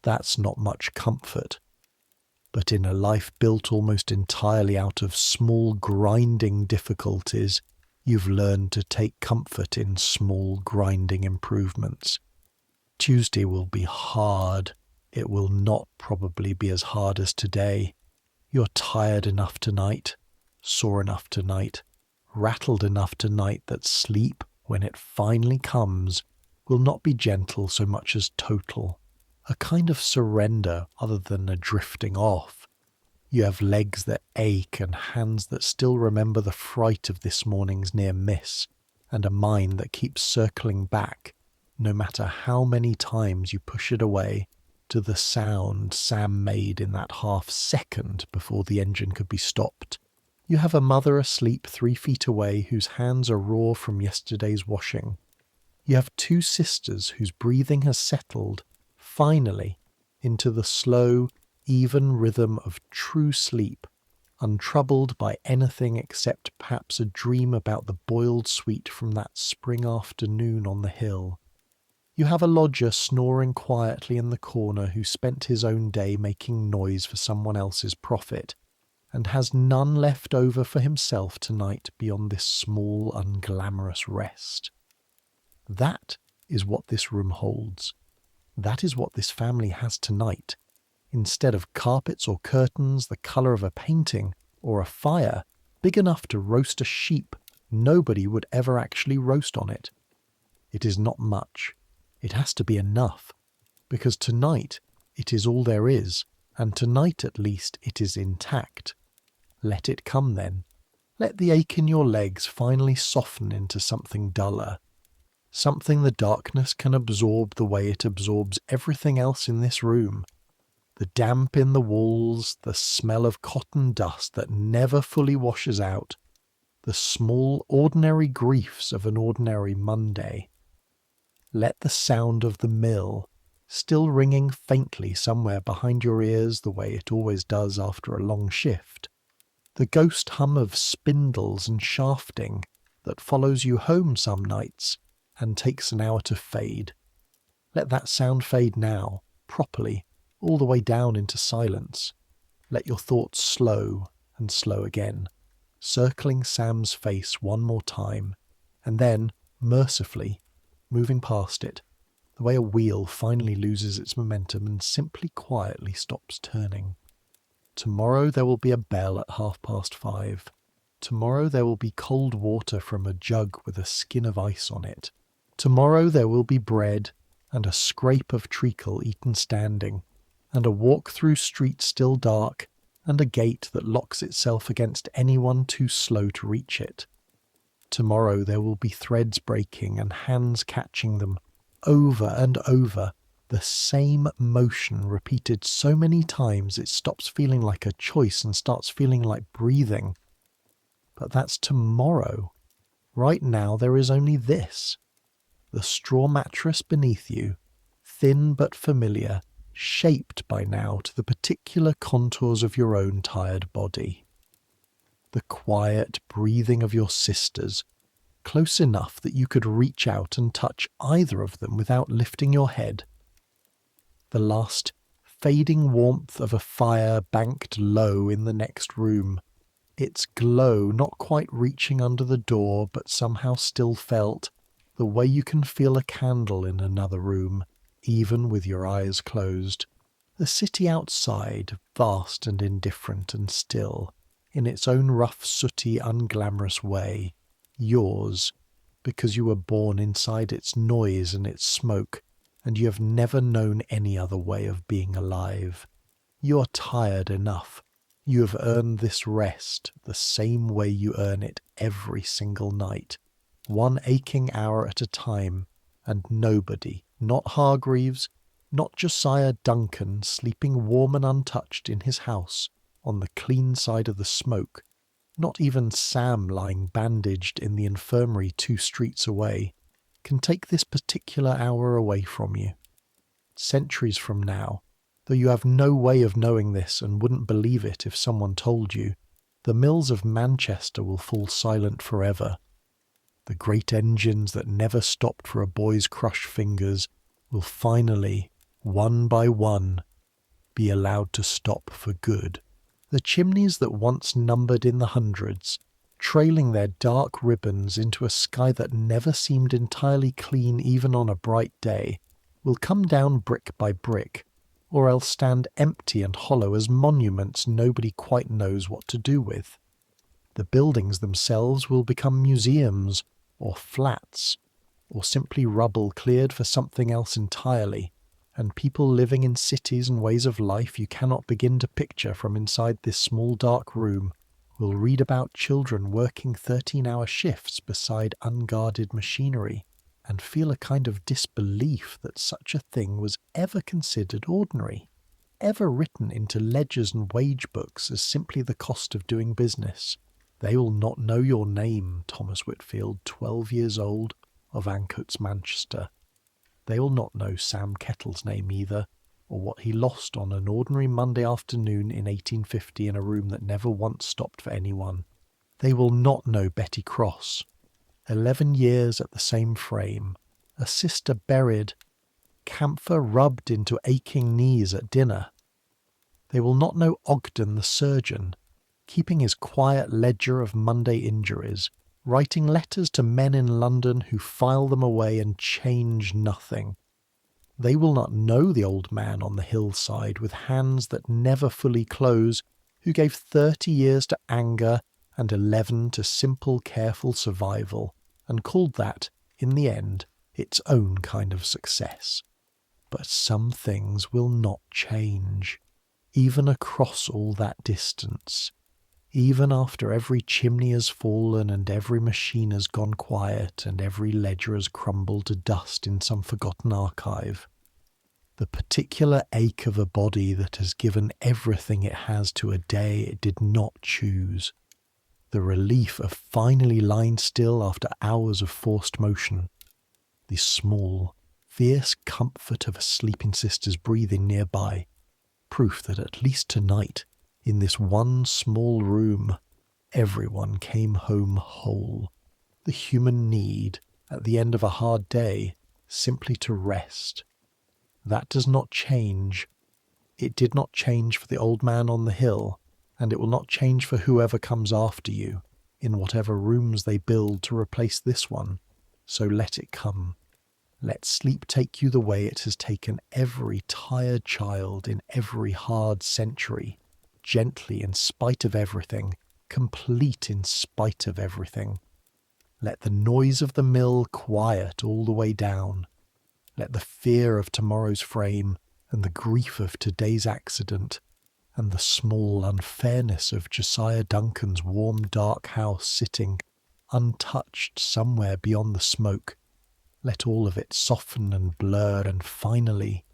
That's not much comfort. But in a life built almost entirely out of small grinding difficulties, you've learned to take comfort in small grinding improvements. Tuesday will be hard. It will not probably be as hard as today. You're tired enough tonight, sore enough tonight, rattled enough tonight that sleep, when it finally comes, will not be gentle so much as total. A kind of surrender other than a drifting off. You have legs that ache and hands that still remember the fright of this morning's near miss, and a mind that keeps circling back, no matter how many times you push it away, to the sound Sam made in that half second before the engine could be stopped. You have a mother asleep 3 feet away whose hands are raw from yesterday's washing. You have 2 sisters whose breathing has settled, finally, into the slow, even rhythm of true sleep, untroubled by anything except perhaps a dream about the boiled sweet from that spring afternoon on the hill. You have a lodger snoring quietly in the corner who spent his own day making noise for someone else's profit, and has none left over for himself tonight beyond this small, unglamorous rest. That is what this room holds. That is what this family has tonight. Instead of carpets or curtains the colour of a painting, or a fire big enough to roast a sheep nobody would ever actually roast on it. It is not much. It has to be enough, because tonight it is all there is, and tonight at least it is intact. Let it come then. Let the ache in your legs finally soften into something duller, something the darkness can absorb the way it absorbs everything else in this room. The damp in the walls, the smell of cotton dust that never fully washes out, the small ordinary griefs of an ordinary Monday. Let the sound of the mill, still ringing faintly somewhere behind your ears the way it always does after a long shift, the ghost hum of spindles and shafting that follows you home some nights and takes an hour to fade. Let that sound fade now, properly, all the way down into silence. Let your thoughts slow and slow again, circling Sam's face one more time, and then, mercifully, moving past it, the way a wheel finally loses its momentum and simply quietly stops turning. Tomorrow there will be a bell at 5:30. Tomorrow there will be cold water from a jug with a skin of ice on it. Tomorrow there will be bread and a scrape of treacle eaten standing, and a walk through streets still dark, and a gate that locks itself against anyone too slow to reach it. Tomorrow there will be threads breaking and hands catching them, over and over, the same motion repeated so many times it stops feeling like a choice and starts feeling like breathing. But that's tomorrow. Right now there is only this. The straw mattress beneath you, thin but familiar, shaped by now to the particular contours of your own tired body. The quiet breathing of your sisters, close enough that you could reach out and touch either of them without lifting your head. The last fading warmth of a fire banked low in the next room, its glow not quite reaching under the door but somehow still felt, the way you can feel a candle in another room, even with your eyes closed. The city outside, vast and indifferent and still, in its own rough, sooty, unglamorous way, yours, because you were born inside its noise and its smoke, and you have never known any other way of being alive. You are tired enough. You have earned this rest the same way you earn it every single night, one aching hour at a time, and nobody, not Hargreaves, not Josiah Duncan, sleeping warm and untouched in his house, on the clean side of the smoke, not even Sam lying bandaged in the infirmary 2 streets away, can take this particular hour away from you. Centuries from now, though you have no way of knowing this and wouldn't believe it if someone told you, the mills of Manchester will fall silent forever. The great engines that never stopped for a boy's crushed fingers will finally, one by one, be allowed to stop for good. The chimneys that once numbered in the hundreds, trailing their dark ribbons into a sky that never seemed entirely clean even on a bright day, will come down brick by brick, or else stand empty and hollow as monuments nobody quite knows what to do with. The buildings themselves will become museums, or flats, or simply rubble cleared for something else entirely, and people living in cities and ways of life you cannot begin to picture from inside this small dark room will read about children working 13-hour shifts beside unguarded machinery, and feel a kind of disbelief that such a thing was ever considered ordinary, ever written into ledgers and wage books as simply the cost of doing business. They will not know your name, Thomas Whitfield, 12 years old, of Ancoats, Manchester. They will not know Sam Kettle's name either, or what he lost on an ordinary Monday afternoon in 1850 in a room that never once stopped for anyone. They will not know Betty Cross, 11 years at the same frame, a sister buried, camphor rubbed into aching knees at dinner. They will not know Ogden the surgeon, keeping his quiet ledger of Monday injuries, writing letters to men in London who file them away and change nothing. They will not know the old man on the hillside with hands that never fully close, who gave 30 years to anger and 11 to simple, careful survival, and called that, in the end, its own kind of success. But some things will not change, even across all that distance. Even after every chimney has fallen and every machine has gone quiet and every ledger has crumbled to dust in some forgotten archive. The particular ache of a body that has given everything it has to a day it did not choose. The relief of finally lying still after hours of forced motion. The small, fierce comfort of a sleeping sister's breathing nearby. Proof that at least tonight, in this one small room, everyone came home whole. The human need, at the end of a hard day, simply to rest. That does not change. It did not change for the old man on the hill, and it will not change for whoever comes after you, in whatever rooms they build to replace this one. So let it come. Let sleep take you the way it has taken every tired child in every hard century, gently in spite of everything, complete in spite of everything. Let the noise of the mill quiet all the way down. Let the fear of tomorrow's frame and the grief of today's accident and the small unfairness of Josiah Duncan's warm dark house sitting untouched somewhere beyond the smoke, let all of it soften and blur and finally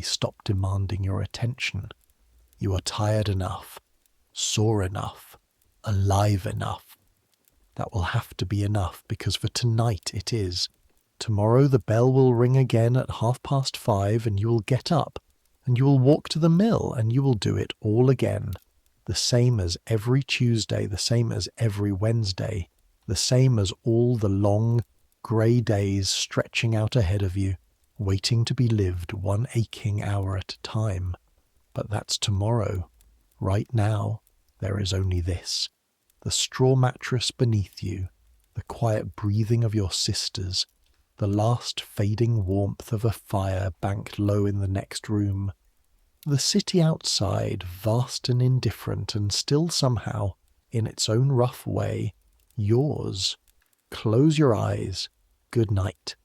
stop demanding your attention. You are tired enough, sore enough, alive enough. That will have to be enough, because for tonight it is. Tomorrow the bell will ring again at 5:30 and you will get up and you will walk to the mill and you will do it all again. The same as every Tuesday, the same as every Wednesday, the same as all the long, grey days stretching out ahead of you, waiting to be lived one aching hour at a time. But that's tomorrow. Right now, there is only this. The straw mattress beneath you, the quiet breathing of your sisters, the last fading warmth of a fire banked low in the next room. The city outside, vast and indifferent, and still somehow, in its own rough way, yours. Close your eyes. Good night.